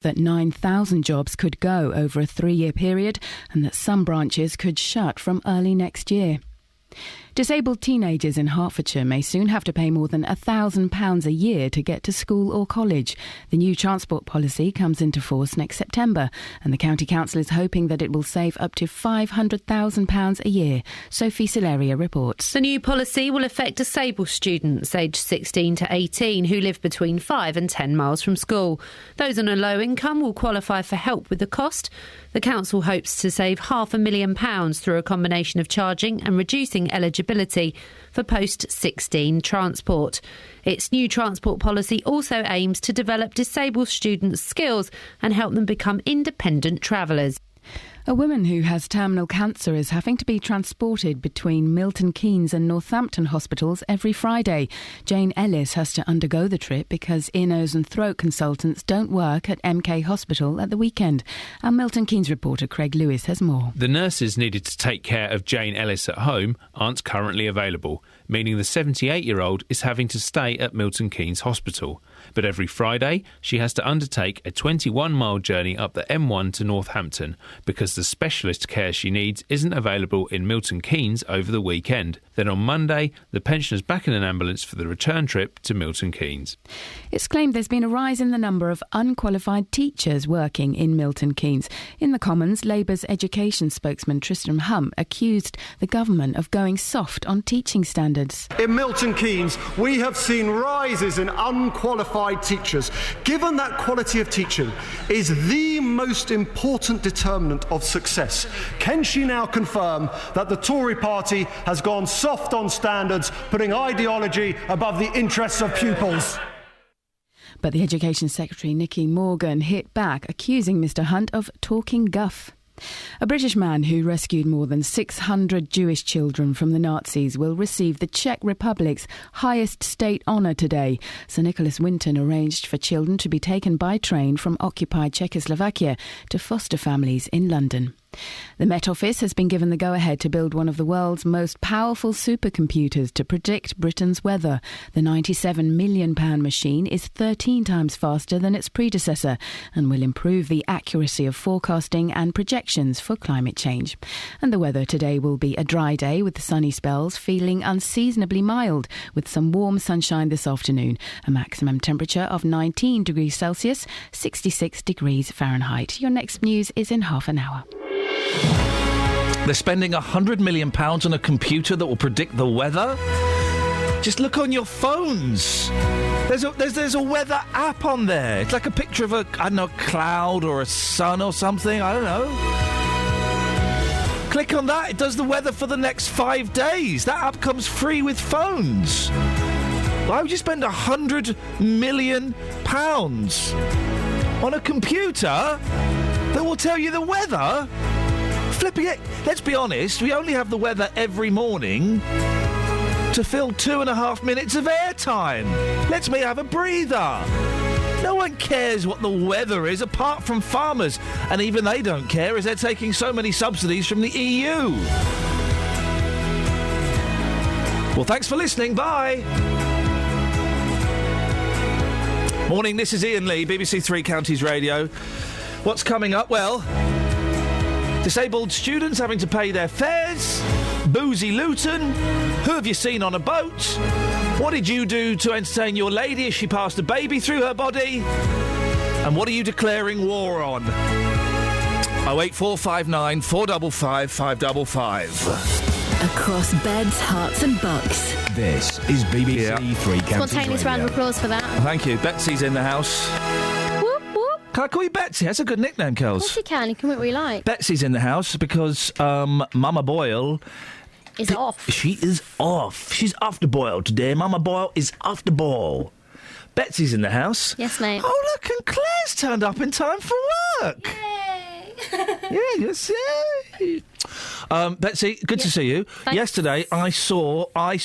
that 9,000 jobs could go over a 3-year period and that some branches could shut from early next year. Disabled teenagers in Hertfordshire may soon have to pay more than £1,000 a year to get to school or college. The new transport policy comes into force next September, and the County Council is hoping that it will save up to £500,000 a year. Sophie Solaria reports. The new policy will affect disabled students aged 16 to 18 who live between 5 and 10 miles from school. Those on a low income will qualify for help with the cost. The council hopes to save £500,000 through a combination of charging and reducing eligibility for post-16 transport. Its new transport policy also aims to develop disabled students' skills and help them become independent travellers. A woman who has terminal cancer is having to be transported between Milton Keynes and Northampton hospitals every Friday. Jane Ellis has to undergo the trip because ear, nose and throat consultants don't work at MK Hospital at the weekend. Our Milton Keynes reporter Craig Lewis has more. The nurses needed to take care of Jane Ellis at home aren't currently available, meaning the 78-year-old is having to stay at Milton Keynes Hospital. But every Friday, she has to undertake a 21-mile journey up the M1 to Northampton because the specialist care she needs isn't available in Milton Keynes over the weekend. Then on Monday, the pensioner's back in an ambulance for the return trip to Milton Keynes. It's claimed there's been a rise in the number of unqualified teachers working in Milton Keynes. In the Commons, Labour's education spokesman Tristram Hunt accused the government of going soft on teaching standards. In Milton Keynes, we have seen rises in unqualified teachers. Given that quality of teaching is the most important determinant of success, can she now confirm that the Tory party has gone soft on standards, putting ideology above the interests of pupils? But the Education Secretary Nicky Morgan hit back, accusing Mr Hunt of talking guff. A British man who rescued more than 600 Jewish children from the Nazis will receive the Czech Republic's highest state honour today. Sir Nicholas Winton arranged for children to be taken by train from occupied Czechoslovakia to foster families in London. The Met Office has been given the go-ahead to build one of the world's most powerful supercomputers to predict Britain's weather. The £97 million machine is 13 times faster than its predecessor and will improve the accuracy of forecasting and projections for climate change. And the weather today will be a dry day with the sunny spells feeling unseasonably mild with some warm sunshine this afternoon. A maximum temperature of 19 degrees Celsius, 66 degrees Fahrenheit. Your next news is in half an hour. They're spending £100 million on a computer that will predict the weather? Just look on your phones. There's a weather app on there. It's like a picture of a cloud or a sun or something. I don't know. Click on that. It does the weather for the next 5 days. That app comes free with phones. Why would you spend £100 million on a computer that will tell you the weather? Flipping it. Let's be honest, we only have the weather every morning to fill 2.5 minutes of airtime. Let me have a breather. No one cares what the weather is apart from farmers, and even they don't care as they're taking so many subsidies from the EU. Well, thanks for listening. Bye. Morning, this is Iain Lee, BBC Three Counties Radio. What's coming up? Well, disabled students having to pay their fares, boozy Luton, who have you seen on a boat, what did you do to entertain your lady as she passed a baby through her body, and what are you declaring war on? 08459 455 555. Across beds, hearts and bucks. This is BBC Three Counties Spontaneous round of applause for that. Thank you. Betsy's in the house. Whoop, whoop. Can I call you Betsy? That's a good nickname, Kels. Of course you can. You can what we like. Betsy's in the house because Mama Boyle Is off. She is off. She's off the boil today. Mama Boyle is off the boil. Betsy's in the house. Yes, mate. Oh, look, and Claire's turned up in time for work. Yay! Yeah, yes, yay. Betsy, good to see you. Thanks. Yesterday, I saw on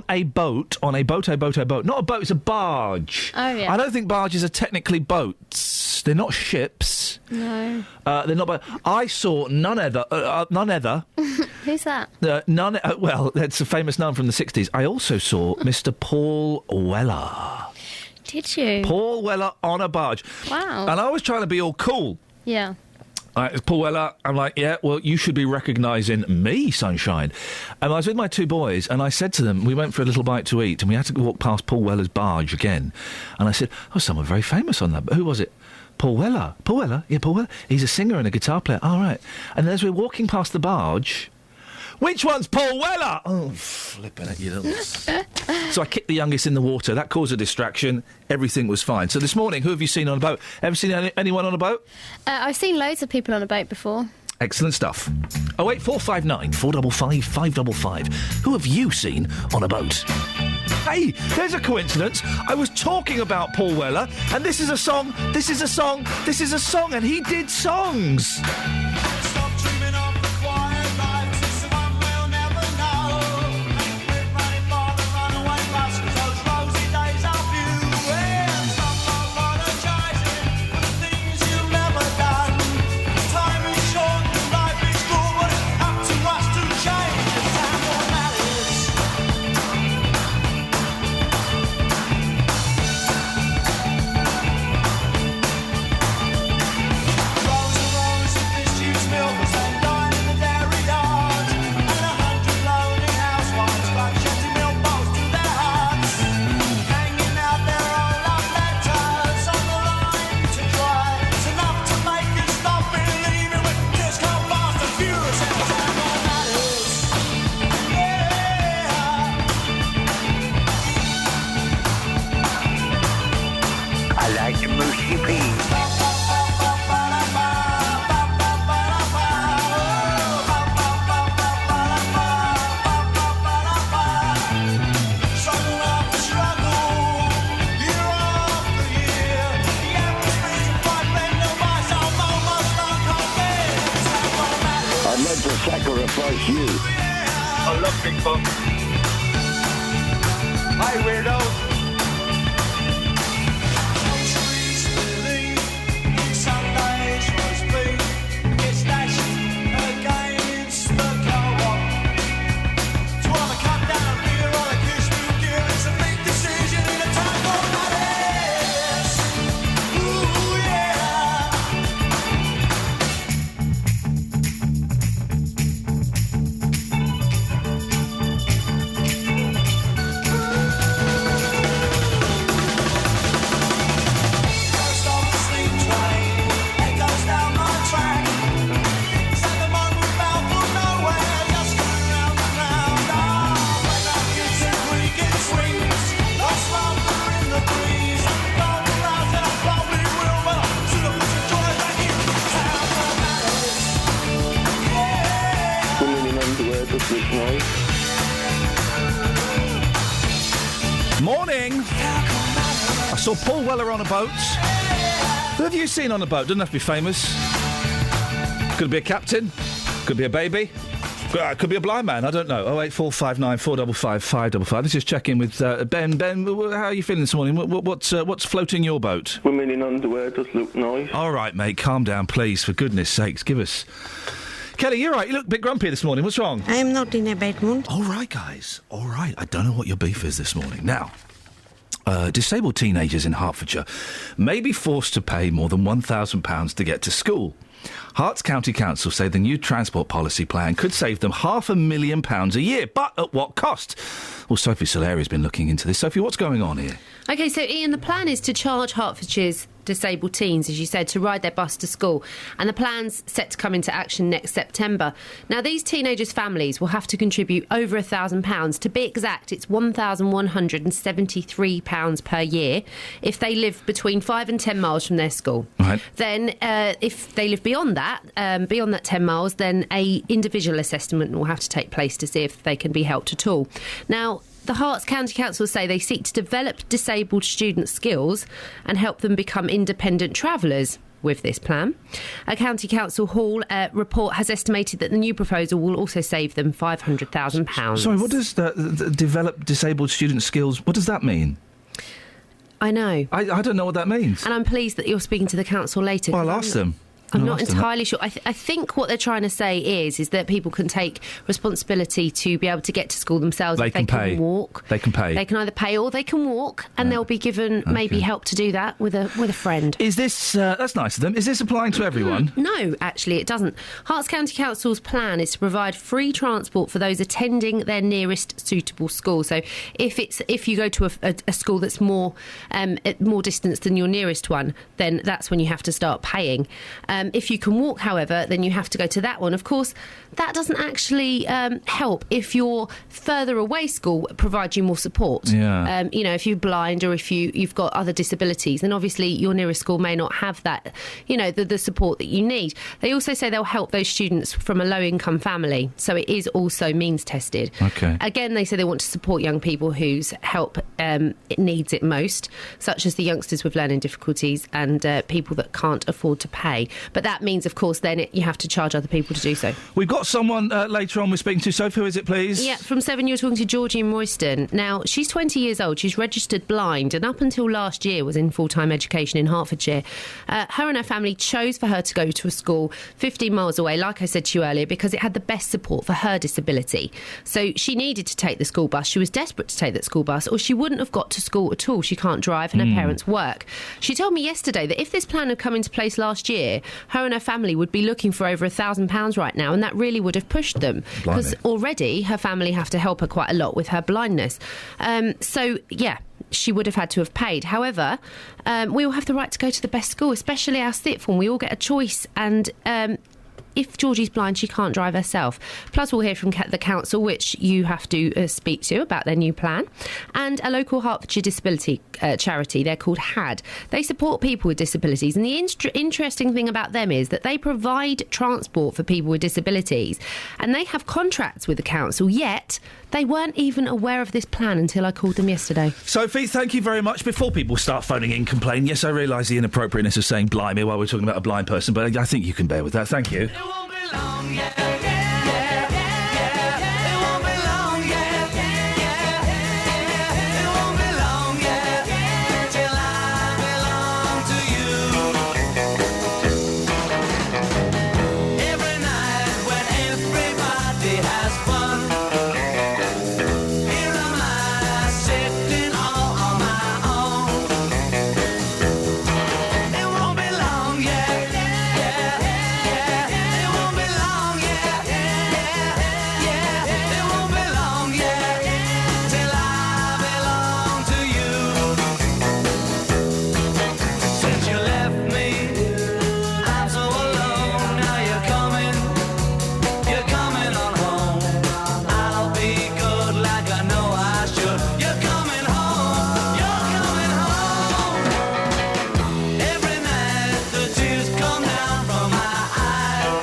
a boat, not a boat, it's a barge. Oh, yeah. I don't think barges are technically boats. They're not ships. No. They're not. I saw none other. Who's that? Well, that's a famous nun from the 60s. I also saw Mr. Paul Weller. Did you? Paul Weller on a barge. Wow. And I was trying to be all cool. Yeah. Paul Weller, I'm like, yeah, well, you should be recognising me, sunshine. And I was with my two boys, and I said to them, we went for a little bite to eat, and we had to walk past Paul Weller's barge again. And I said, oh, someone very famous on that. Who was it? Paul Weller. Paul Weller? Yeah, Paul Weller. He's a singer and a guitar player. All right. And as we're walking past the barge... Which one's Paul Weller? Oh, flipping it, you little... So I kicked the youngest in the water. That caused a distraction. Everything was fine. So this morning, who have you seen on a boat? Ever seen anyone on a boat? I've seen loads of people on a boat before. Excellent stuff. 08459 455 555. Who have you seen on a boat? Hey, there's a coincidence. I was talking about Paul Weller, and this is a song, this is a song, this is a song, and he did songs. Sacrifice you. I love Big Bum. Hi, weirdos. Morning! I saw Paul Weller on a boat. Who have you seen on a boat? Doesn't have to be famous. Could be a captain. Could be a baby. Could be a blind man. I don't know. 08459 455 555. Let's just check in with Ben. Ben, how are you feeling this morning? What's floating your boat? Women in underwear does look nice. All right, mate. Calm down, please. For goodness sakes, give us... Kelly, you're right. You look a bit grumpy this morning. What's wrong? I am not in a bad mood. All right, guys. All right. I don't know what your beef is this morning. Now, disabled teenagers in Hertfordshire may be forced to pay more than £1,000 to get to school. Herts County Council say the new transport policy plan could save them £500,000 a year. But at what cost? Well, Sophie Solari's been looking into this. Sophie, what's going on here? OK, so, Iain, the plan is to charge Hertfordshire's disabled teens, as you said, to ride their bus to school. And the plan's set to come into action next September. Now, these teenagers' families will have to contribute over £1,000. To be exact, it's £1,173 per year if they live between 5 and 10 miles from their school. Right. Then, if they live beyond that 10 miles, then a individual assessment will have to take place to see if they can be helped at all. Now, the Herts County Council say they seek to develop disabled students' skills and help them become independent travellers with this plan. A County Council Hall report has estimated that the new proposal will also save them £500,000. Sorry, what does the develop disabled student skills, what does that mean? I know. I don't know what that means. And I'm pleased that you're speaking to the council later. Well, I'll ask them. I'm not entirely sure. I think what they're trying to say is that people can take responsibility to be able to get to school themselves. They can pay. Walk. They can pay. They can either pay or they can walk, and they'll be given maybe help to do that with a friend. Is this... that's nice of them. Is this applying to everyone? No, actually it doesn't. Hearts County Council's plan is to provide free transport for those attending their nearest suitable school. So if you go to a school that's more distance than your nearest one, then that's when you have to start paying. If you can walk, however, then you have to go to that one. Of course, that doesn't actually help if your further away school provides you more support. Yeah. If you're blind or if you've got other disabilities, then obviously your nearest school may not have that, the support that you need. They also say they'll help those students from a low-income family, so it is also means tested. Okay. Again, they say they want to support young people whose help it needs it most, such as the youngsters with learning difficulties and people that can't afford to pay. But that means, of course, then you have to charge other people to do so. We've got someone later on we're speaking to. Sophie, who is it, please? Yeah, from 7, you're talking to Georgie in Royston. Now, she's 20 years old. She's registered blind and up until last year was in full-time education in Hertfordshire. Her and her family chose for her to go to a school 15 miles away, like I said to you earlier, because it had the best support for her disability. So she needed to take the school bus. She was desperate to take that school bus, or she wouldn't have got to school at all. She can't drive and her parents work. She told me yesterday that if this plan had come into place last year, her and her family would be looking for over £1,000 right now, and that really would have pushed them, because already her family have to help her quite a lot with her blindness. She would have had to have paid. However, we all have the right to go to the best school, especially our sixth form. We all get a choice, and if Georgie's blind, she can't drive herself. Plus, we'll hear from the council, which you have to speak to about their new plan, and a local Hertfordshire disability charity. They're called HAD. They support people with disabilities, and the interesting thing about them is that they provide transport for people with disabilities, and they have contracts with the council, yet they weren't even aware of this plan until I called them yesterday. Sophie, thank you very much. Before people start phoning in complaining, yes, I realise the inappropriateness of saying blimey while we're talking about a blind person, but I think you can bear with that. Thank you. It won't be long, yeah, yeah, yeah, yeah. It won't be long, yeah, yeah, yeah. It won't be long, yeah, yeah, till I belong to you. Every night when everybody has fun, here am I sitting all on my own. It won't be long, yeah, yeah, yeah. It won't be long, yeah, yeah, yeah. It won't be long, yeah, till I belong to you. Since you left me, I'm so alone. Now you're coming on home. I'll be good like I know I should. You're coming home. Every night the tears come down from my eyes.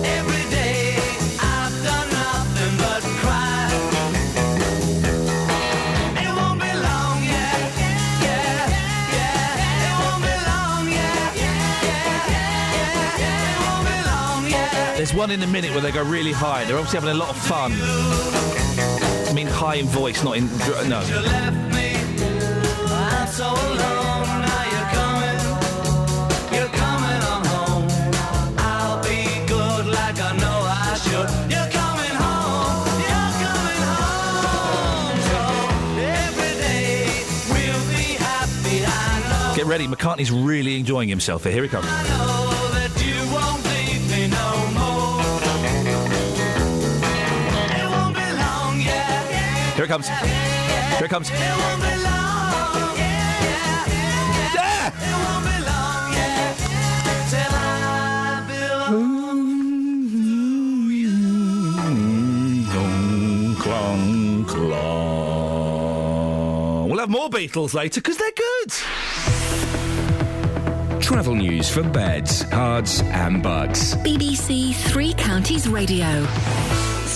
Every day I've done nothing but cry. It won't be long, yeah, yeah, yeah. It won't be long, yeah, yeah, yeah. It won't be long, yeah. There's one in a minute where they go really high. They're obviously having a lot of fun. I mean, high in voice, not in... no. You left me, I'm so alone. Now you're coming on home. I'll be good like I know I should. You're coming home, so every day we'll be happy. I know, Get ready, McCartney's really enjoying himself here. Here he comes. I know that you won't leave me no more. It won't be long, yeah, yeah. Here it comes. Here it comes. It won't be long, yeah, yeah. Yeah! It won't be long, yeah, till I belong to you. Clong, clong. We'll have more Beatles later, because they're good. Travel news for beds, cards and bugs. BBC Three Counties Radio.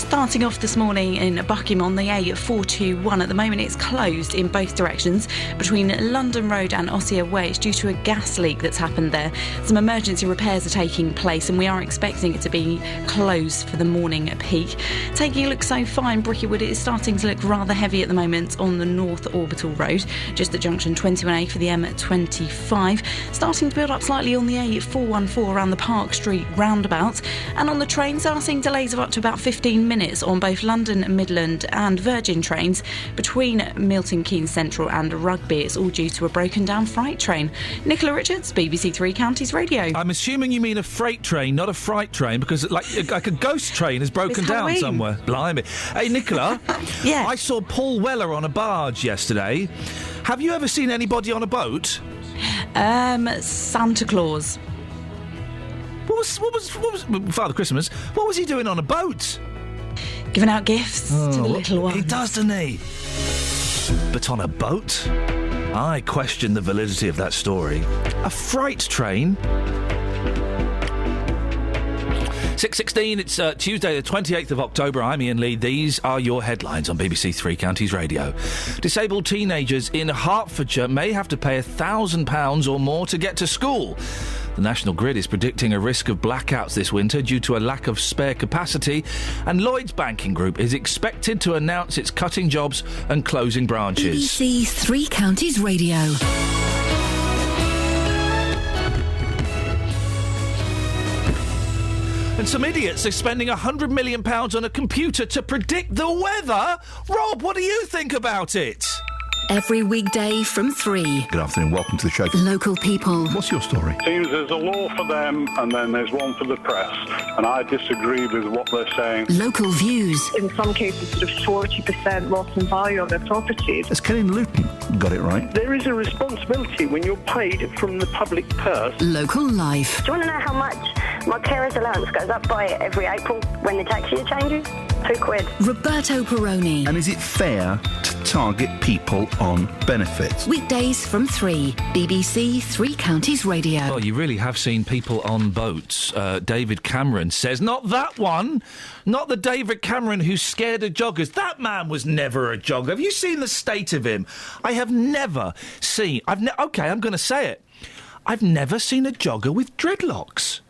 Starting off this morning in Buckingham on the A421. At the moment it's closed in both directions between London Road and Ossier Way. It's due to a gas leak that's happened there. Some emergency repairs are taking place and we are expecting it to be closed for the morning peak. Taking a look so far in Brickywood, it is starting to look rather heavy at the moment on the North Orbital Road, just at junction 21A for the M25. Starting to build up slightly on the A414 around the Park Street roundabout. And on the trains, are seeing delays of up to about 15 minutes on both London Midland and Virgin trains between Milton Keynes Central and Rugby. It's all due to a broken down freight train. Nicola Richards, BBC Three Counties Radio. I'm assuming you mean a freight train, not a fright train, because like a ghost train has broken down somewhere. Blimey. Hey, Nicola. Yeah. I saw Paul Weller on a barge yesterday. Have you ever seen anybody on a boat? Santa Claus. What was Father Christmas? What was he doing on a boat? Giving out gifts to the little ones. He does, doesn't he? But on a boat? I question the validity of that story. A freight train? 6:16, it's Tuesday the 28th of October. I'm Iain Lee. These are your headlines on BBC Three Counties Radio. Disabled teenagers in Hertfordshire may have to pay £1,000 or more to get to school. The National Grid is predicting a risk of blackouts this winter due to a lack of spare capacity, and Lloyds Banking Group is expected to announce it's cutting jobs and closing branches. BBC Three Counties Radio. And some idiots are spending £100 million on a computer to predict the weather. Rob, what do you think about it? Every weekday from 3. Good afternoon, welcome to the show. Local people. What's your story? Seems there's a law for them and then there's one for the press, and I disagree with what they're saying. Local views. In some cases, sort of 40% loss in value of their properties. Has Kenny Luton got it right? There is a responsibility when you're paid from the public purse. Local life. Do you want to know how much my carer's allowance goes up by every April when the tax year changes? £2. Roberto Perroni. And is it fair to target people on benefits? Weekdays from 3. BBC Three Counties Radio. Oh, you really have seen people on boats. David Cameron says, not that one. Not the David Cameron who's scared of joggers. That man was never a jogger. Have you seen the state of him? I have never seen... OK, I'm going to say it. I've never seen a jogger with dreadlocks.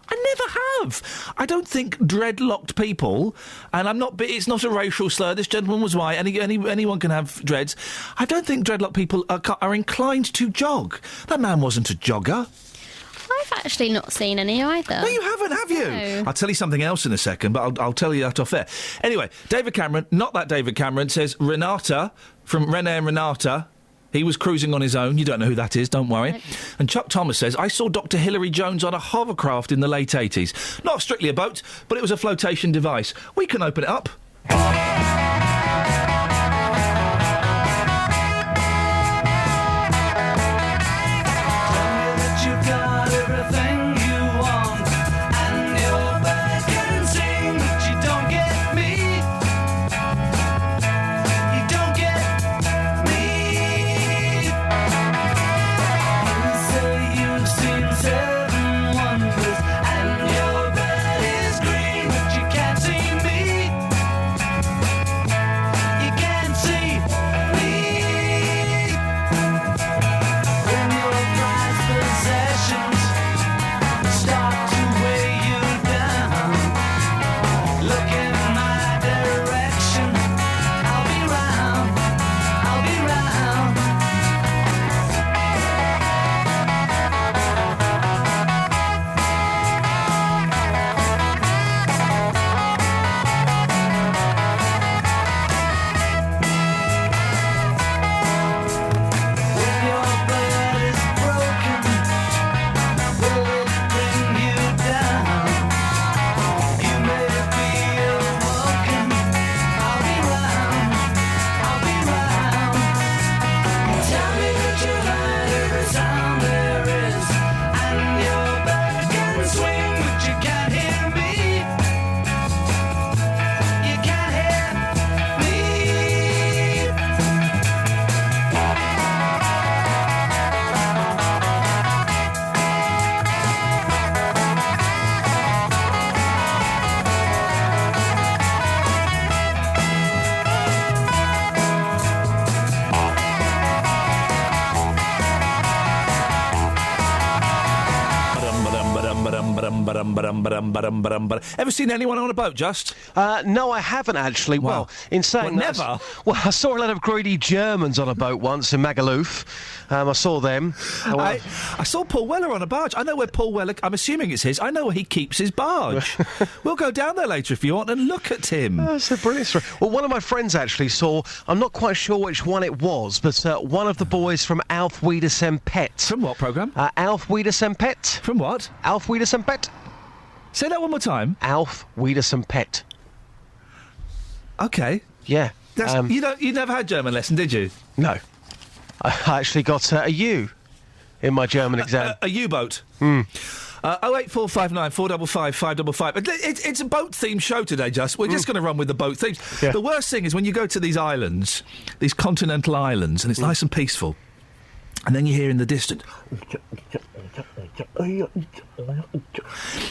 I never have. I don't think dreadlocked people, and it's not a racial slur, this gentleman was white, anyone can have dreads. I don't think dreadlocked people are inclined to jog. That man wasn't a jogger. I've actually not seen any either. No, you haven't, have you? No. I'll tell you something else in a second, but I'll tell you that off air. Anyway, David Cameron, not that David Cameron, says Renata, from René and Renata... He was cruising on his own. You don't know who that is, don't worry. Nope. And Chuck Thomas says, I saw Dr. Hilary Jones on a hovercraft in the late 80s. Not strictly a boat, but it was a flotation device. We can open it up. Ever seen anyone on a boat, Just? No, I haven't actually. Well, in saying that, never. Well, I saw a lot of greedy Germans on a boat once in Magaluf. I saw them. I saw Paul Weller on a barge. I know where Paul Weller... I'm assuming it's his. I know where he keeps his barge. We'll go down there later if you want and look at him. That's a brilliant story. Well, one of my friends actually saw... I'm not quite sure which one it was, but one of the boys from Auf Wiedersehen Pet. From what programme? Auf Wiedersehen Pet. From what? Auf Wiedersehen Pet. Say that one more time. Auf Wiedersehen Pet. OK. Yeah. You never had German lesson, did you? No. I actually got a U in my German exam. A U-boat? 08459 455 555. It's a boat-themed show today, Just. We're just going to run with the boat themes. Yeah. The worst thing is when you go to these islands, these continental islands, and it's nice and peaceful, and then you hear in the distance...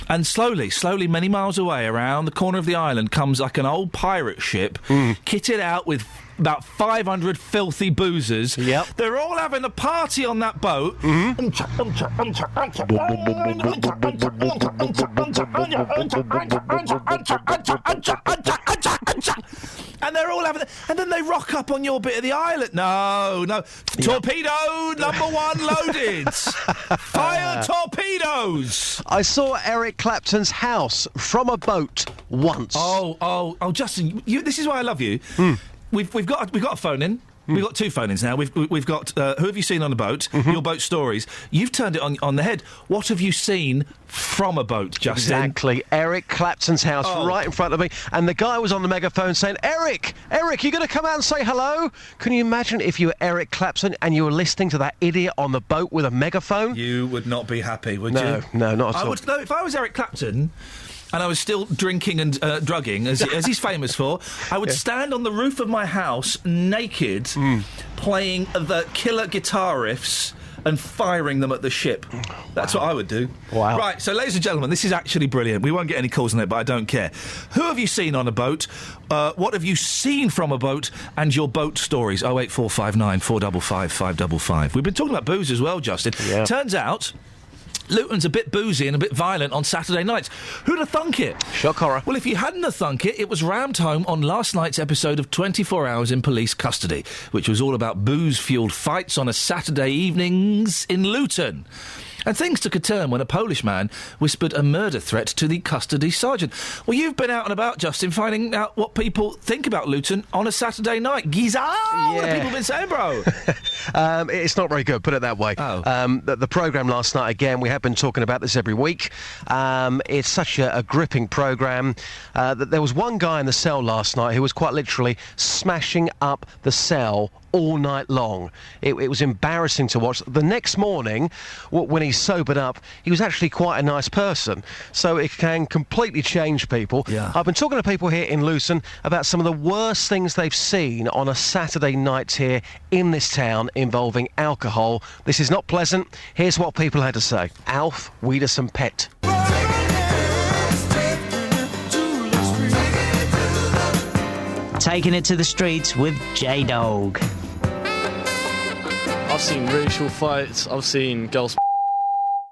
And slowly, many miles away, around the corner of the island, comes like an old pirate ship, kitted out with about 500 filthy boozers. Yep. They're all having a party on that boat. And they're all having... And then they rock up on your bit of the island. No. Torpedo number 1 loaded. Fire torpedoes. I saw Eric Clapton's house from a boat once. Oh, Justin, this is why I love you. We've got a phone in. We've got 2 phone-ins now. We've got who have you seen on a boat? Your boat stories. You've turned it on the head. What have you seen from a boat, Justin? Exactly. Eric Clapton's house right in front of me, and the guy was on the megaphone saying, Eric, you going to come out and say hello? Can you imagine if you were Eric Clapton and you were listening to that idiot on the boat with a megaphone? You would not be happy, would you? No, not at all. No, if I was Eric Clapton... and I was still drinking and drugging, as he's famous for, I would stand on the roof of my house, naked, playing the killer guitar riffs and firing them at the ship. That's what I would do. Wow. Right, so, ladies and gentlemen, this is actually brilliant. We won't get any calls on it, but I don't care. Who have you seen on a boat? What have you seen from a boat? And your boat stories. 08459 455 555. We've been talking about booze as well, Justin. Yeah. Turns out... Luton's a bit boozy and a bit violent on Saturday nights. Who'd have thunk it? Shock horror. Well, if you hadn't have thunk it, it was rammed home on last night's episode of 24 Hours in Police Custody, which was all about booze-fuelled fights on a Saturday evenings in Luton. And things took a turn when a Polish man whispered a murder threat to the custody sergeant. Well, you've been out and about, Justin, finding out what people think about Luton on a Saturday night. Giza! What have people been saying, bro? It's not very good, put it that way. The programme last night, again, we have been talking about this every week. It's such a gripping programme that there was one guy in the cell last night who was quite literally smashing up the cell all night long. It was embarrassing to watch. The next morning, when he sobered up, he was actually quite a nice person. So it can completely change people. Yeah. I've been talking to people here in Luton about some of the worst things they've seen on a Saturday night here in this town involving alcohol. This is not pleasant. Here's what people had to say. Auf Wiedersehen Pet. Taking it to the streets with J-Dog. I've seen racial fights, I've seen girls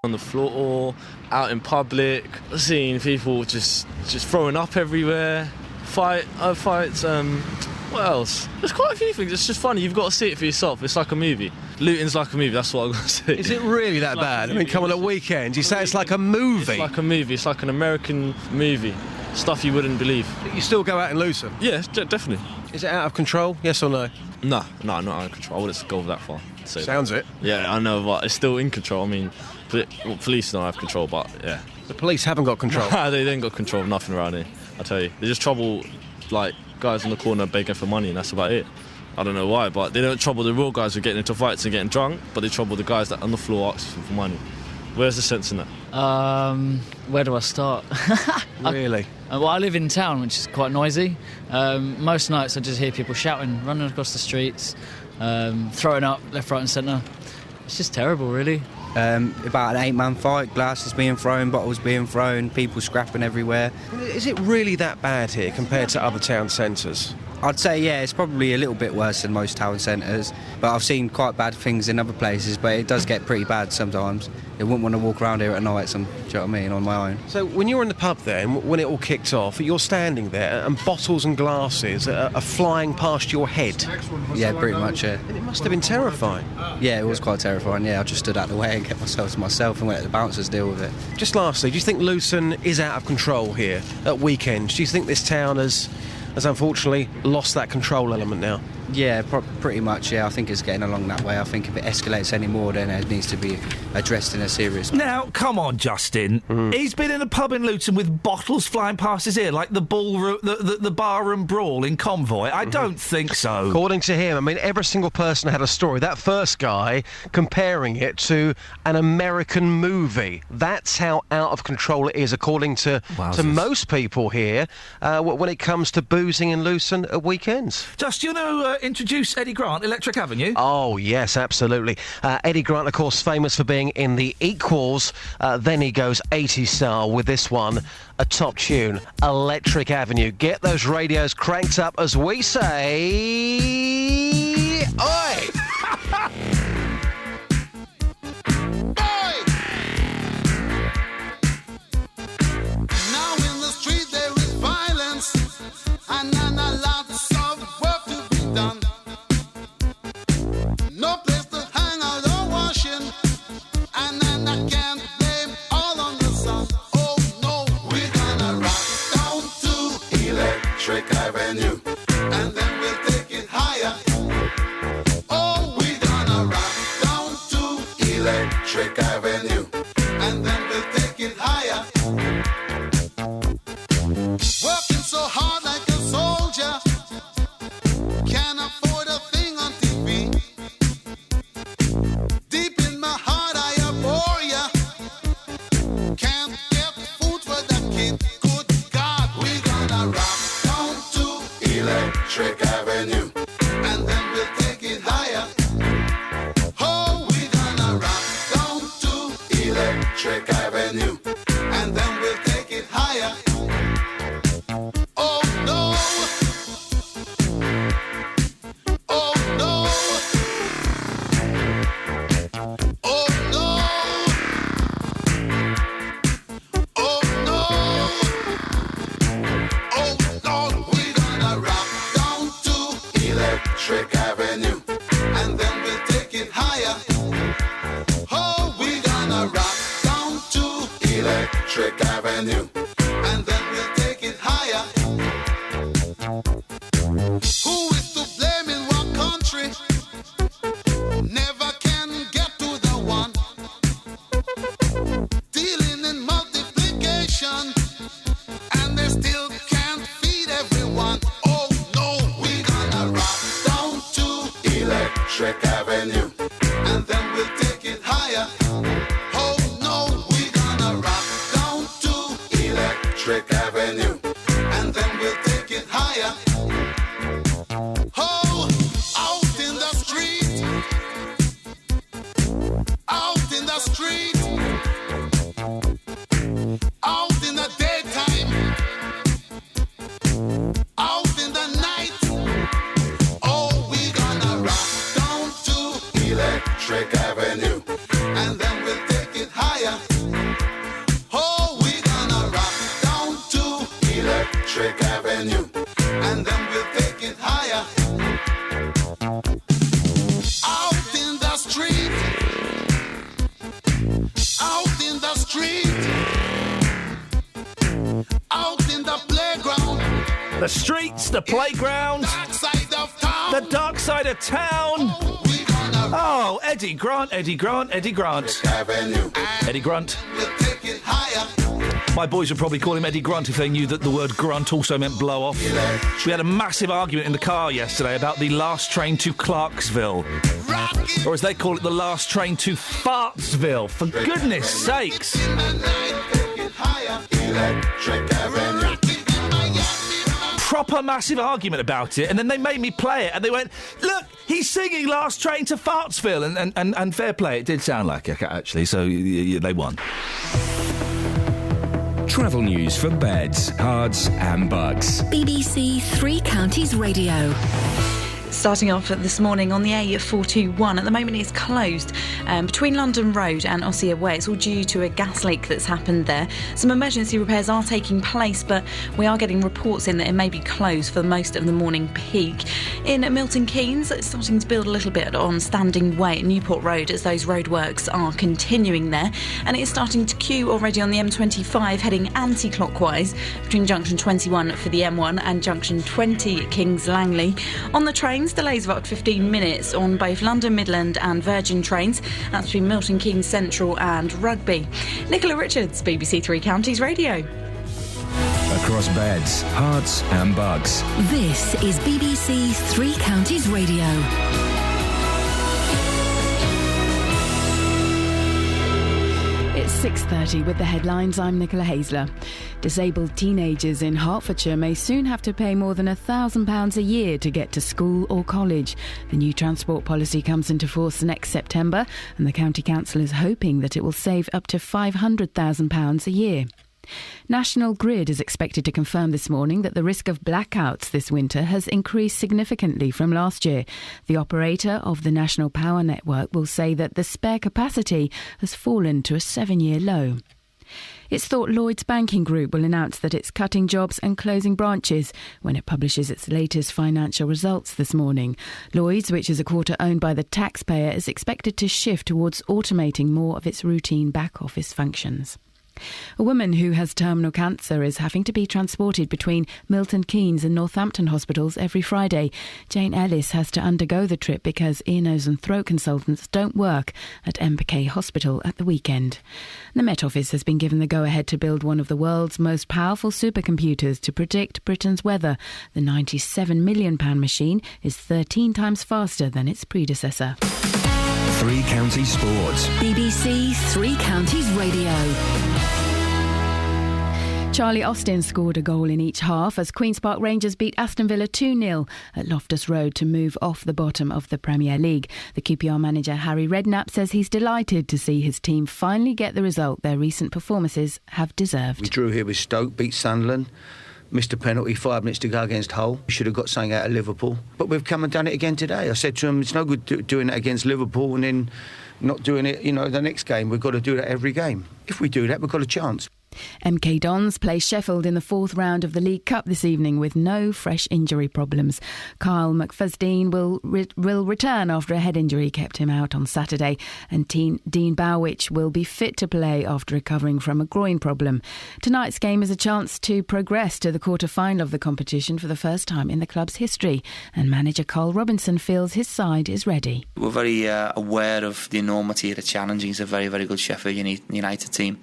on the floor, out in public, I've seen people just throwing up everywhere, fights, what else? There's quite a few things, it's just funny, you've got to see it for yourself, it's like a movie. Luton's like a movie, that's what I've got to say. Is it really that bad? I mean, come on, at weekends, you say it's like a movie? It's like a movie, it's like an American movie. Stuff you wouldn't believe. You still go out in Luton? Yeah, definitely. Is it out of control, yes or no? No, not out of control. I wouldn't go that far. Sounds it. Yeah, I know, but it's still in control. I mean, police don't have control, but yeah. The police haven't got control? They ain't got control of nothing around here, I tell you. They just trouble, like, guys on the corner begging for money, and that's about it. I don't know why, but they don't trouble the real guys who are getting into fights and getting drunk, but they trouble the guys that on the floor asking for money. Where's the sense in that? Where do I start? Really? Well, I live in town, which is quite noisy. Most nights I just hear people shouting, running across the streets, throwing up left, right and centre. It's just terrible, really. About an 8-man fight, glasses being thrown, bottles being thrown, people scrapping everywhere. Is it really that bad here compared to other town centres? I'd say, yeah, it's probably a little bit worse than most town centres, but I've seen quite bad things in other places, but it does get pretty bad sometimes. I wouldn't want to walk around here at night, do you know what I mean, on my own. So when you were in the pub then, when it all kicked off, you're standing there and bottles and glasses are flying past your head? Yeah, pretty much, yeah. And it must have been terrifying. Yeah, it was quite terrifying, yeah. I just stood out the way and kept myself to myself and let the bouncers deal with it. Just lastly, do you think Luton is out of control here at weekends? Do you think this town has unfortunately lost that control element now? Yeah, pretty much, yeah. I think it's getting along that way. I think if it escalates any more, then it needs to be addressed in a serious way. Now, come on, Justin. He's been in a pub in Luton with bottles flying past his ear, like the ballroom, the barroom brawl in Convoy. I don't think so. According to him, I mean, every single person had a story. That first guy comparing it to an American movie. That's how out of control it is, according to most people here, when it comes to boozing in Luton at weekends. Just, you know, introduce Eddie Grant, Electric Avenue? Oh, yes, absolutely. Eddie Grant, of course, famous for being in The Equals. Then he goes 80s style with this one, a top tune, Electric Avenue. Get those radios cranked up as we say... Oi! Now in the street there is violence, and lots of work to be done. No place to hang out or washing, and I can't blame all on the sun. Oh no, we're gonna rock down to Electric Avenue, and then we'll take it higher. Oh, we're gonna rock down to Electric Avenue, and then we'll take it higher. Working so hard like a soldier, can't afford a thing on TV. Deep in my heart I abhor ya, can't get food for the kid. Good God, we're gonna rock down to Electric Avenue, and then we'll take it higher. Oh, we're gonna rock down to Electric Avenue, and then we'll take it higher. Oh no! Oh no! Oh no! Oh no! Oh Lord, we're gonna rock down to Electric Avenue, and then we'll take it higher. Oh, we're gonna rock down to Electric Avenue, and then we'll take it higher. Who is to blame in what country? Never can get to the one. Dealing in multiplication, and they still can't feed everyone. Oh no, we're gonna rock down to Electric Avenue, and then we'll take it higher. Oh no, we're gonna rock down to Electric Avenue, and then we'll take it higher. Oh, out in the street, out in the street, out in the daytime, out in the night. Oh, we're gonna rock down to Electric Avenue, and then we'll take it higher. Oh, we're gonna rock down to Electric Avenue, and then we'll take it higher. Out in the street, out in the street, out in the playground, The streets, the playground, dark side of town. the dark side of town. We're gonna rock Oh, Eddie Grant, Eddie Grant, Eddie Grant. Avenue, Eddie Grunt. we'll take it higher. My boys would probably call him Eddie Grunt if they knew that the word grunt also meant blow off. We had a massive argument in the car yesterday about the last train to Clarksville. Or as they call it, the last train to Fartsville. For goodness sakes. In the night, take it higher. Electric Avenue. Proper massive argument about it, and then they made me play it, and they went, look, he's singing Last Train to Fartsville, and fair play, it did sound like it, actually, so they won. Travel news for beds, cards and bugs. BBC Three Counties Radio. Starting off this morning on the A421. At the moment it's closed between London Road and Ossia Way. It's all due to a gas leak that's happened there. Some emergency repairs are taking place, but we are getting reports in that it may be closed for most of the morning peak. In Milton Keynes, it's starting to build a little bit on Standing Way at Newport Road as those roadworks are continuing there. And it is starting to queue already on the M25 heading anti-clockwise between junction 21 for the M1 and junction 20 at Kings Langley. On the trains, delays of up to 15 minutes on both London Midland and Virgin trains. That's between Milton Keynes Central and Rugby. Nicola Richards, BBC Three Counties Radio. Across beds, hearts and bugs. This is BBC Three Counties Radio. It's 6:30 with the headlines. I'm Nicola Haisler. Disabled teenagers in Hertfordshire may soon have to pay more than £1,000 a year to get to school or college. The new transport policy comes into force next September, and the County Council is hoping that it will save up to £500,000 a year. National Grid is expected to confirm this morning that the risk of blackouts this winter has increased significantly from last year. The operator of the National Power Network will say that the spare capacity has fallen to a 7-year low. It's thought Lloyds Banking Group will announce that it's cutting jobs and closing branches when it publishes its latest financial results this morning. Lloyds, which is a quarter owned by the taxpayer, is expected to shift towards automating more of its routine back-office functions. A woman who has terminal cancer is having to be transported between Milton Keynes and Northampton hospitals every Friday. Jane Ellis has to undergo the trip because ear, nose and throat consultants don't work at MPK Hospital at the weekend. The Met Office has been given the go-ahead to build one of the world's most powerful supercomputers to predict Britain's weather. The £97 million machine is 13 times faster than its predecessor. Three Counties Sports. BBC Three Counties Radio. Charlie Austin scored a goal in each half as Queen's Park Rangers beat Aston Villa 2-0 at Loftus Road to move off the bottom of the Premier League. The QPR manager Harry Redknapp says he's delighted to see his team finally get the result their recent performances have deserved. We drew here with Stoke, beat Sunderland, missed a penalty 5 minutes to go against Hull. We should have got something out of Liverpool. But we've come and done it again today. I said to them, it's no good doing it against Liverpool and then not doing it, the next game. We've got to do that every game. If we do that, we've got a chance. MK Dons play Sheffield in the fourth round of the League Cup this evening with no fresh injury problems. Kyle McFusdean will return after a head injury kept him out on Saturday, and Dean Bowich will be fit to play after recovering from a groin problem. Tonight's game is a chance to progress to the quarter-final of the competition for the first time in the club's history, and manager Carl Robinson feels his side is ready. We're very aware of the enormity of the challenge. It's a very, very good Sheffield United team.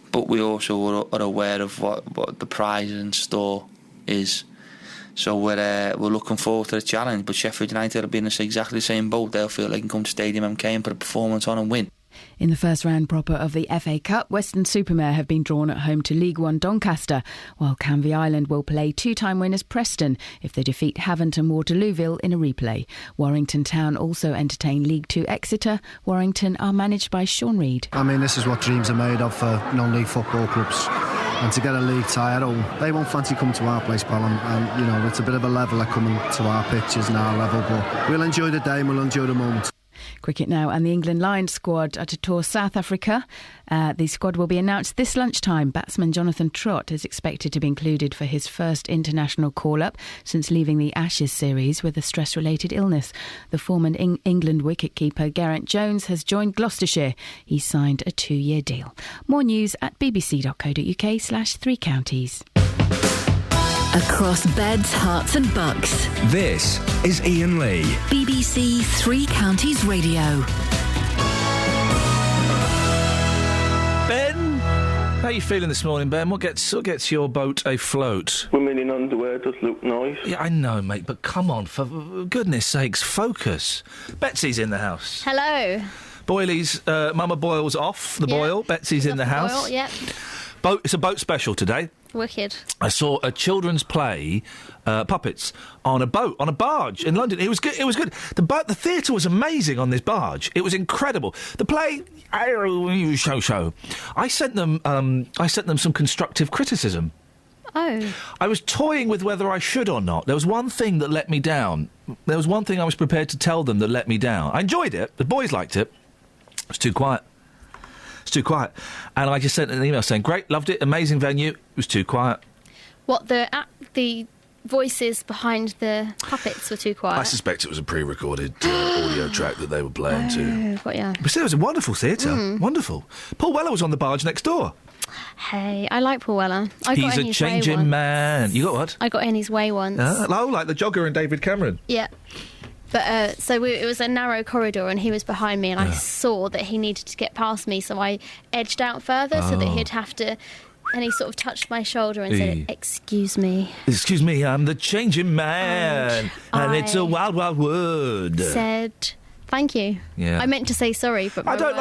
But we also are aware of what the prize in store is. So we're looking forward to the challenge. But Sheffield United will be in exactly the same boat. They'll feel they can come to Stadium MK and put a performance on and win. In the first round proper of the FA Cup, Weston-super-Mare have been drawn at home to League One Doncaster, while Canvey Island will play two-time winners Preston if they defeat Havant and Waterlooville in a replay. Warrington Town also entertain League Two Exeter. Warrington are managed by Sean Reid. I mean, this is what dreams are made of for non-league football clubs. And to get a league tie at home, they won't fancy coming to our place, pal. And it's a bit of a leveller coming to our pitches and our level, but we'll enjoy the day and we'll enjoy the moment. Cricket now, and the England Lions squad are to tour South Africa. The squad will be announced this lunchtime. Batsman Jonathan Trott is expected to be included for his first international call-up since leaving the Ashes series with a stress-related illness. The former England wicketkeeper Geraint Jones has joined Gloucestershire. He signed a 2-year deal. More news at bbc.co.uk/3 counties. Across beds, hearts and bucks. This is Iain Lee. BBC Three Counties Radio. Ben, how are you feeling this morning, Ben? What gets your boat afloat? Women in underwear does look nice. Yeah, I know, mate, but come on, for goodness sakes, focus. Betsy's in the house. Hello. Boyley's, Mama Boyle's off the boil. Betsy's in the house. Boyle, yep. It's a boat special today. Wicked. I saw a children's play, puppets, on a boat, on a barge in London. It was good. It was good. The theatre was amazing on this barge. It was incredible. The play, show. I sent them some constructive criticism. Oh. I was toying with whether I should or not. There was one thing that let me down. There was one thing I was prepared to tell them that let me down. I enjoyed it. The boys liked it. It was too quiet. It's too quiet. And I just sent an email saying, great, loved it, amazing venue. It was too quiet. What, the voices behind the puppets were too quiet? I suspect it was a pre-recorded audio track that they were playing to. But yeah. But still, it was a wonderful theatre. Wonderful. Paul Weller was on the barge next door. Hey, I like Paul Weller. He's a changing man. You got what? I got in his way once. Like the jogger and David Cameron. Yeah. But it was a narrow corridor and he was behind me and I saw that he needed to get past me, so I edged out further so that he'd have to... And he sort of touched my shoulder and said, "Excuse me." Excuse me, I'm the changing man, and it's a wild, wild world. Said, "Thank you." Yeah. I meant to say sorry, but I don't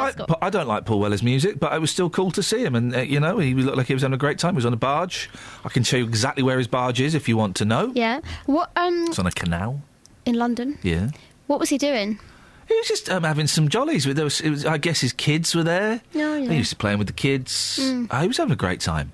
like Paul Weller's music, but it was still cool to see him, and he looked like he was having a great time. He was on a barge. I can show you exactly where his barge is if you want to know. Yeah. What? It's on a canal in London. Yeah. What was he doing? He was just having some jollies. I guess his kids were there. Oh, yeah. He was playing with the kids. He was having a great time.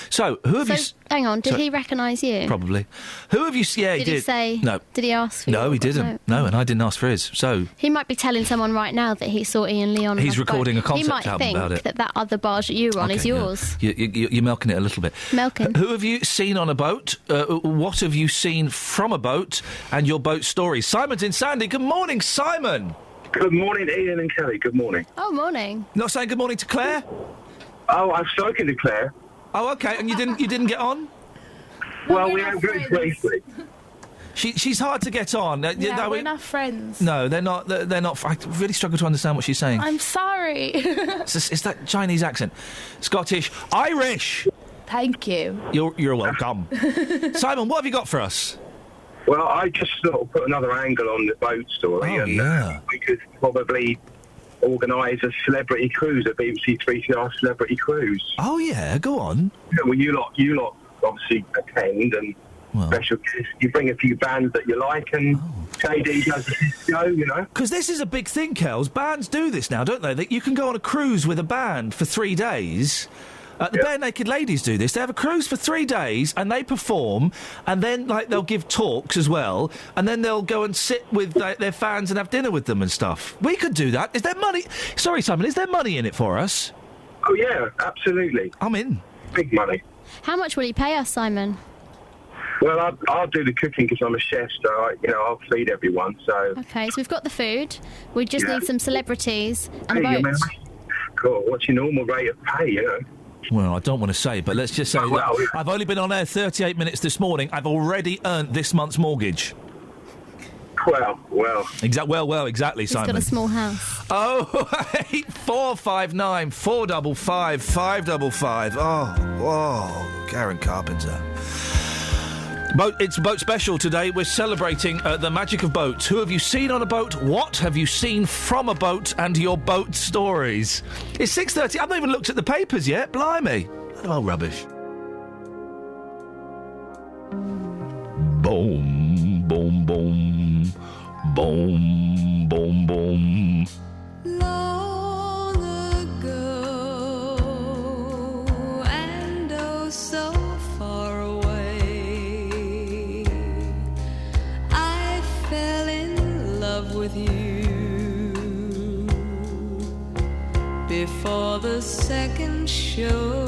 So, who have you... Hang on, did he recognise you? Probably. Who have you... Yeah, he did. Did he say... No. Did he ask for you? No, he didn't. No, and I didn't ask for his, so... He might be telling someone right now that he saw Iain Lee on... He's recording a concept album about it. He might think that other barge that you were on is yours. Yeah. You're milking it a little bit. Milking. Who have you seen on a boat? What have you seen from a boat? And your boat stories. Simon's in Sandy. Good morning, Simon. Good morning, Iain and Kelly. Good morning. Oh, morning. Not saying good morning to Claire? Oh, I've spoken to Claire. Oh, OK. And you didn't get on? Well, we have very briefly. She's hard to get on. We're not friends. No, they're not. They're not. I really struggle to understand what she's saying. I'm sorry. It's that Chinese accent. Scottish. Irish! Thank you. You're welcome. Simon, what have you got for us? Well, I just sort of put another angle on the boat story. We could probably organise a celebrity cruise, a BBC 3CR celebrity cruise. Oh, yeah, go on. Yeah, well, you lot obviously attend and special guests. You bring a few bands that you like and JD does the show, you know. Because this is a big thing, Kels. Bands do this now, don't they? That you can go on a cruise with a band for 3 days. The Bare Naked Ladies do this. They have a cruise for 3 days and they perform, and then they'll give talks as well, and then they'll go and sit with their fans and have dinner with them and stuff. We could do that. Is there money? Sorry, Simon. Is there money in it for us? Oh yeah, absolutely. I'm in. Big money. How much will you pay us, Simon? Well, I'll do the cooking because I'm a chef, so I'll feed everyone. So okay, so we've got the food. We just need some celebrities and a boat. Cool. What's your normal rate of pay? You know. Well, I don't want to say, but let's just say that I've only been on air 38 minutes this morning. I've already earned this month's mortgage. Well. Exactly, He's Simon. got a small house. 08459 455 555. Oh, Karen Carpenter. It's Boat Special today. We're celebrating the magic of boats. Who have you seen on a boat? What have you seen from a boat? And your boat stories. It's 6:30. I've not even looked at the papers yet. Blimey. Oh, rubbish. Boom, boom, boom. Boom, boom, boom. Long ago, and oh so far away, I fell in love with you before the second show.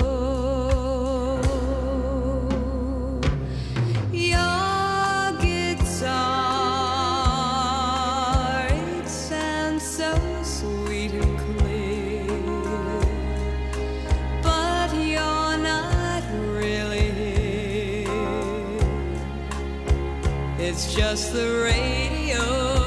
Your guitar, it sounds so sweet and clear, but you're not really here. It's just the radio.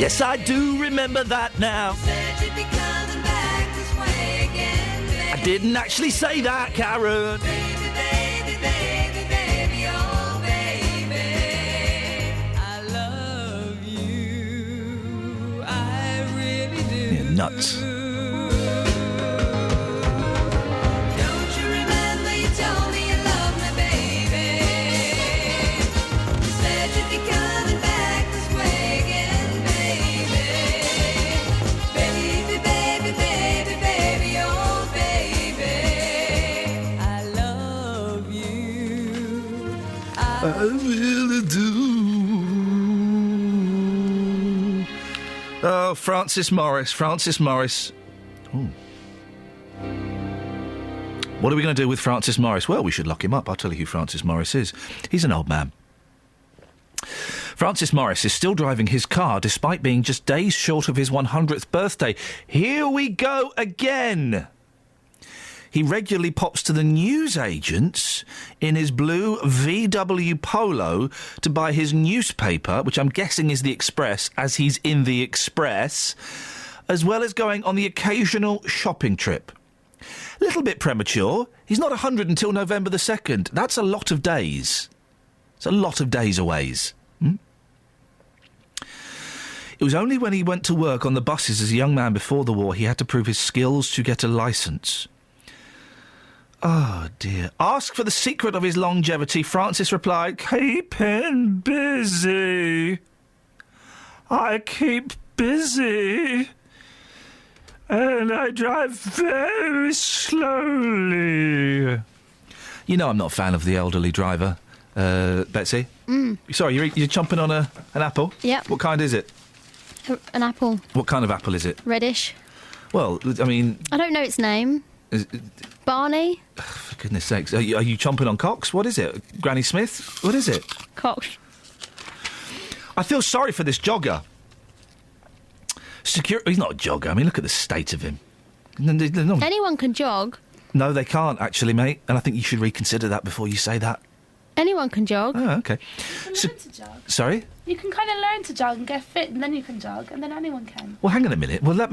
Yes, I do remember that now. I didn't actually say that, Karen. You're nuts. I really do. Oh, Francis Morris. Ooh. What are we going to do with Francis Morris? Well, we should lock him up. I'll tell you who Francis Morris is. He's an old man. Francis Morris is still driving his car despite being just days short of his 100th birthday. Here we go again. He regularly pops to the newsagents in his blue VW Polo to buy his newspaper, which I'm guessing is the Express, as he's in the Express, as well as going on the occasional shopping trip. A little bit premature. He's not 100 until November the 2nd. That's a lot of days. It's a lot of days away. It was only when he went to work on the buses as a young man before the war he had to prove his skills to get a licence. Oh, dear. Asked for the secret of his longevity, Francis replied, "Keeping busy. I keep busy. And I drive very slowly." You know I'm not a fan of the elderly driver, Betsy. Sorry, you're chomping on an apple? Yep. What kind is it? An apple. What kind of apple is it? Reddish. Well, I mean... I don't know its name. Barney? For goodness sakes. Are you chomping on Cox? What is it? Granny Smith? What is it? Cox. I feel sorry for this jogger. He's not a jogger. I mean, look at the state of him. Anyone can jog. No, they can't, actually, mate. And I think you should reconsider that before you say that. Anyone can jog. Oh, OK. You can learn to jog. Sorry? You can kind of learn to jog and get fit, and then you can jog, and then anyone can. Well, hang on a minute. Well, that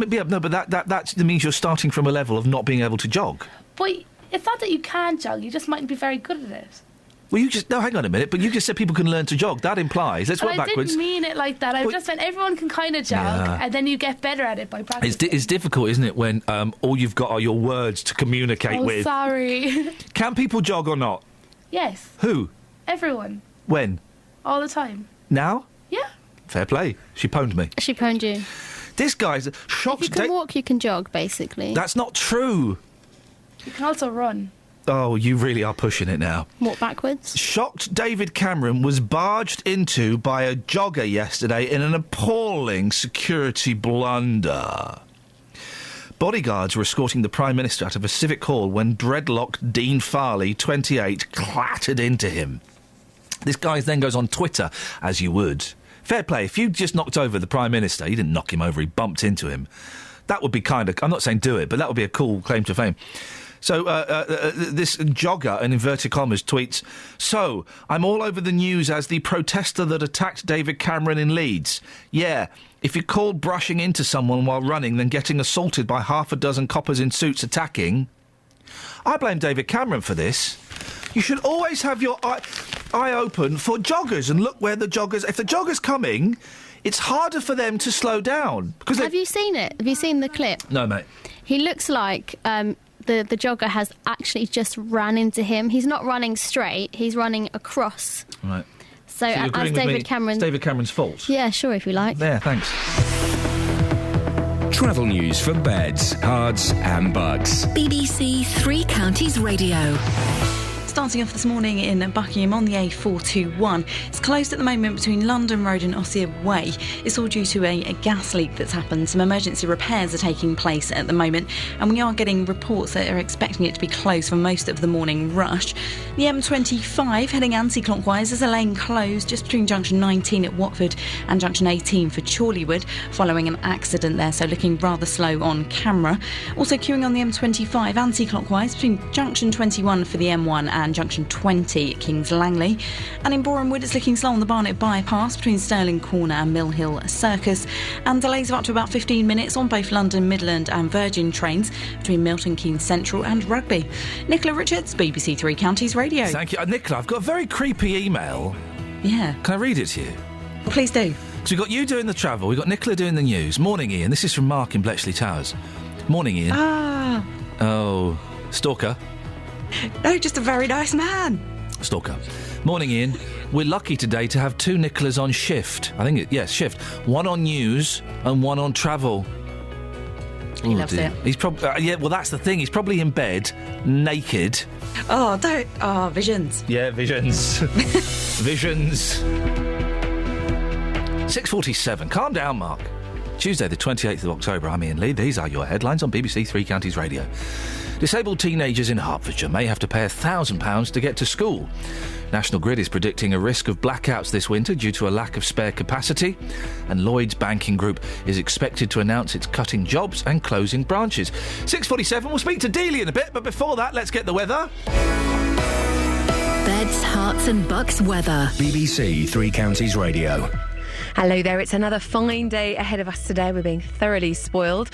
means you're starting from a level of not being able to jog. But it's not that you can't jog, you just mightn't be very good at it. Well, hang on a minute, but you just said people can learn to jog. That implies, let's work backwards. I didn't mean it like that. I just meant everyone can kind of jog, and then you get better at it by practicing. It's difficult, isn't it, when all you've got are your words to communicate with. Oh, sorry. Can people jog or not? Yes. Who? Everyone. When? All the time. Now? Yeah. Fair play. She pwned me. She pwned you. This guy's shocked. If you can walk, you can jog, basically. That's not true. You can also run. Oh, you really are pushing it now. Walk backwards. Shocked David Cameron was barged into by a jogger yesterday in an appalling security blunder. Bodyguards were escorting the Prime Minister out of a civic hall when dreadlocked Dean Farley, 28, clattered into him. This guy then goes on Twitter, as you would. Fair play, if you just knocked over the Prime Minister, you didn't knock him over, he bumped into him. That would be kind of... I'm not saying do it, but that would be a cool claim to fame. So, this jogger, in inverted commas, tweets, "So, I'm all over the news as the protester that attacked David Cameron in Leeds. Yeah, if you're called brushing into someone while running, then getting assaulted by half a dozen coppers in suits attacking. I blame David Cameron for this. You should always have your eye open for joggers and look where the joggers... If the jogger's coming, it's harder for them to slow down. Because Have you seen it? Have you seen the clip? No, mate. He looks like... The jogger has actually just ran into him. He's not running straight, he's running across. Right. So as David Cameron... It's David Cameron's fault? Yeah, sure, if you like. There, thanks. Travel news for beds, cards and bugs. BBC Three Counties Radio. Starting off this morning in Buckingham on the A421. It's closed at the moment between London Road and Ossier Way. It's all due to a gas leak that's happened. Some emergency repairs are taking place at the moment, and we are getting reports that are expecting it to be closed for most of the morning rush. The M25 heading anti-clockwise, there's a lane closed just between junction 19 at Watford and junction 18 for Chorleywood following an accident there, so looking rather slow on camera. Also queuing on the M25 anti-clockwise between junction 21 for the M1 and around junction 20 at Kings Langley. And in Borehamwood, it's looking slow on the Barnet bypass between Stirling Corner and Mill Hill Circus. And delays of up to about 15 minutes on both London Midland and Virgin trains between Milton Keynes Central and Rugby. Nicola Richards, BBC Three Counties Radio. Thank you. Nicola, I've got a very creepy email. Yeah. Can I read it to you? Well, please do. So we've got you doing the travel, we've got Nicola doing the news. Morning, Iain. This is from Mark in Bletchley Towers. Morning, Iain. Ah. Oh, stalker. No, just a very nice man. Stalker. Morning, Iain. We're lucky today to have 2 Nicolas on shift. Shift. One on news and one on travel. He loves it. He's probably well. That's the thing. He's probably in bed, naked. Oh, don't. Oh, visions. Yeah, visions. Visions. 6:47. Calm down, Mark. Tuesday, the 28th of October. I'm Iain Lee. These are your headlines on BBC Three Counties Radio. Disabled teenagers in Hertfordshire may have to pay £1,000 to get to school. National Grid is predicting a risk of blackouts this winter due to a lack of spare capacity. And Lloyds Banking Group is expected to announce it's cutting jobs and closing branches. 6:47. We'll speak to Dealey in a bit, but before that, let's get the weather. Beds, Herts and Bucks weather. BBC Three Counties Radio. Hello there, it's another fine day ahead of us today. We're being thoroughly spoiled.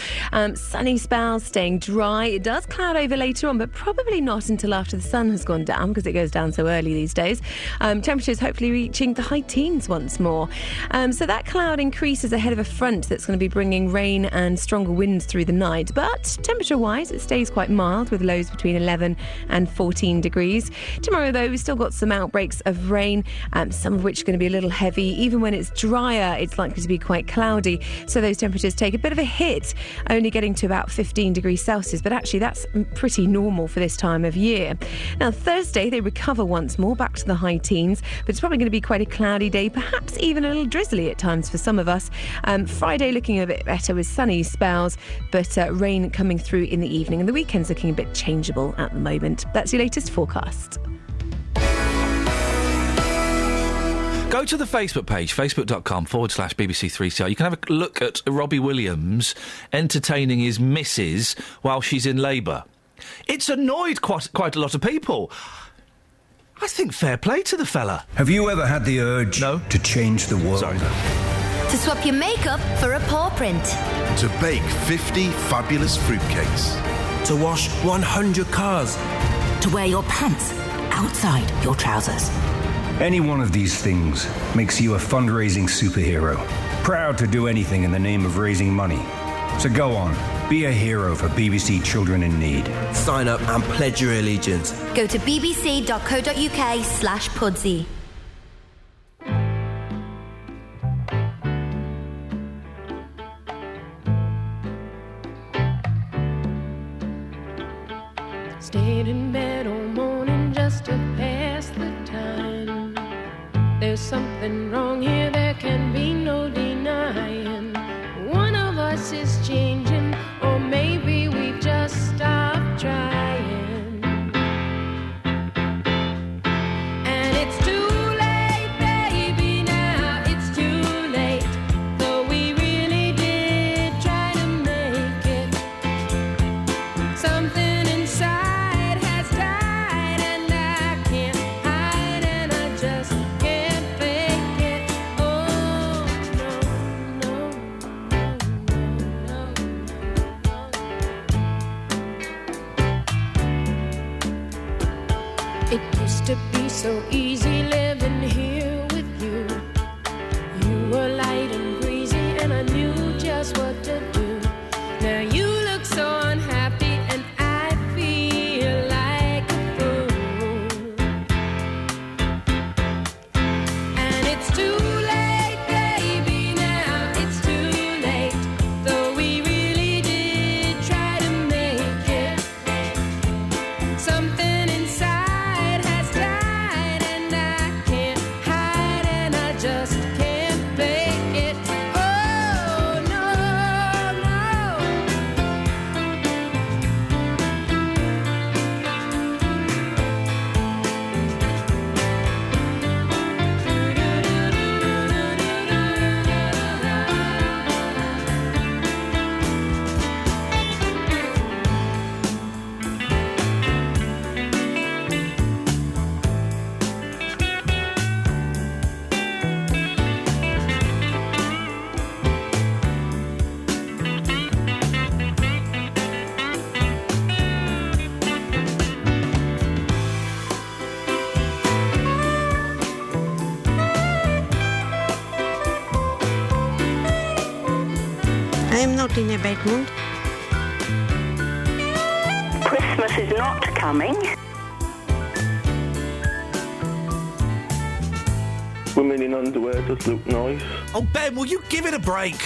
Sunny spells, staying dry. It does cloud over later on, but probably not until after the sun has gone down, because it goes down so early these days. Temperatures hopefully reaching the high teens once more. So that cloud increases ahead of a front that's going to be bringing rain and stronger winds through the night. But temperature-wise, it stays quite mild, with lows between 11 and 14 degrees. Tomorrow, though, we've still got some outbreaks of rain, some of which are going to be a little heavy. Even when it's drier, it's likely to be quite cloudy, so those temperatures take a bit of a hit, only getting to about 15 degrees Celsius, but actually that's pretty normal for this time of year. Now, Thursday, they recover once more back to the high teens, but it's probably going to be quite a cloudy day, perhaps even a little drizzly at times for some of us. Friday looking a bit better with sunny spells, but rain coming through in the evening, and the weekend's looking a bit changeable at the moment. That's your latest forecast. Go to the Facebook page, facebook.com/BBC3CR. You can have a look at Robbie Williams entertaining his missus while she's in labour. It's annoyed quite a lot of people. I think fair play to the fella. Have you ever had the urge to change the world? Sorry. To swap your makeup for a paw print. To bake 50 fabulous fruitcakes. To wash 100 cars. To wear your pants outside your trousers. Any one of these things makes you a fundraising superhero, proud to do anything in the name of raising money. So go on, be a hero for BBC Children in Need. Sign up and pledge your allegiance. Go to bbc.co.uk/Pudsey. Stayed in bed all morning just to pass the time. There's something wrong here, there can be no denying. One of us is changing, or maybe we've just stopped trying. And it's too late, baby, now it's too late. Though we really did try to make it. Something inside has died, and I can't hide, and I just can't fake it. Oh, no, no, no, no. It used to be so easy living here with you. You were light and breezy, and I knew just what to do. Now you look so unhappy, and I feel like a fool. And it's too late, baby, now it's too late. Though we really did try to make it. Something inside has died, and I can't hide. not in a bad mood. Christmas is not coming. Women in underwear does look nice. Oh, Ben, will you give it a break?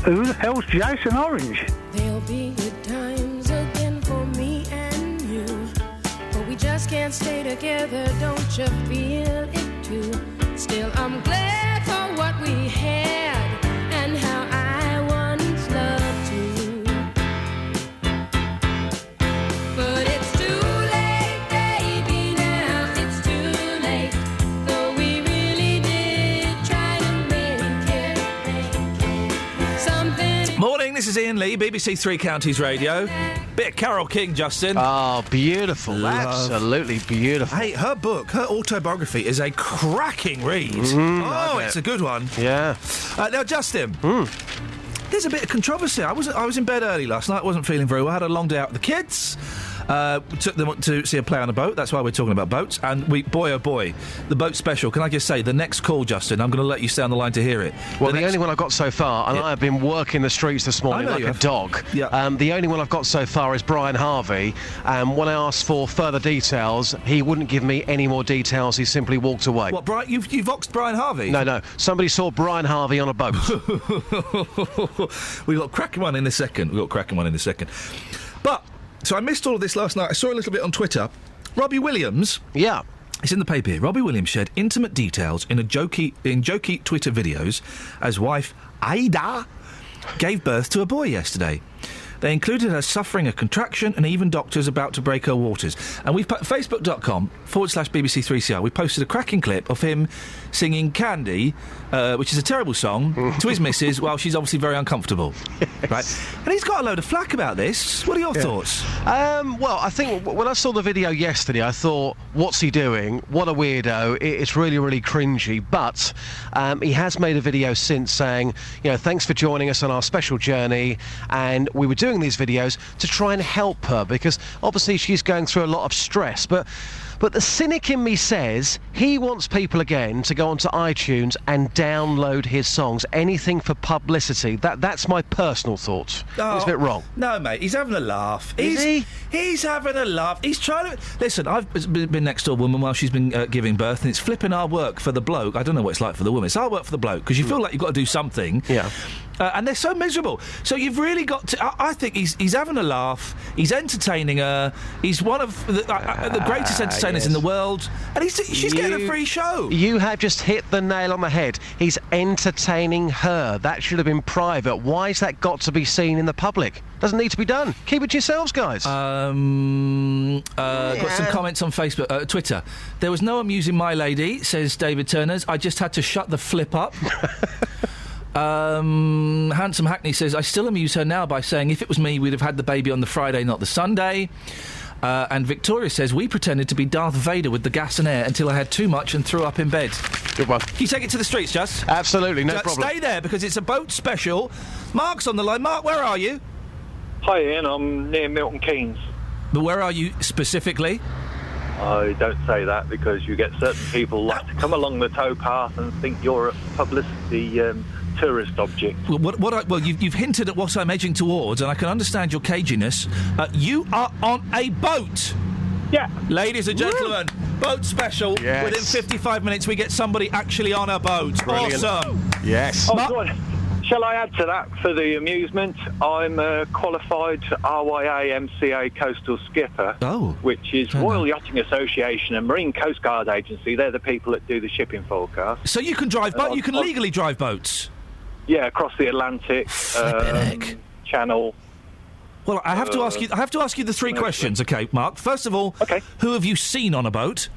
Who the hell's Jason Orange? There'll be good times again for me and you, but we just can't stay together, don't you feel it too? Still, I'm glad for what we had and how I once loved you. But it's too late, baby, now it's too late. Though we really did try to make it something. Morning, this is Iain Lee, BBC Three Counties Radio. Bit of Carole King, Justin. Oh, beautiful. Absolutely beautiful. Hey, her book, her autobiography, is a cracking read. It's a good one. Yeah. Now, Justin, there's a bit of controversy. I was in bed early last night, wasn't feeling very well. I had a long day out with the kids. Took them to see a play on a boat. That's why we're talking about boats. And boy, oh boy, the boat special. Can I just say, the next call, Justin, I'm going to let you stay on the line to hear it. Well, the only one I've got so far, and I have been working the streets this morning like a dog. Yeah. The only one I've got so far is Brian Harvey. When I asked for further details, he wouldn't give me any more details. He simply walked away. What, Brian? You've voxed Brian Harvey? No. Somebody saw Brian Harvey on a boat. We've got a cracking one in a second. But... So I missed all of this last night. I saw a little bit on Twitter. Robbie Williams. Yeah. It's in the paper here. Robbie Williams shared intimate details in jokey Twitter videos as wife Ada gave birth to a boy yesterday. They included her suffering a contraction and even doctors about to break her waters. And we've put facebook.com/BBC3CR. We posted a cracking clip of him singing Candy, which is a terrible song, to his missus while she's obviously very uncomfortable. Yes. Right? And he's got a load of flack about this. What are your thoughts? Well, I think when I saw the video yesterday, I thought, what's he doing? What a weirdo. It's really, really cringy. But he has made a video since saying, thanks for joining us on our special journey. And we were doing these videos to try and help her because obviously she's going through a lot of stress. But the cynic in me says he wants people again to go onto iTunes and download his songs. Anything for publicity. That's my personal thoughts. Oh, it's a bit wrong. No, mate, he's having a laugh. Is he? He's having a laugh. He's trying to... Listen, I've been next to a woman while she's been giving birth, and it's flipping our work for the bloke. I don't know what it's like for the woman. It's our work for the bloke, because you feel like you've got to do something. Yeah. And they're so miserable. So you've really got to... I think he's having a laugh. He's entertaining her. He's one of the greatest entertainers in the world. And she's getting a free show. You have just hit the nail on the head. He's entertaining her. That should have been private. Why has that got to be seen in the public? Doesn't need to be done. Keep it to yourselves, guys. Got some comments on Facebook, Twitter. There was no amusing my lady, says David Turners. I just had to shut the flip up. Handsome Hackney says, I still amuse her now by saying if it was me, we'd have had the baby on the Friday, not the Sunday. And Victoria says, we pretended to be Darth Vader with the gas and air until I had too much and threw up in bed. Good one. Can you take it to the streets, Just? Absolutely, no problem. Stay there, because it's a boat special. Mark's on the line. Mark, where are you? Hi, Ian. I'm near Milton Keynes. But where are you specifically? I don't say that because you get certain people like to come along the towpath and think you're a publicity tourist object. Well, you've hinted at what I'm edging towards, and I can understand your caginess. You are on a boat. Yeah. Ladies and gentlemen, boat special. Yes. Within 55 minutes, we get somebody actually on a boat. Brilliant. Awesome. Yes. Oh, God. Shall I add to that for the amusement? I'm a qualified RYA MCA coastal skipper, which is Royal Yachting Association and Marine Coast Guard Agency. They're the people that do the shipping forecast. So you can drive boats? You can legally drive boats? Yeah, across the Atlantic, Channel. Well, I have to ask you. I have to ask you the three questions, okay, Mark? First of all, who have you seen on a boat?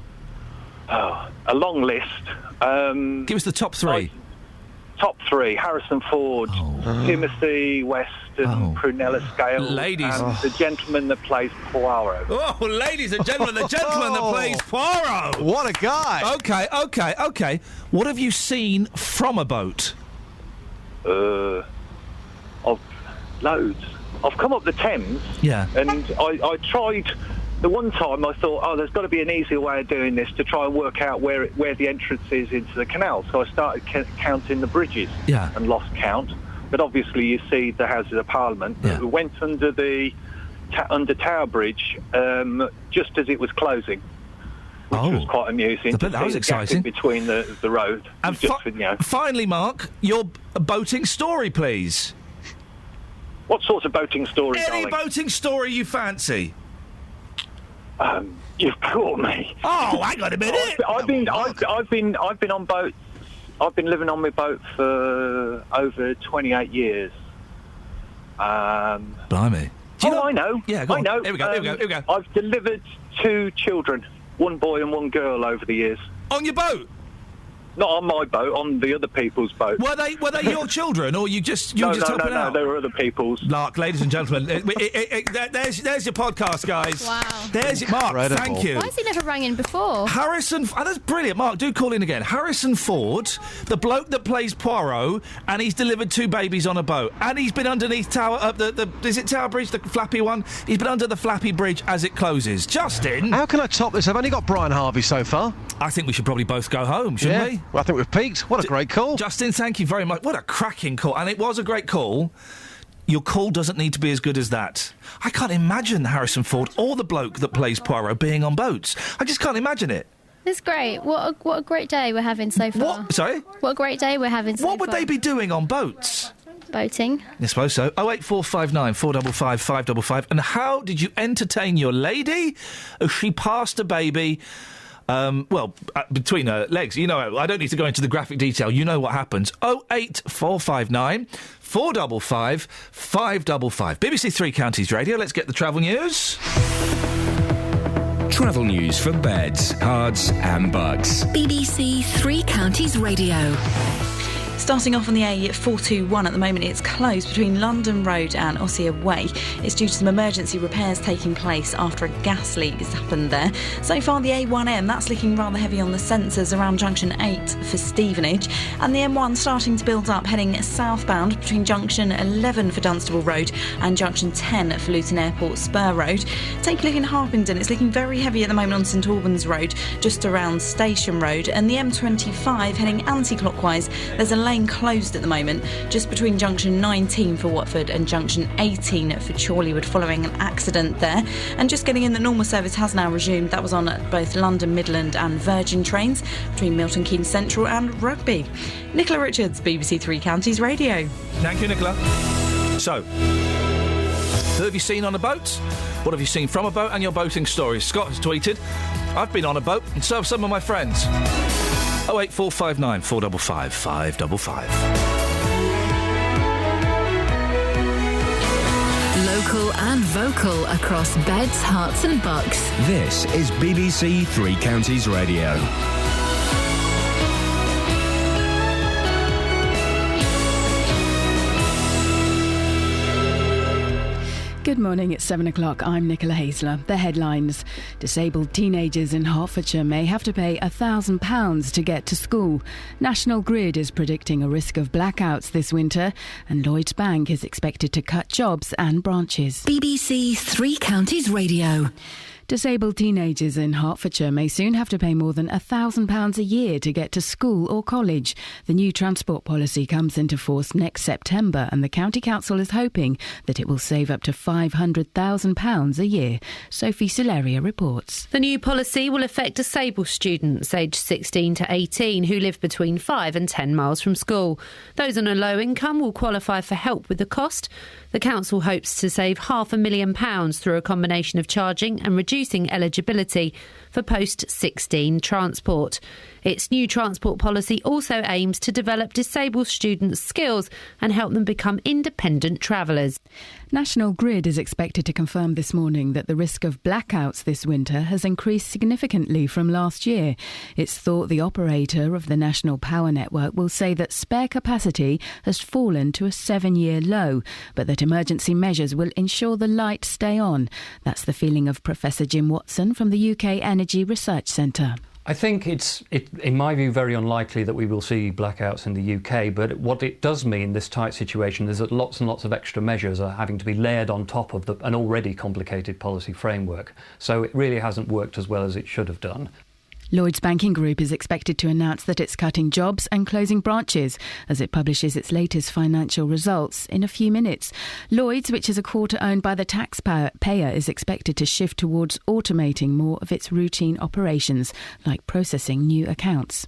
Oh, a long list. Give us the top three. Top three: Harrison Ford, Timothy Weston, Prunella Scales, ladies, and the gentleman that plays Poirot. Oh, ladies and gentlemen, the gentleman that plays Poirot. What a guy! Okay. What have you seen from a boat? Loads. I've come up the Thames. Yeah. And I tried the one time I thought, there's got to be an easier way of doing this to try and work out where the entrance is into the canal. So I started counting the bridges and lost count. But obviously you see the Houses of Parliament. Yeah. We went under the Tower Bridge just as it was closing, which was quite amusing. That was exciting. Between the road. And finally, Mark, your boating story, please. What sort of boating story, Any boating story you fancy? You've caught me. Oh, hang on a minute. I've been on boats. I've been living on my boat for over 28 years. Blimey. I know. Yeah, go on. I know. Here we go. I've delivered 2 children, 1 boy and 1 girl, over the years. On your boat? Not on my boat, on the other people's boat. Were they your children, or you just helping out? No, they were other people's. Lark, ladies and gentlemen, there's your podcast, guys. Wow. There's it, Mark. Incredible. Thank you. Why has he never rang in before? That's brilliant, Mark. Do call in again. Harrison Ford, the bloke that plays Poirot, and he's delivered 2 babies on a boat, and he's been underneath is it Tower Bridge, the flappy one? He's been under the flappy bridge as it closes. Justin, how can I top this? I've only got Brian Harvey so far. I think we should probably both go home, shouldn't we? Well, I think we've peaked. What a great call. Justin, thank you very much. What a cracking call. And it was a great call. Your call doesn't need to be as good as that. I can't imagine Harrison Ford or the bloke that plays Poirot being on boats. I just can't imagine it. It's great. What a great day we're having so far. What? Sorry? What a great day we're having so far. What would they be doing on boats? Boating. I suppose so. 08459 455 555. And how did you entertain your lady as she passed a baby... between her legs. You know, I don't need to go into the graphic detail. You know what happens. 08459 455 555. BBC Three Counties Radio. Let's get the travel news. Travel news for beds, cards and bugs. BBC Three Counties Radio. Starting off on the A421 at the moment, it's closed between London Road and Ossier Way. It's due to some emergency repairs taking place after a gas leak has happened there. So far, the A1M, that's looking rather heavy on the sensors around junction 8 for Stevenage. And the M1 starting to build up, heading southbound between junction 11 for Dunstable Road and junction 10 for Luton Airport Spur Road. Take a look in Harpington, it's looking very heavy at the moment on St Albans Road, just around Station Road. And the M25 heading anti-clockwise, there's a lane closed at the moment just between junction 19 for Watford and junction 18 for Chorleywood following an accident there. And just getting in, the normal service has now resumed. That was on both London Midland and Virgin trains between Milton Keynes Central and Rugby. Nicola Richards, BBC Three Counties Radio. Thank you, Nicola. So, who have you seen on a boat? What have you seen from a boat and your boating stories? Scott has tweeted, I've been on a boat and so have some of my friends. 08459 455 555. Local and vocal across beds, hearts and bucks. This is BBC Three Counties Radio. Good morning, it's 7 o'clock. I'm Nicola Haisler. The headlines. Disabled teenagers in Hertfordshire may have to pay £1,000 to get to school. National Grid is predicting a risk of blackouts this winter, and Lloyds Bank is expected to cut jobs and branches. BBC Three Counties Radio. Disabled teenagers in Hertfordshire may soon have to pay more than £1,000 a year to get to school or college. The new transport policy comes into force next September, and the County Council is hoping that it will save up to £500,000 a year. Sophie Soleria reports. The new policy will affect disabled students aged 16 to 18 who live between 5 and 10 miles from school. Those on a low income will qualify for help with the cost. The council hopes to save £500,000 through a combination of charging and reducing eligibility for post-16 transport. Its new transport policy also aims to develop disabled students' skills and help them become independent travellers. National Grid is expected to confirm this morning that the risk of blackouts this winter has increased significantly from last year. It's thought the operator of the national power network will say that spare capacity has fallen to a 7-year low, but that emergency measures will ensure the lights stay on. That's the feeling of Professor Jim Watson from the UK Energy Research Centre. I think it's, in my view, very unlikely that we will see blackouts in the UK, but what it does mean, this tight situation, is that lots and lots of extra measures are having to be layered on top of an already complicated policy framework. So it really hasn't worked as well as it should have done. Lloyds Banking Group is expected to announce that it's cutting jobs and closing branches as it publishes its latest financial results in a few minutes. Lloyds, which is a quarter owned by the taxpayer, is expected to shift towards automating more of its routine operations, like processing new accounts.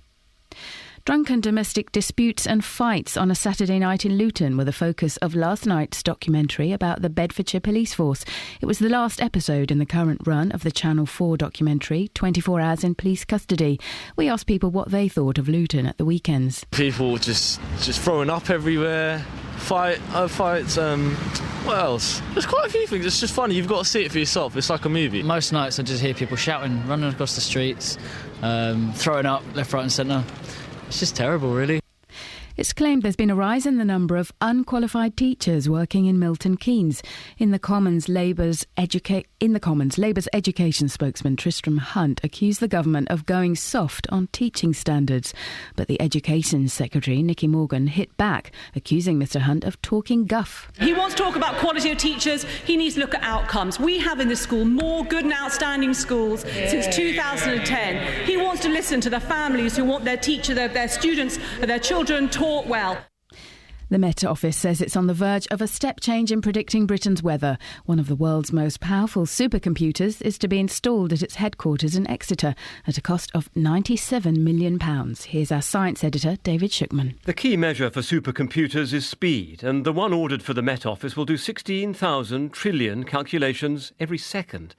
Drunken domestic disputes and fights on a Saturday night in Luton were the focus of last night's documentary about the Bedfordshire Police Force. It was the last episode in the current run of the Channel 4 documentary, 24 Hours in Police Custody. We asked people what they thought of Luton at the weekends. People just throwing up everywhere, fights, what else? There's quite a few things. It's just funny. You've got to see it for yourself. It's like a movie. Most nights I just hear people shouting, running across the streets, throwing up left, right and centre. It's just terrible, really. It's claimed there's been a rise in the number of unqualified teachers working in Milton Keynes. In the Commons, Labour's education spokesman Tristram Hunt accused the government of going soft on teaching standards. But the Education Secretary, Nicky Morgan, hit back, accusing Mr Hunt of talking guff. He wants to talk about quality of teachers. He needs to look at outcomes. We have in this school more good and outstanding schools since 2010. He wants to listen to the families who want their teacher, their students, their children taught well. The Met Office says it's on the verge of a step change in predicting Britain's weather. One of the world's most powerful supercomputers is to be installed at its headquarters in Exeter at a cost of £97 million. Here's our science editor, David Shookman. The key measure for supercomputers is speed, and the one ordered for the Met Office will do 16,000 trillion calculations every second.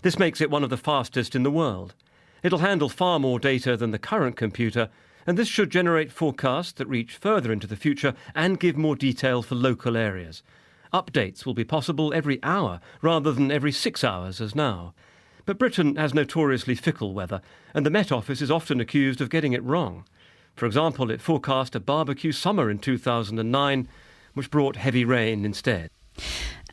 This makes it one of the fastest in the world. It'll handle far more data than the current computer, and this should generate forecasts that reach further into the future and give more detail for local areas. Updates will be possible every hour rather than every 6 hours as now. But Britain has notoriously fickle weather, and the Met Office is often accused of getting it wrong. For example, it forecast a barbecue summer in 2009, which brought heavy rain instead.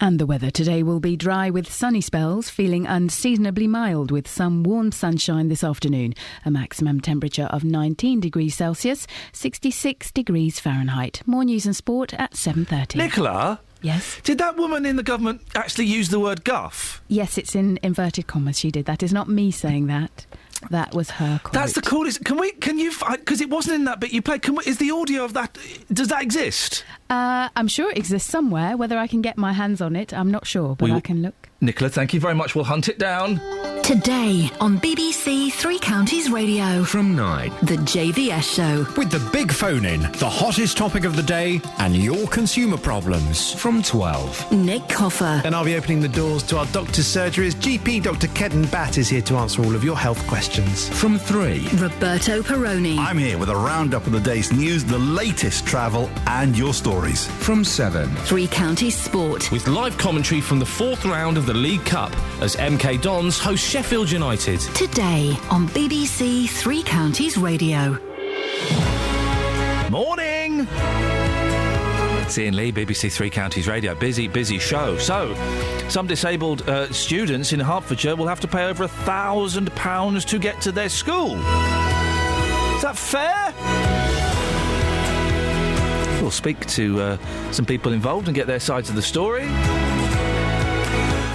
And the weather today will be dry with sunny spells, feeling unseasonably mild with some warm sunshine this afternoon. A maximum temperature of 19 degrees Celsius, 66 degrees Fahrenheit. More news and sport at 7:30. Nicola? Yes? Did that woman in the government actually use the word guff? Yes, it's in inverted commas she did. That is not me saying that. That was her quote. That's the coolest. Can you, because it wasn't in that bit you played, is the audio of that, does that exist? I'm sure it exists somewhere. Whether I can get my hands on it, I'm not sure, but I can look. Nicola, thank you very much. We'll hunt it down. Today on BBC Three Counties Radio. From 9. The JVS Show. With the big phone-in, the hottest topic of the day, and your consumer problems. From 12. Nick Coffer. And I'll be opening the doors to our doctor's surgeries. GP Dr Kedden Batt is here to answer all of your health questions. From 3. Roberto Peroni. I'm here with a roundup of the day's news, the latest travel, and your stories. From 7. Three Counties Sport. With live commentary from the 4th round of the League Cup as MK Dons host Sheffield United. Today on BBC Three Counties Radio. Morning! It's Iain Lee, BBC Three Counties Radio. Busy show. So, some disabled students in Hertfordshire will have to pay over £1,000 to get to their school. Is that fair? We'll speak to some people involved and get their sides of the story.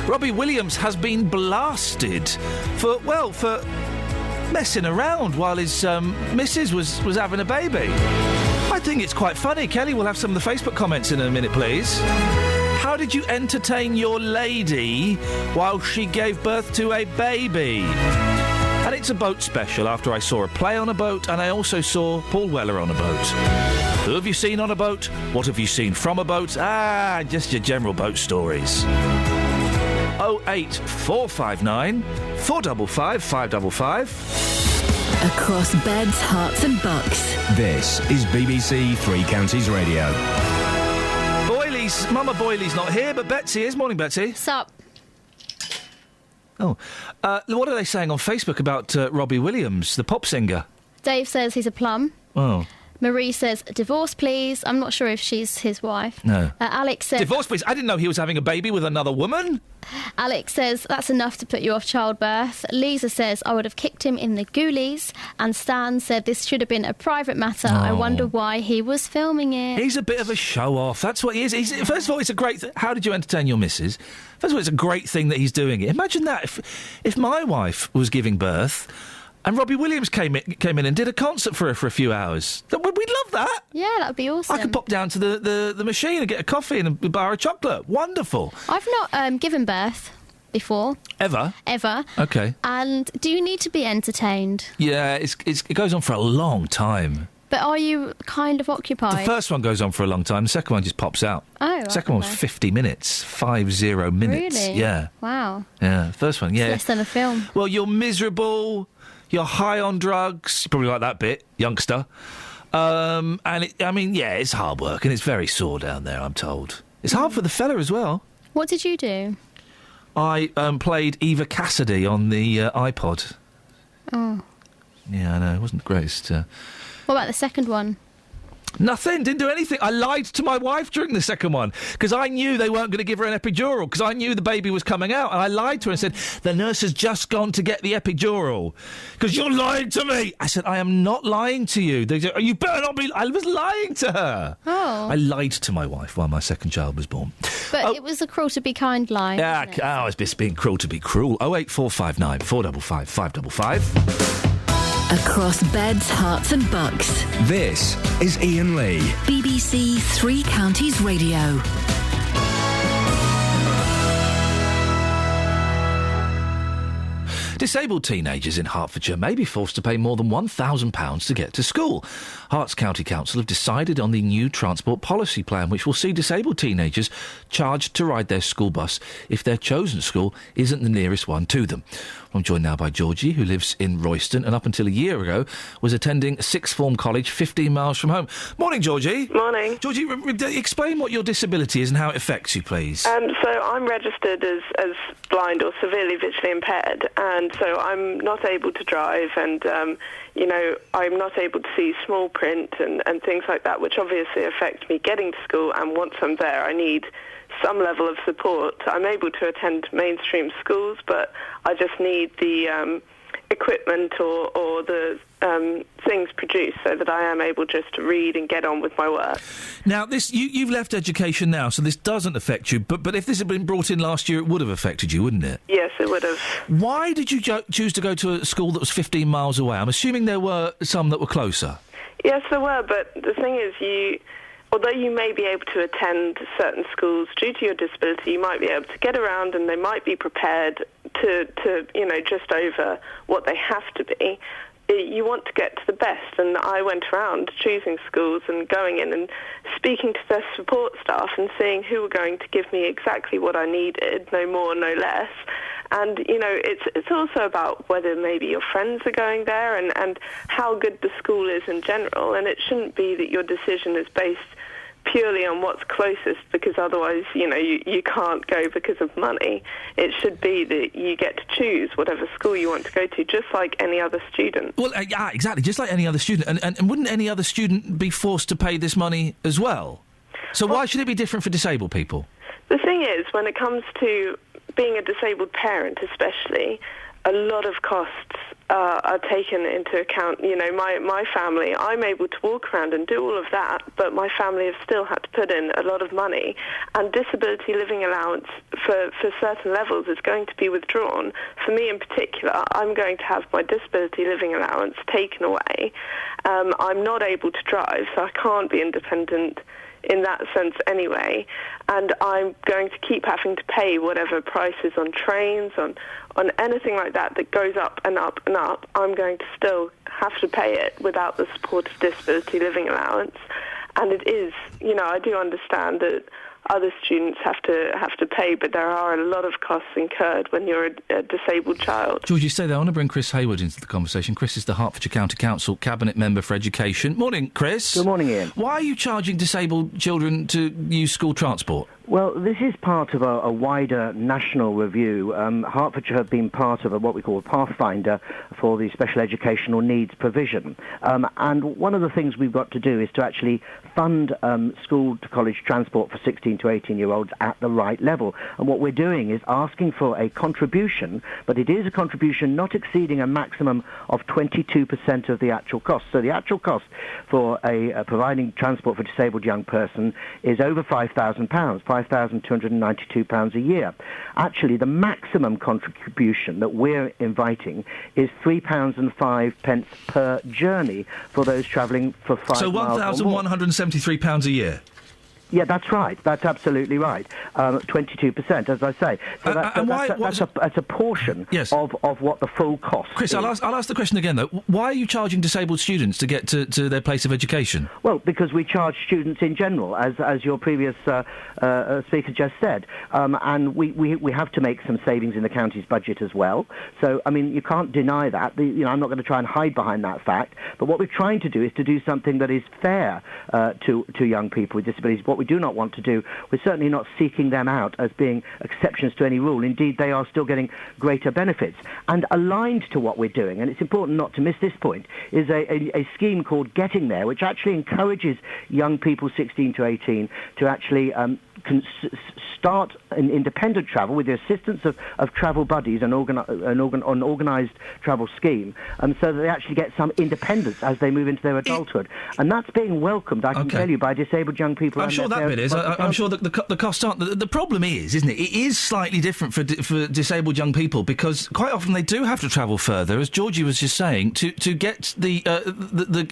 Robbie Williams has been blasted for messing around while his missus was having a baby. I think it's quite funny. Kelly will have some of the Facebook comments in a minute, please. How did you entertain your lady while she gave birth to a baby? And it's a boat special after I saw a play on a boat and I also saw Paul Weller on a boat. Who have you seen on a boat? What have you seen from a boat? Just your general boat stories. 08459 455 555. Across beds, hearts and bucks. This is BBC Three Counties Radio. Mama Boyley's not here, but Betsy is. Morning, Betsy. Sup? Oh. What are they saying on Facebook about Robbie Williams, the pop singer? Dave says he's a plum. Oh. Marie says, divorce, please. I'm not sure if she's his wife. No. Alex says... Divorce, please. I didn't know he was having a baby with another woman. Alex says, that's enough to put you off childbirth. Lisa says, I would have kicked him in the ghoulies. And Stan said, this should have been a private matter. I wonder why he was filming it. He's a bit of a show-off. That's what he is. First of all, it's a great... How did you entertain your missus? First of all, it's a great thing that he's doing it. Imagine that if my wife was giving birth... And Robbie Williams came in and did a concert for her for a few hours. We'd love that. Yeah, that would be awesome. I could pop down to the machine and get a coffee and a bar of chocolate. Wonderful. I've not given birth before. Ever? Okay. And do you need to be entertained? Yeah, it goes on for a long time. But are you kind of occupied? The first one goes on for a long time. The second one just pops out. Oh, right. Second one was 50 minutes. 50 minutes. Really? Yeah. Wow. Yeah, first one, yeah. It's less than a film. Well, you're miserable... You're high on drugs. You probably like that bit, youngster. And it's hard work and it's very sore down there, I'm told. It's hard for the fella as well. What did you do? I played Eva Cassidy on the iPod. Oh. Yeah, I know. It wasn't the greatest. What about the second one? Nothing, didn't do anything. I lied to my wife during the second one because I knew they weren't going to give her an epidural because I knew the baby was coming out, and I lied to her and said, the nurse has just gone to get the epidural because you're lying to me. I said, I am not lying to you. They said, you better not be. I was lying to her. Oh. I lied to my wife while my second child was born. But it was a cruel to be kind lie. Yeah, it's just being cruel to be cruel. 08459 455 555. Across beds, hearts and bucks. This is Iain Lee. BBC Three Counties Radio. Disabled teenagers in Hertfordshire may be forced to pay more than £1,000 to get to school. Herts County Council have decided on the new transport policy plan, which will see disabled teenagers charged to ride their school bus if their chosen school isn't the nearest one to them. I'm joined now by Georgie, who lives in Royston and up until a year ago was attending sixth form college 15 miles from home. Morning, Georgie. Morning. Georgie, explain what your disability is and how it affects you, please. So I'm registered as blind or severely visually impaired, and so I'm not able to drive, and I'm not able to see small print and things like that, which obviously affect me getting to school, and once I'm there I need some level of support. I'm able to attend mainstream schools, but I just need the equipment or the things produced so that I am able just to read and get on with my work. Now, you've left education now, so this doesn't affect you, but if this had been brought in last year, it would have affected you, wouldn't it? Yes, it would have. Why did you choose to go to a school that was 15 miles away? I'm assuming there were some that were closer. Yes, there were, but the thing is, although you may be able to attend certain schools due to your disability, you might be able to get around and they might be prepared to just over what they have to be. You want to get to the best, and I went around choosing schools and going in and speaking to their support staff and seeing who were going to give me exactly what I needed, no more, no less. And, it's also about whether maybe your friends are going there and how good the school is in general, and it shouldn't be that your decision is based purely on what's closest, because otherwise, you can't go because of money. It should be that you get to choose whatever school you want to go to, just like any other student. Well, yeah, exactly, just like any other student. And wouldn't any other student be forced to pay this money as well? So why should it be different for disabled people? The thing is, when it comes to being a disabled parent especially, a lot of costs are taken into account. My family, I'm able to walk around and do all of that, but my family have still had to put in a lot of money, and disability living allowance for certain levels is going to be withdrawn. For me in particular, I'm going to have my disability living allowance taken away. I'm not able to drive, so I can't be independent in that sense anyway, and I'm going to keep having to pay whatever prices on trains, on anything like that goes up and up and up. I'm going to still have to pay it without the support of disability living allowance. And it is, I do understand that other students have to pay, but there are a lot of costs incurred when you're a disabled child. George, you say that. I want to bring Chris Hayward into the conversation. Chris is the Hertfordshire County Council Cabinet Member for Education. Morning, Chris. Good morning, Ian. Why are you charging disabled children to use school transport? Well, this is part of a wider national review. Hertfordshire have been part of what we call a Pathfinder for the special educational needs provision. And one of the things we've got to do is to actually fund school to college transport for 16 to 18-year-olds at the right level. And what we're doing is asking for a contribution, but it is a contribution not exceeding a maximum of 22% of the actual cost. So the actual cost for providing transport for a disabled young person is over £5,000, £5,292 a year. Actually, the maximum contribution that we're inviting is £3.05 per journey for those travelling for 5 So miles or more. £1,173 a year? Yeah, that's right. That's absolutely right. 22%, as I say. So that's a portion of what the full cost Chris, is. I'll ask the question again, though. Why are you charging disabled students to get to their place of education? Well, because we charge students in general, as your previous speaker just said. And we have to make some savings in the county's budget as well. So, I mean, you can't deny that. I'm not going to try and hide behind that fact. But what we're trying to do is to do something that is fair to young people with disabilities. What we do not want to do, we're certainly not seeking them out as being exceptions to any rule. Indeed, they are still getting greater benefits. And aligned to what we're doing, and it's important not to miss this point, is a scheme called Getting There, which actually encourages young people 16 to 18 to actually start an independent travel with the assistance of travel buddies and an organised travel scheme, so that they actually get some independence as they move into their adulthood. And that's being welcomed, I can tell you, by disabled young people. I'm sure that bit is. I'm sure that the costs aren't. The problem is, isn't it? It is slightly different for disabled young people, because quite often they do have to travel further, as Georgie was just saying, to get the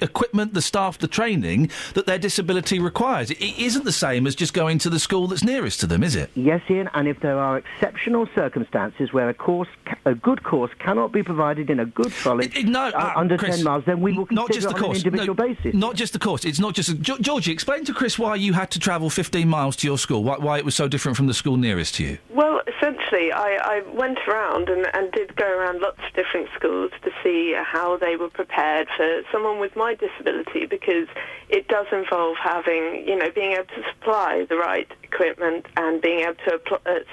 equipment, the staff, the training that their disability requires. It isn't the same as just going to the school that's nearest to them, is it? Yes, Ian, and if there are exceptional circumstances where a good course cannot be provided in a good college under Chris, 10 miles, then we will not consider just the it on course. an individual basis. Not just the course. It's not just... Georgie, explain to Chris why you had to travel 15 miles to your school, why it was so different from the school nearest to you. Well, essentially, I went around and did go around lots of different schools to see how they were prepared for someone with my disability, because it does involve having, being able to supply the right equipment and being able to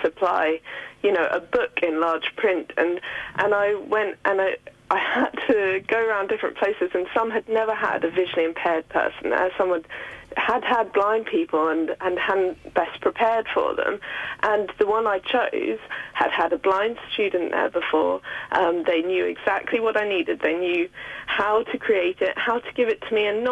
supply, a book in large print. And I went and I had to go around different places, and some had never had a visually impaired person. Some had blind people and hadn't best prepared for them. And the one I chose had a blind student there before. They knew exactly what I needed. They knew how to create it, how to give it to me, and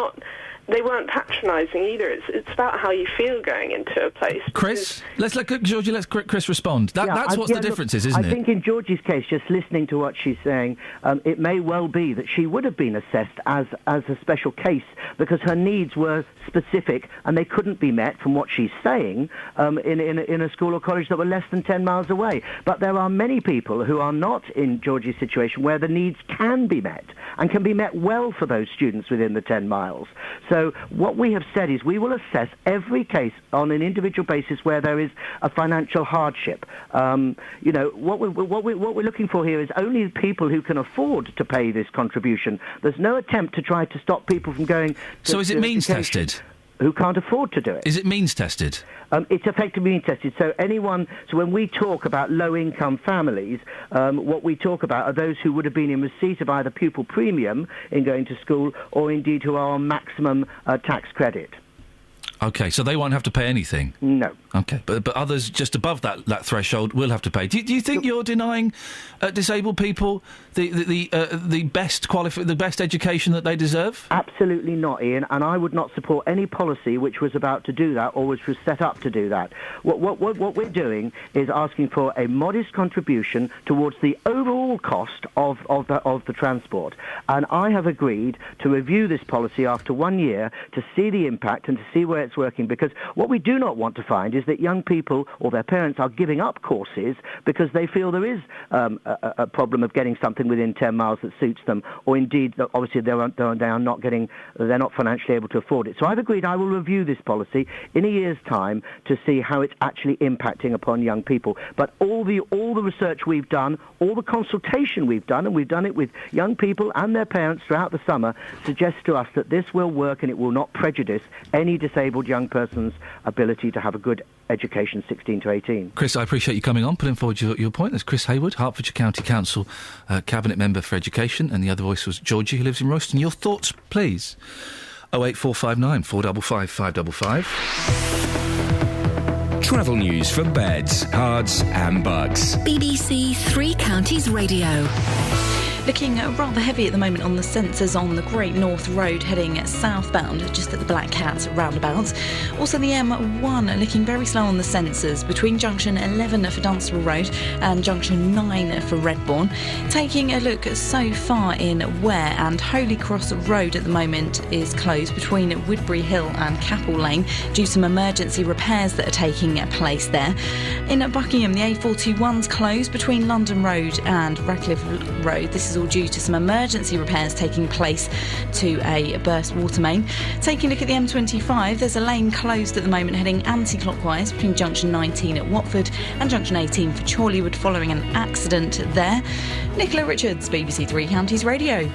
they weren't patronising either. It's about how you feel going into a place. Chris, let's let Chris respond. That's what the difference is, isn't it? I think in Georgie's case, just listening to what she's saying, it may well be that she would have been assessed as a special case because her needs were specific and they couldn't be met, from what she's saying, in a school or college that were less than 10 miles away. But there are many people who are not in Georgie's situation where the needs can be met and can be met well for those students within the 10 miles. So what we have said is we will assess every case on an individual basis where there is a financial hardship. What we're looking for here is only people who can afford to pay this contribution. There's no attempt to try to stop people from going to... So is it means tested? Who can't afford to do it. Is it means tested? It's effectively means tested. So when we talk about low-income families, what we talk about are those who would have been in receipt of either pupil premium in going to school or indeed who are on maximum tax credit. OK, so they won't have to pay anything? No. OK, but others just above that threshold will have to pay. Do you think you're denying disabled people the best education that they deserve? Absolutely not, Ian, and I would not support any policy which was about to do that or which was set up to do that. What we're doing is asking for a modest contribution towards the overall cost of the transport, and I have agreed to review this policy after 1 year to see the impact and to see where it's working, because what we do not want to find is that young people or their parents are giving up courses because they feel there is a problem of getting something within 10 miles that suits them, or indeed that obviously they're not financially able to afford it. So I've agreed I will review this policy in a year's time to see how it's actually impacting upon young people. But all the research we've done, all the consultation we've done, and we've done it with young people and their parents throughout the summer, suggests to us that this will work and it will not prejudice any disabled disabled young person's ability to have a good education 16 to 18. Chris, I appreciate you coming on, putting forward your point. There's Chris Hayward, Hertfordshire County Council Cabinet Member for Education, and the other voice was Georgie, who lives in Royston. Your thoughts, please. 08459 455 555. Travel news for beds, cards and bugs. BBC Three Counties Radio. Looking rather heavy at the moment on the sensors on the Great North Road heading southbound, just at the Black Cat roundabout. Also the M1 looking very slow on the sensors between junction 11 for Dunstable Road and junction 9 for Redbourne. Taking a look so far in Ware, and Holy Cross Road at the moment is closed between Woodbury Hill and Capel Lane due to some emergency repairs that are taking place there. In Buckingham, the A421's closed between London Road and Radcliffe Road. This is all due to some emergency repairs taking place to a burst water main. Taking a look at the M25, there's a lane closed at the moment heading anti-clockwise between junction 19 at Watford and junction 18 for Chorleywood following an accident there. Nicola Richards, BBC Three Counties Radio.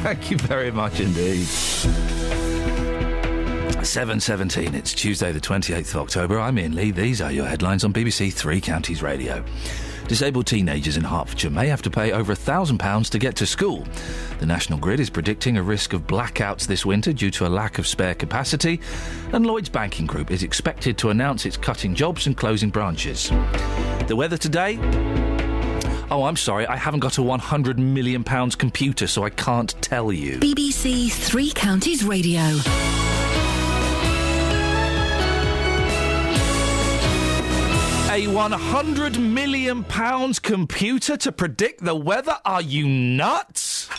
Thank you very much indeed. 7:17, it's Tuesday the 28th of October. I'm Iain Lee. These are your headlines on BBC Three Counties Radio. Disabled teenagers in Hertfordshire may have to pay over £1,000 to get to school. The National Grid is predicting a risk of blackouts this winter due to a lack of spare capacity, and Lloyds Banking Group is expected to announce it's cutting jobs and closing branches. The weather today? Oh, I'm sorry, I haven't got a £100 million computer, so I can't tell you. BBC Three Counties Radio. A £100 million computer to predict the weather? Are you nuts?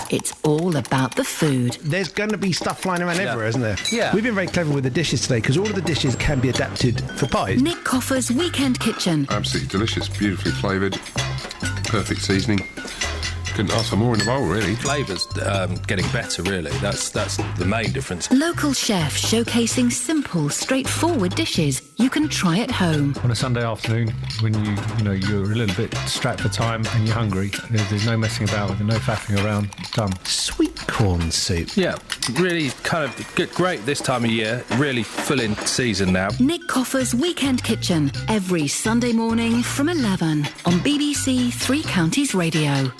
It's all about the food. There's going to be stuff flying around everywhere, isn't there? Yeah. We've been very clever with the dishes today because all of the dishes can be adapted for pies. Nick Coffer's Weekend Kitchen. Absolutely delicious, beautifully flavoured, perfect seasoning. Couldn't ask for more in the bowl, really. Flavours getting better, really. That's the main difference. Local chef showcasing simple, straightforward dishes you can try at home. On a Sunday afternoon, when you're a little bit strapped for time and you're hungry, there's no messing about with it, no faffing around. Done. Sweet corn soup. Yeah, really kind of great this time of year. Really full in season now. Nick Coffer's Weekend Kitchen, every Sunday morning from 11 on BBC Three Counties Radio.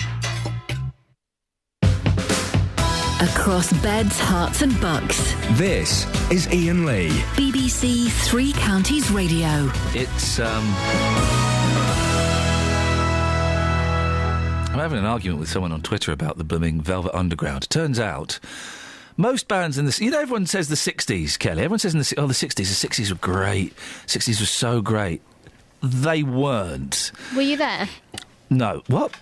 Across beds, hearts and bucks. This is Iain Lee. BBC Three Counties Radio. It's, I'm having an argument with someone on Twitter about the blooming Velvet Underground. Turns out, most bands in the... everyone says the 60s, Kelly. Everyone says the 60s. The 60s were great. 60s were so great. They weren't. Were you there? No. What?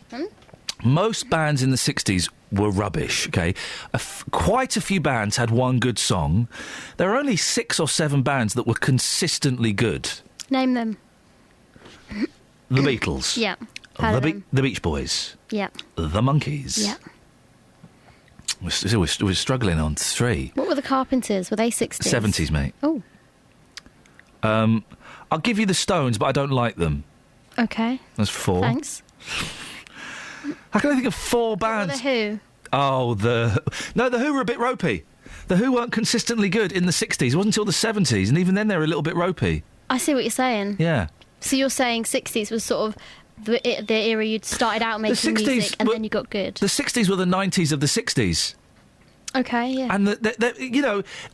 Most bands in the 60s were rubbish, OK? Quite a few bands had one good song. There are only 6 or 7 bands that were consistently good. Name them. The Beatles. Yeah. The Beach Boys. Yeah. The Monkees. Yeah. We're struggling on 3. What were the Carpenters? Were they 60s? 70s, mate. Oh. I'll give you the Stones, but I don't like them. OK. That's 4. Thanks. How can I think of 4 bands? What were the Who? Oh, the Who were a bit ropey. The Who weren't consistently good in the 60s. It wasn't until the 70s, and even then they were a little bit ropey. I see what you're saying. Yeah. So you're saying 60s was sort of the era you'd started out making music and then you got good. The 60s were the 90s of the 60s. Okay, yeah. And,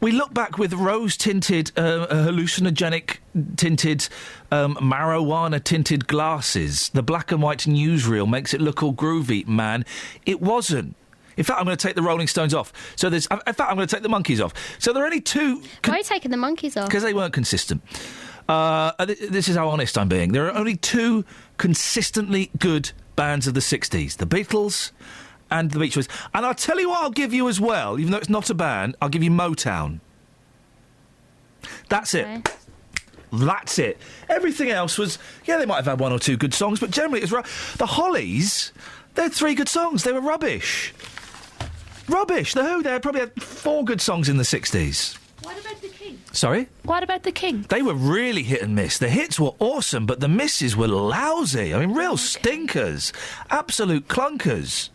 we look back with rose-tinted, hallucinogenic-tinted, marijuana-tinted glasses. The black and white newsreel makes it look all groovy, man. It wasn't. In fact, I'm going to take the Rolling Stones off. I'm going to take the Monkees off. So there are only 2... Why are you taking the Monkees off? Because they weren't consistent. This is how honest I'm being. There are only 2 consistently good bands of the 60s. The Beatles... and the Beach Boys. And I'll tell you what I'll give you as well, even though it's not a band, I'll give you Motown. That's it. That's it. Everything else was, they might have had 1 or 2 good songs, but generally it was... The Hollies, they had 3 good songs. They were rubbish. Rubbish. The Who, they probably had 4 good songs in the 60s. What about the King? Sorry? What about the King? They were really hit and miss. The hits were awesome, but the misses were lousy. I mean, real stinkers. Absolute clunkers.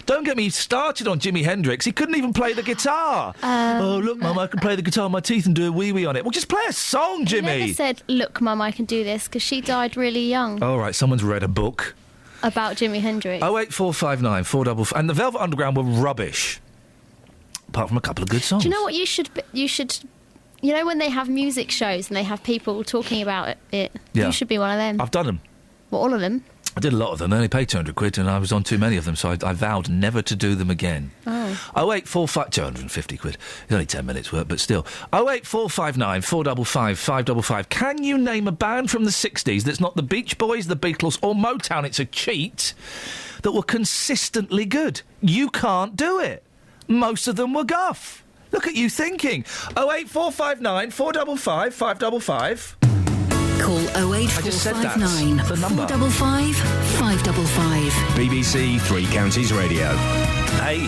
Don't get me started on Jimi Hendrix. He couldn't even play the guitar. Oh, look, Mum, I can play the guitar with my teeth and do a wee-wee on it. Well, just play a song, Jimmy. He never said, look, Mum, I can do this, because she died really young. All right, someone's read a book. About Jimi Hendrix. 08459 455. And the Velvet Underground were rubbish. Apart from a couple of good songs. Do you know what you should... You know when they have music shows and they have people talking about it? Yeah. You should be one of them. I've done them. Well, all of them? I did a lot of them. I only paid £200 and I was on too many of them, so I vowed never to do them again. Oh. 08455... £250. It's only 10 minutes' work, but still. 08459 455 555. Can you name a band from the 60s that's not the Beach Boys, the Beatles or Motown? It's a cheat. That were consistently good. You can't do it. Most of them were guff. Look at you thinking. 08459 455 555. Call 08459 455 555. BBC Three Counties Radio. Hey,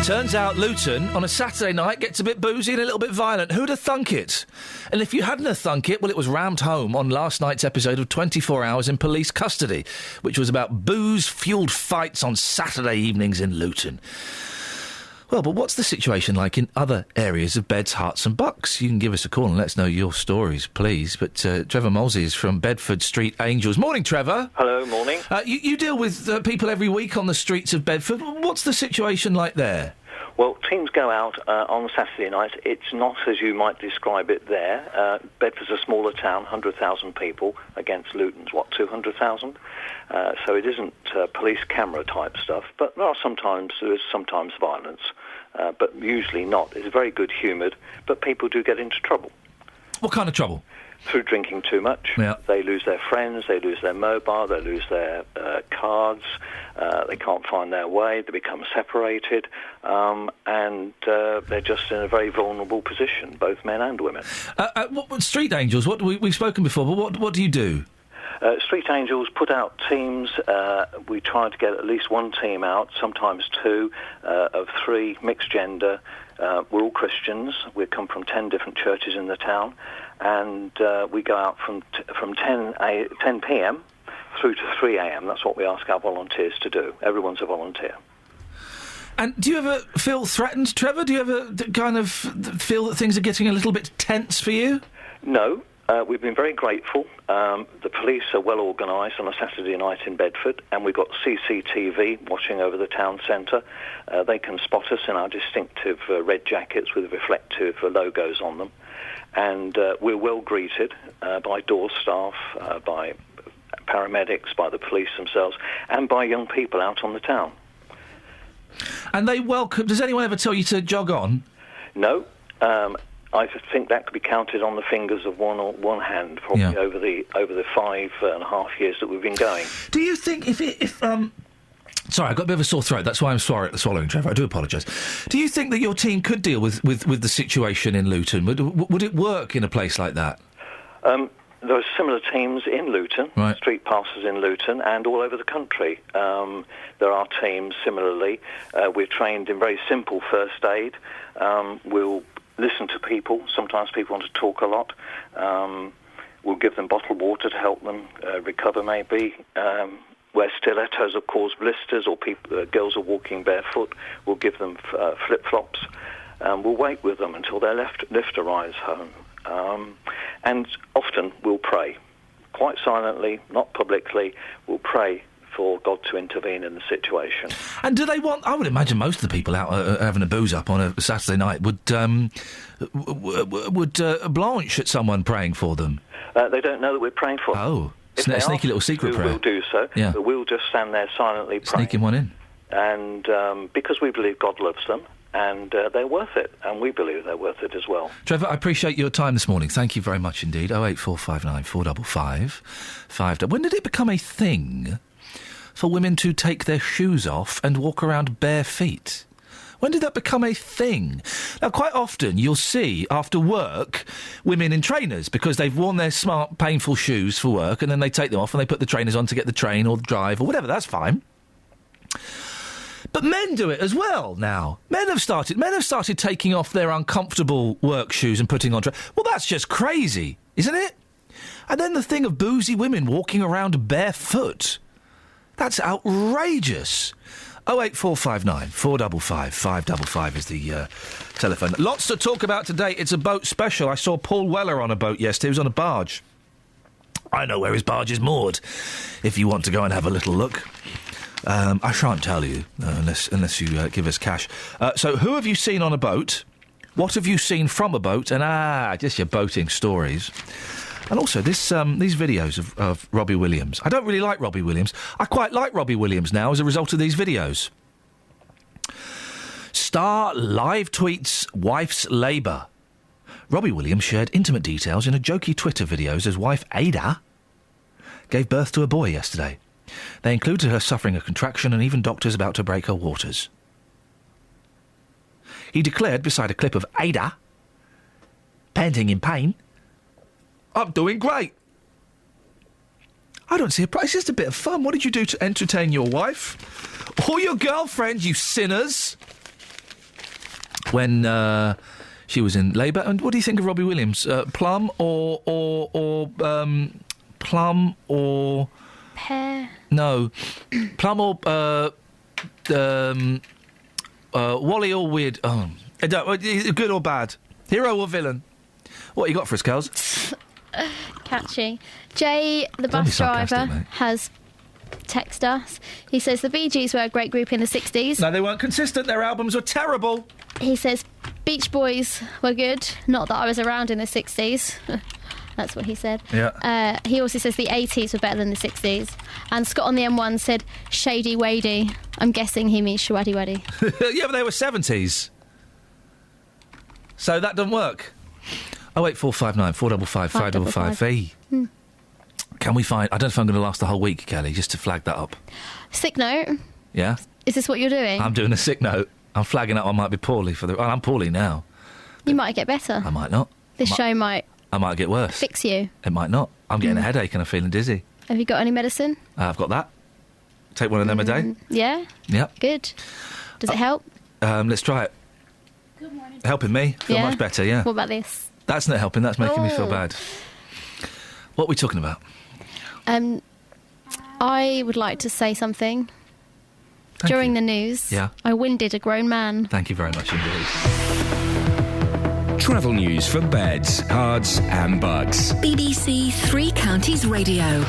turns out Luton on a Saturday night gets a bit boozy and a little bit violent. Who'd have thunk it? And if you hadn't have thunk it, well, it was rammed home on last night's episode of 24 Hours in Police Custody, which was about booze-fuelled fights on Saturday evenings in Luton. Well, but what's the situation like in other areas of Beds, Herts and Bucks? You can give us a call and let us know your stories, please. But Trevor Molsey is from Bedford Street Angels. Morning, Trevor. Hello, morning. You deal with people every week on the streets of Bedford. What's the situation like there? Well, teams go out on Saturday night. It's not as you might describe it there. Bedford's a smaller town, 100,000 people, against Luton's, 200,000? So it isn't police camera type stuff, but there is sometimes violence, but usually not. It's very good humoured, but people do get into trouble. What kind of trouble? Through drinking too much. Yeah. They lose their friends, they lose their mobile, they lose their cards, they can't find their way, they become separated, and they're just in a very vulnerable position, both men and women. What Street Angels, we've spoken before, but what do you do? Street Angels put out teams. We try to get at least one team out, sometimes two, of three, mixed gender. We're all Christians. We come from 10 different churches in the town, and we go out from 10 p.m. through to 3 a.m. That's what we ask our volunteers to do. Everyone's a volunteer. And do you ever feel threatened, Trevor? Do you ever kind of feel that things are getting a little bit tense for you? No. We've been very grateful. The police are well organised on a Saturday night in Bedford, and we've got CCTV watching over the town centre. They can spot us in our distinctive red jackets with reflective logos on them. And we're well greeted by door staff, by paramedics, by the police themselves, and by young people out on the town. And they welcome... Does anyone ever tell you to jog on? No. I think that could be counted on the fingers of one hand, probably over the 5.5 years that we've been going. Do you think if sorry, I've got a bit of a sore throat. That's why I'm swallowing, Trevor. I do apologise. Do you think that your team could deal with the situation in Luton? Would it work in a place like that? There are similar teams in Luton, right. Street Passers in Luton, and all over the country. There are teams similarly. We're trained in very simple first aid. We'll listen to people. Sometimes people want to talk a lot. We'll give them bottled water to help them recover, maybe. Where stilettos have caused blisters or girls are walking barefoot, we'll give them flip-flops. We'll wait with them until their lift arrives home. And often we'll pray. Quite silently, not publicly, we'll pray for God to intervene in the situation. And do they want... I would imagine most of the people out having a booze up on a Saturday night would blanch at someone praying for them. They don't know that we're praying for them. Oh, sneaky little secret prayer. We'll do so, but we'll just stand there silently praying. Sneaking one in. And because we believe God loves them, and they're worth it, and we believe they're worth it as well. Trevor, I appreciate your time this morning. Thank you very much indeed. 08459 455 5. When did it become a thing for women to take their shoes off and walk around bare feet? When did that become a thing? Now, quite often you'll see, after work, women in trainers, because they've worn their smart, painful shoes for work, and then they take them off and they put the trainers on to get the train or drive or whatever. That's fine. But men do it as well now. Men have started taking off their uncomfortable work shoes and putting on... Well, that's just crazy, isn't it? And then the thing of boozy women walking around barefoot. That's outrageous. 08459 455 555 is the telephone. Lots to talk about today. It's a boat special. I saw Paul Weller on a boat yesterday. He was on a barge. I know where his barge is moored, if you want to go and have a little look. I shan't tell you, unless you give us cash. So, who have you seen on a boat? What have you seen from a boat? And, just your boating stories. And also, these videos of Robbie Williams. I don't really like Robbie Williams. I quite like Robbie Williams now as a result of these videos. Star live tweets wife's labour. Robbie Williams shared intimate details in a jokey Twitter video as his wife, Ada, gave birth to a boy yesterday. They included her suffering a contraction and even doctors about to break her waters. He declared beside a clip of Ada, panting in pain, "I'm doing great." I don't see a price. It's just a bit of fun. What did you do to entertain your wife? Or your girlfriend, you sinners? When, she was in labour. And what do you think of Robbie Williams? Plum or pear? No. Plum or Wally or weird? Oh, good or bad? Hero or villain? What you got for us, Kels? Catchy. Jay, the bus driver, has texted us. He says the Bee Gees were a great group in the 60s. No, they weren't consistent. Their albums were terrible. He says Beach Boys were good. Not that I was around in the 60s. That's what he said. Yeah. He also says the 80s were better than the 60s. And Scott on the M1 said Shady Wadey. I'm guessing he means Shwaddy Waddy. Yeah, but they were 70s. So that doesn't work. 08459 455 555. Can we find... I don't know if I'm going to last the whole week, Kelly, just to flag that up. Sick note. Yeah? Is this what you're doing? I'm doing a sick note. I'm flagging up I might be poorly for the... Well, I'm poorly now. You might get better. I might not. This show might... I might get worse. Fix you. It might not. I'm getting a headache and I'm feeling dizzy. Have you got any medicine? I've got that. Take one of them a day. Yeah? Yep. Good. Does it help? Let's try it. Good morning. Helping me. Feel much better, yeah. What about this? That's not helping. That's making me feel bad. What are we talking about? I would like to say something. During the news, I winded a grown man. Thank you very much indeed. Travel news for beds, cards and bugs. BBC Three Counties Radio.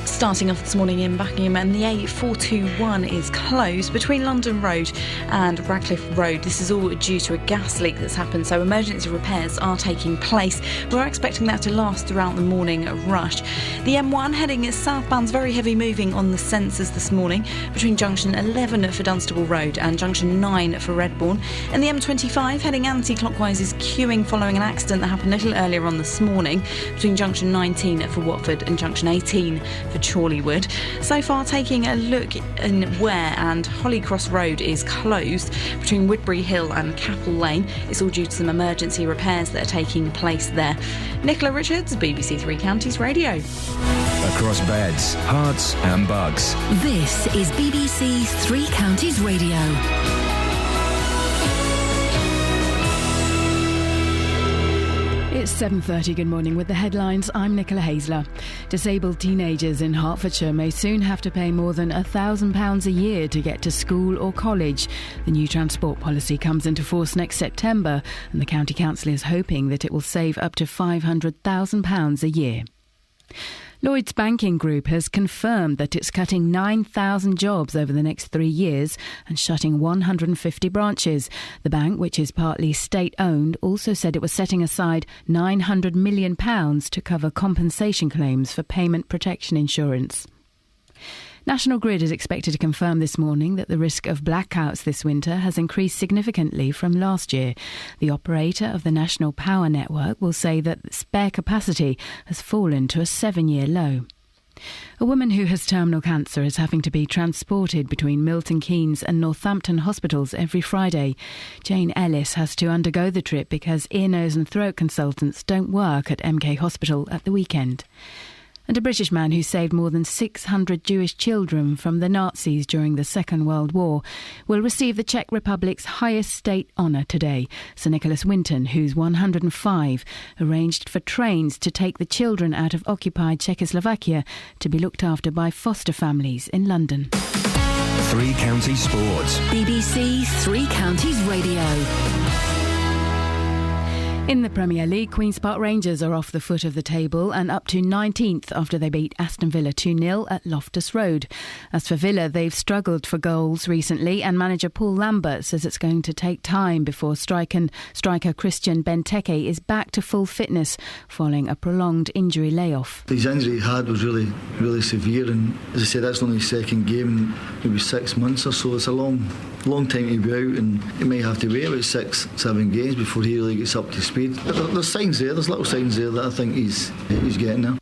Starting off this morning in Buckingham, and the A421 is closed between London Road and Radcliffe Road. This is all due to a gas leak that's happened, so emergency repairs are taking place. We're expecting that to last throughout the morning rush. The M1 heading southbound's very heavy moving on the sensors this morning between junction 11 for Dunstable Road and junction 9 for Redbourne. And the M25 heading anti-clockwise is queuing following an accident that happened a little earlier on this morning between junction 19 for Watford and junction 18 for Chorleywood. So far, taking a look in Ware, and Hollycross Road is closed between Woodbury Hill and Capel Lane. It's all due to some emergency repairs that are taking place there. Nicola Richards, BBC Three Counties Radio. Across beds, hearts and bugs. This is BBC Three Counties Radio. It's 7:30. Good morning with the headlines. I'm Nicola Haisler. Disabled teenagers in Hertfordshire may soon have to pay more than £1,000 a year to get to school or college. The new transport policy comes into force next September, and the County Council is hoping that it will save up to £500,000 a year. Lloyds Banking Group has confirmed that it's cutting 9,000 jobs over the next 3 years and shutting 150 branches. The bank, which is partly state-owned, also said it was setting aside £900 million to cover compensation claims for payment protection insurance. National Grid is expected to confirm this morning that the risk of blackouts this winter has increased significantly from last year. The operator of the National Power Network will say that spare capacity has fallen to a 7-year low. A woman who has terminal cancer is having to be transported between Milton Keynes and Northampton hospitals every Friday. Jane Ellis has to undergo the trip because ear, nose and throat consultants don't work at MK Hospital at the weekend. And a British man who saved more than 600 Jewish children from the Nazis during the Second World War will receive the Czech Republic's highest state honour today. Sir Nicholas Winton, who's 105, arranged for trains to take the children out of occupied Czechoslovakia to be looked after by foster families in London. Three Counties Sports. BBC Three Counties Radio. In the Premier League, Queen's Park Rangers are off the foot of the table and up to 19th after they beat Aston Villa 2-0 at Loftus Road. As for Villa, they've struggled for goals recently, and manager Paul Lambert says it's going to take time before striker Christian Benteke is back to full fitness following a prolonged injury layoff. His injury he had was really, really severe, and as I said, that's only his second game, and it was 6 months or so. It's a long time to be out, and he may have to wait about 6-7 games before he really gets up to speed. But there's signs there, there's little signs there that I think he's getting there.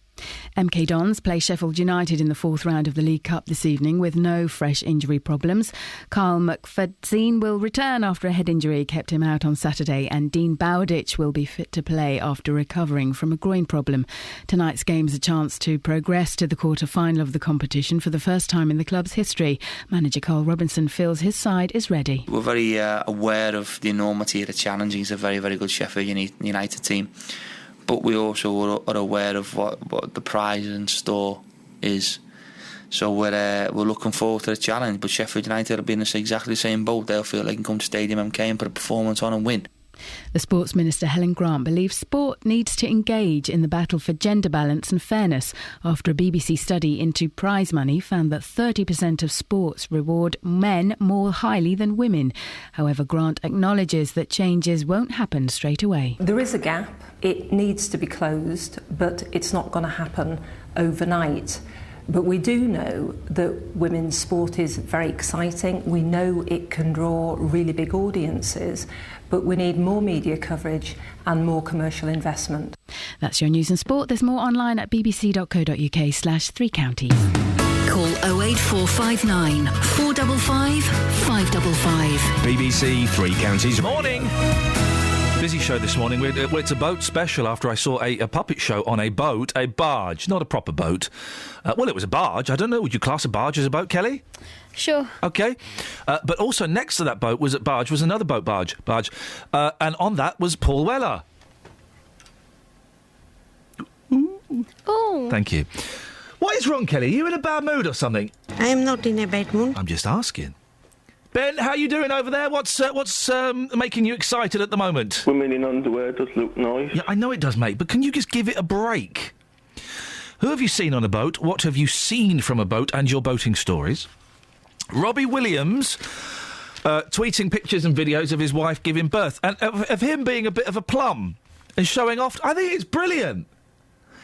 MK Dons play Sheffield United in the fourth round of the League Cup this evening with no fresh injury problems. Carl McFadzean will return after a head injury kept him out on Saturday, and Dean Bowditch will be fit to play after recovering from a groin problem. Tonight's game is a chance to progress to the quarter-final of the competition for the first time in the club's history. Manager Carl Robinson feels his side is ready. We're very aware of the enormity of the challenge. It's a very, very good Sheffield United team. But we also are aware of what the prize in store is. So we're looking forward to the challenge. But Sheffield United will be in exactly the same boat. They'll feel they can come to Stadium MK and put a performance on and win. The Sports Minister Helen Grant believes sport needs to engage in the battle for gender balance and fairness after a BBC study into prize money found that 30% of sports reward men more highly than women. However, Grant acknowledges that changes won't happen straight away. There is a gap. It needs to be closed, but it's not going to happen overnight. But we do know that women's sport is very exciting. We know it can draw really big audiences, but we need more media coverage and more commercial investment. That's your news and sport. There's more online at bbc.co.uk/3 counties. Call 08459 455 555. BBC Three Counties. Morning. Busy show this morning. It's a boat special after I saw a puppet show on a boat, a barge, not a proper boat. Well, it was a barge. I don't know. Would you class a barge as a boat, Kelly? Sure. OK. But also next to that boat was another boat barge. And on that was Paul Weller. Oh. Thank you. What is wrong, Kelly? Are you in a bad mood or something? I am not in a bad mood. I'm just asking. Ben, how are you doing over there? What's making you excited at the moment? Women in underwear does look nice. Yeah, I know it does, mate, but can you just give it a break? Who have you seen on a boat? What have you seen from a boat and your boating stories? Robbie Williams tweeting pictures and videos of his wife giving birth and of him being a bit of a plum and showing off. I think it's brilliant.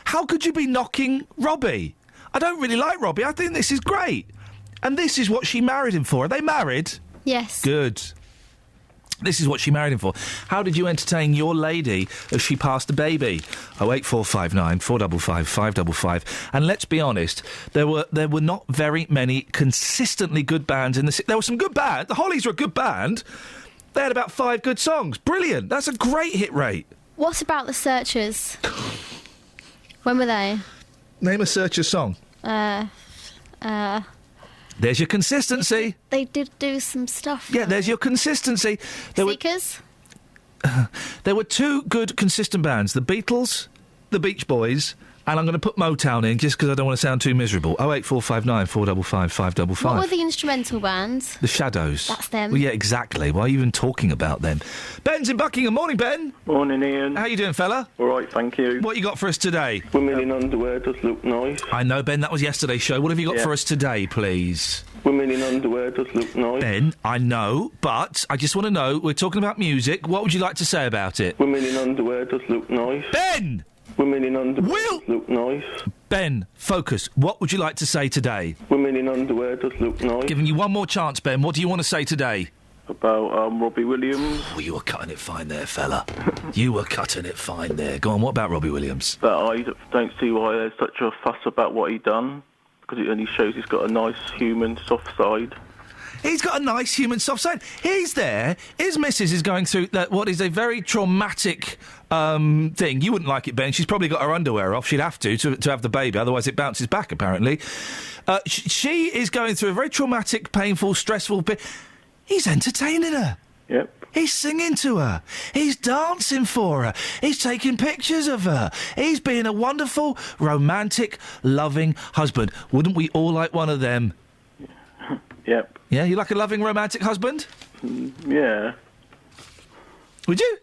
How could you be knocking Robbie? I don't really like Robbie. I think this is great. And this is what she married him for. Are they married? Yes. Good. This is what she married him for. How did you entertain your lady as she passed a baby? 08459 455 555. And let's be honest, there were not very many consistently good bands in the... There were some good bands. The Hollies were a good band. They had about 5 good songs. Brilliant. That's a great hit rate. What about the Searchers? When were they? Name a Searchers song. There's your consistency. They did do some stuff. Yeah, there's your consistency. Seekers? There were 2 good, consistent bands. The Beatles, the Beach Boys, and I'm going to put Motown in just because I don't want to sound too miserable. 08459 455 555. What were the instrumental bands? The Shadows. That's them. Well, yeah, exactly. Why are you even talking about them? Ben's in Buckingham. Morning, Ben. Morning, Ian. How you doing, fella? All right, thank you. What you got for us today? Women in underwear does look nice. I know, Ben, that was yesterday's show. What have you got for us today, please? Women in underwear does look nice. Ben, I know, but I just want to know, we're talking about music. What would you like to say about it? Women in underwear does look nice. Ben! Women in underwear does look nice. Ben, focus. What would you like to say today? Women in underwear does look nice. Giving you one more chance, Ben. What do you want to say today? About Robbie Williams. Oh, you were cutting it fine there, fella. You were cutting it fine there. Go on, what about Robbie Williams? But I don't see why there's such a fuss about what he done, because it only shows he's got a nice, human, soft side. He's got a nice human soft side. He's there. His missus is going through what is a very traumatic thing. You wouldn't like it, Ben. She's probably got her underwear off. She'd have to have the baby, otherwise it bounces back, apparently. She is going through a very traumatic, painful, stressful bit. He's entertaining her. Yep. He's singing to her. He's dancing for her. He's taking pictures of her. He's being a wonderful, romantic, loving husband. Wouldn't we all like one of them? Yep. Yeah, you like a loving, romantic husband? Yeah. Would you?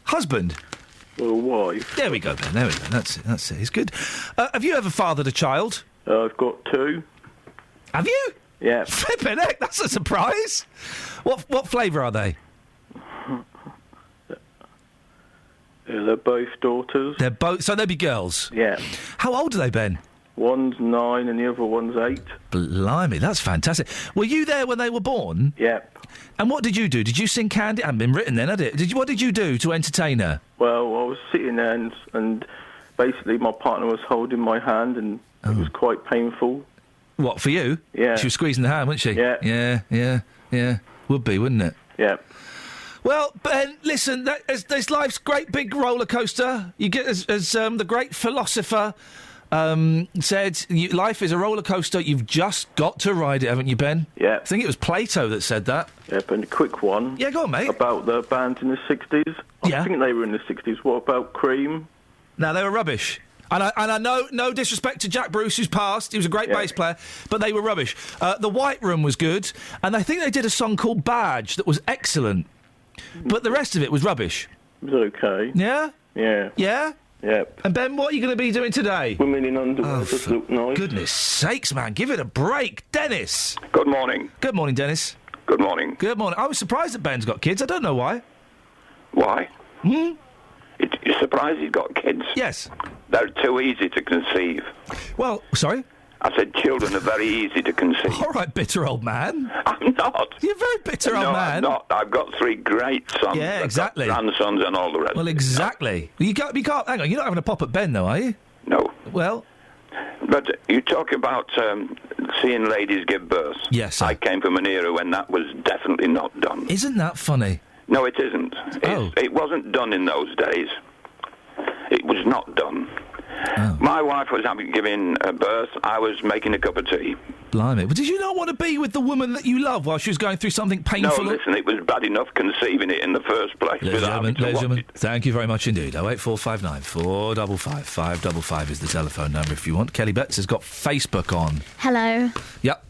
Husband? Or wife. There we go, Ben. There we go. That's it. It's good. Have you ever fathered a child? I've got 2. Have you? Yeah. Flippin' heck, that's a surprise. What flavour are they? They're both daughters. They're both... So they'll be girls? Yeah. How old are they, Ben? One's 9 and the other one's 8. Blimey, that's fantastic. Were you there when they were born? Yeah. And what did you do? Did you sing Candy? I hadn't been written then, had it? What did you do to entertain her? Well, I was sitting there and basically my partner was holding my hand and it was quite painful. What, for you? Yeah. She was squeezing the hand, wasn't she? Yeah. Yeah. Would be, wouldn't it? Yeah. Well, Ben, listen, there's life's great big roller coaster. You get, as the great philosopher said, life is a roller coaster. You've just got to ride it, haven't you, Ben? Yeah. I think it was Plato that said that. Yeah, but a quick one. Yeah, go on, mate. About the bands in the 60s. I think they were in the 60s. What about Cream? No, they were rubbish. And I know, no disrespect to Jack Bruce, who's passed. He was a great bass player, but they were rubbish. The White Room was good, and I think they did a song called Badge that was excellent. But the rest of it was rubbish. It was okay. Yeah? Yeah. Yeah? Yep. And Ben, what are you going to be doing today? Women in underwear just look nice. Goodness sakes, man, give it a break. Dennis. Good morning. Good morning, Dennis. Good morning. Good morning. I was surprised that Ben's got kids. I don't know why. Why? Hmm? You're surprised he's got kids? Yes. They're too easy to conceive. Well, sorry? I said children are very easy to conceive. All right, bitter old man. I'm not. You're a very bitter old man. I'm not. I've got 3 great sons. Yeah, exactly. I've got grandsons and all the rest. Well, exactly. You can't. Hang on. You're not having a pop at Ben, though, are you? No. Well. But you talk about seeing ladies give birth. Yes. I came from an era when that was definitely not done. Isn't that funny? No, it isn't. It wasn't done in those days. It was not done. Oh. My wife was giving birth. I was making a cup of tea. Blimey. But did you not want to be with the woman that you love while she was going through something painful? No, listen, it was bad enough conceiving it in the first place. Ladies and gentlemen, thank you very much indeed. 08459 455 555 is the telephone number if you want. Kelly Betts has got Facebook on. Hello. Yep.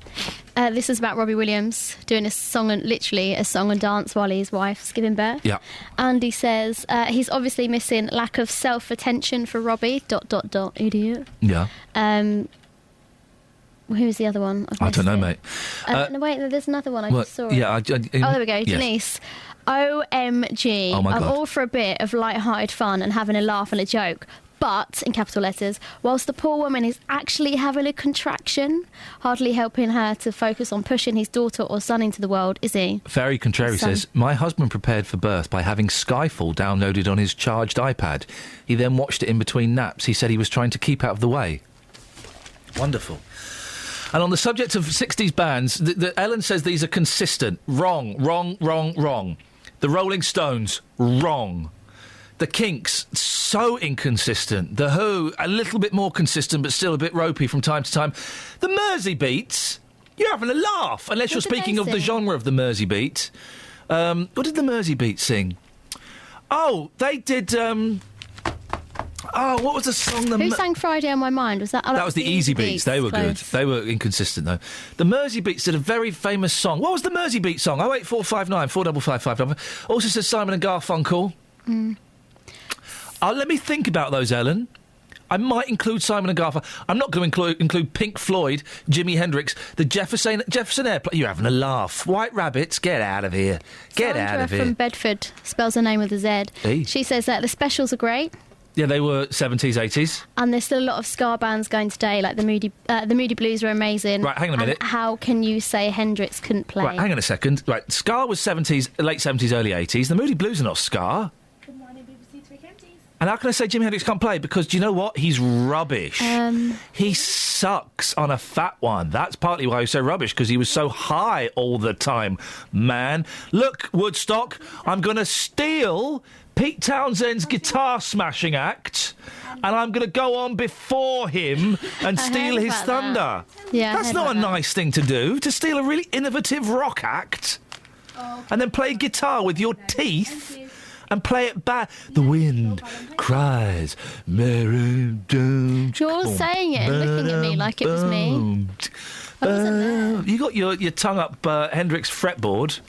This is about Robbie Williams doing a song and dance while his wife's giving birth. Yeah. Andy says he's obviously missing lack of self-attention for Robbie. ... Idiot. Yeah. Who's the other one? I don't know, mate. No, wait, there's another one. I just saw it. Yeah. Oh, there we go. Yes. Denise. OMG. Oh, my I'm God. all for a bit of light-hearted fun and having a laugh and a joke. But, in capital letters, whilst the poor woman is actually having a contraction, hardly helping her to focus on pushing his daughter or son into the world, is he? Very Contrary says, my husband prepared for birth by having Skyfall downloaded on his charged iPad. He then watched it in between naps. He said he was trying to keep out of the way. Wonderful. And on the subject of 60s bands, Ellen says these are consistent. Wrong. The Rolling Stones, wrong. The Kinks, so inconsistent. The Who, a little bit more consistent, but still a bit ropey from time to time. The Mersey Beats, you're having a laugh, unless you're speaking of the genre of the Mersey Beat. What did the Mersey Beats sing? Oh, they did... what was the song? Who sang Friday on My Mind? Was that? That was the Easy Beats. They were good. They were inconsistent, though. The Mersey Beats did a very famous song. What was the Mersey Beats song? 08459 455 555. Also says Simon and Garfunkel. Let me think about those, Ellen. I might include Simon and Garfunkel. I'm not going to include Pink Floyd, Jimi Hendrix, the Jefferson Airplane. You're having a laugh. White Rabbits, get out of here. Get out of here. From Bedford, spells her name with a Z. Hey. She says that the specials are great. Yeah, they were 70s, 80s. And there's still a lot of ska bands going today, like the Moody Blues were amazing. Right, hang on a minute. And how can you say Hendrix couldn't play? Right, hang on a second. Right, ska was 70s, late 70s, early 80s. The Moody Blues are not ska. Good morning, BBC Three Counties. And how can I say Jimi Hendrix can't play? Because do you know what? He's rubbish. He sucks on a fat one. That's partly why he was so rubbish, because he was so high all the time. Man, look, Woodstock, I'm going to steal Pete Townshend's guitar smashing act, and I'm going to go on before him and steal his thunder. Yeah, that's not a nice thing to do, to steal a really innovative rock act and then play guitar with your teeth and play it back. The wind cries, Mary, don't You're all saying it and looking at me like it was me. You got your tongue up Hendrix fretboard.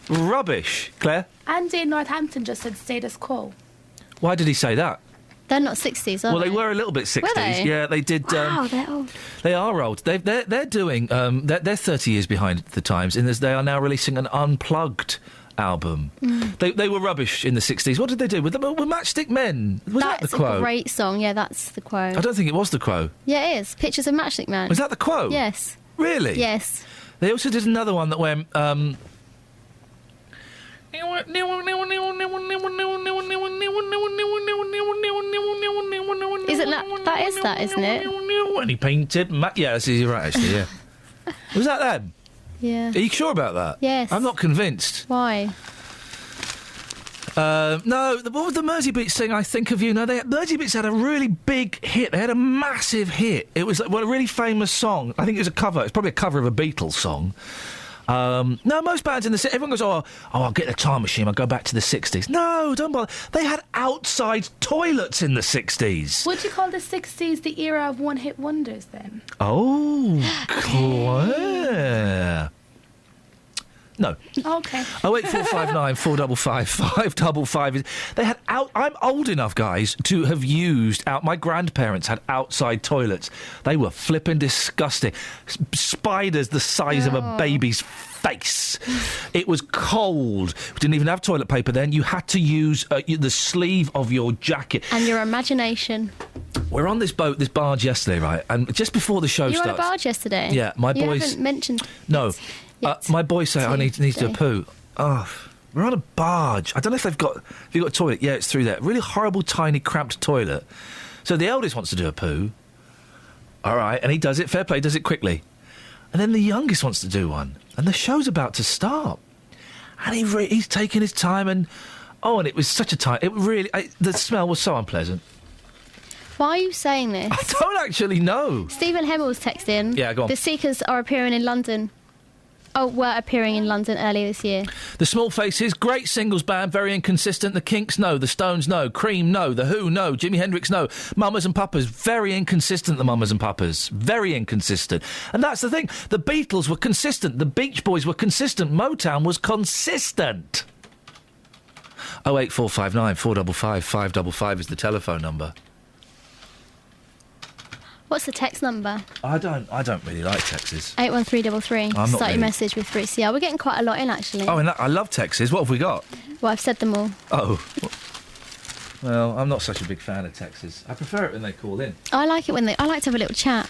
Rubbish, Claire. Andy in Northampton just said status quo. Why did he say that? They're not 60s, are Well, they? they were a little bit 60s. Were they? Yeah, they did. Wow, they're old. They are old. They're doing. They're 30 years behind the times. In this, they are now releasing an unplugged album. They were rubbish in the 60s. What did they do with them? Were Matchstick Men? Was that the That's quote? a great song. Yeah, that's the quote. I don't think it was the quote. Yeah, it is. Pictures of Matchstick Man. Was that the quote? Yes. Really? Yes. They also did another one that went. Isn't that, isn't it? And he painted. Yeah, you're right, actually, yeah. Was that them? Yeah. Are you sure about that? Yes. I'm not convinced. Why? No, what was the Mersey Beats thing, I Think of You? No, Mersey Beats had a really big hit. They had a massive hit. It was a really famous song. I think it was a cover. It's probably a cover of a Beatles song. No, most bands in the... Everyone goes, I'll get the time machine, I'll go back to the 60s. No, don't bother. They had outside toilets in the 60s. Would you call the 60s the era of one-hit wonders, then? Oh, Claire. No. Okay. 08459 455 555. They had I'm old enough, guys, to have used my grandparents had outside toilets. They were flipping disgusting. Spiders the size of a baby's face. It was cold. We didn't even have toilet paper then. You had to use the sleeve of your jacket. And your imagination. We're on this barge yesterday, right? And just before the show starts... You were on a barge yesterday? Yeah, my boys... You haven't mentioned... No. My boys say I need to do a poo. Oh, we're on a barge. I don't know if they've got... Have you got a toilet? Yeah, it's through there. Really horrible, tiny, cramped toilet. So the eldest wants to do a poo. All right, and he does it. Fair play, does it quickly. And then the youngest wants to do one. And the show's about to start. And he's taking his time and... Oh, and it was such a time... It really... the smell was so unpleasant. Why are you saying this? I don't actually know. Stephen Hemmels texted in. Yeah, go on. The Seekers are appearing in London. Were appearing in London earlier this year. The Small Faces, great singles band, very inconsistent. The Kinks, no. The Stones, no. Cream, no. The Who, no. Jimi Hendrix, no. Mamas and Papas, very inconsistent, the Mamas and Papas. Very inconsistent. And that's the thing. The Beatles were consistent. The Beach Boys were consistent. Motown was consistent. 08459 455 555 is the telephone number. What's the text number? I don't really like texts. 81333. Start your message with 3CR. We're getting quite a lot in, actually. Oh, and I love texts. What have we got? Well, I've said them all. Oh. Well, I'm not such a big fan of texts. I prefer it when they call in. I like it when I like to have a little chat.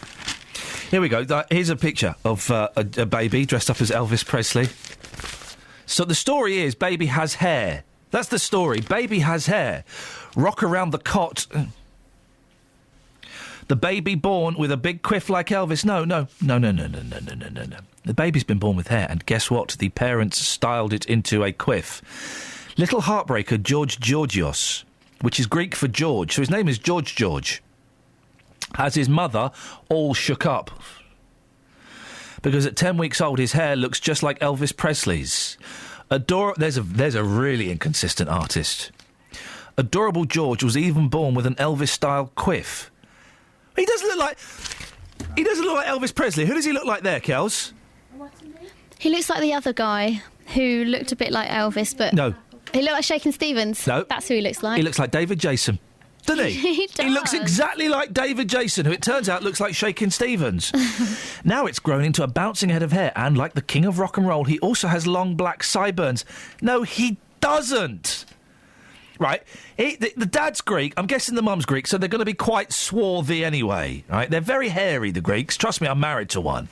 Here we go. Here's a picture of a baby dressed up as Elvis Presley. So the story is baby has hair. That's the story. Baby has hair. Rock around the cot... The baby born with a big quiff like Elvis. No. The baby's been born with hair, and guess what? The parents styled it into a quiff. Little heartbreaker George Georgios, which is Greek for George, so his name is George, has his mother all shook up. Because at 10 weeks old, his hair looks just like Elvis Presley's. There's a really inconsistent artist. Adorable George was even born with an Elvis-style quiff. He doesn't look like Elvis Presley. Who does he look like there, Kels? He looks like the other guy who looked a bit like Elvis, but... No. He looked like Shakin' Stevens. No. That's who he looks like. He looks like David Jason. Doesn't he? He does. He looks exactly like David Jason, who it turns out looks like Shakin' Stevens. Now it's grown into a bouncing head of hair, and like the king of rock and roll, he also has long black sideburns. No, he doesn't. Right, the dad's Greek, I'm guessing the mum's Greek, so they're going to be quite swarthy anyway, right? They're very hairy, the Greeks. Trust me, I'm married to one.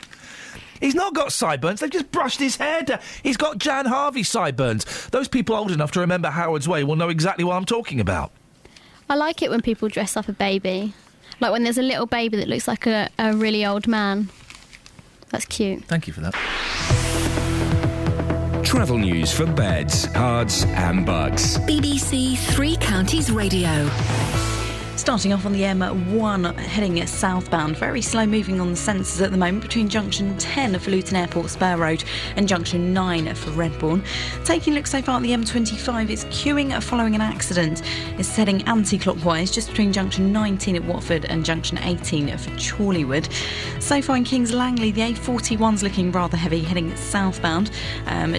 He's not got sideburns, they've just brushed his hair down. He's got Jan Harvey sideburns. Those people old enough to remember Howard's Way will know exactly what I'm talking about. I like it when people dress up a baby. Like when there's a little baby that looks like a really old man. That's cute. Thank you for that. Travel news for beds, cards and bugs. BBC Three Counties Radio. Starting off on the M1, heading southbound, very slow moving on the sensors at the moment between junction 10 for Luton Airport Spur Road and junction 9 for Redbourne. Taking a look so far at the M25, it's queuing following an accident. It's heading anti-clockwise just between junction 19 at Watford and junction 18 for Chorleywood. So far in Kings Langley, the A41's looking rather heavy, heading southbound,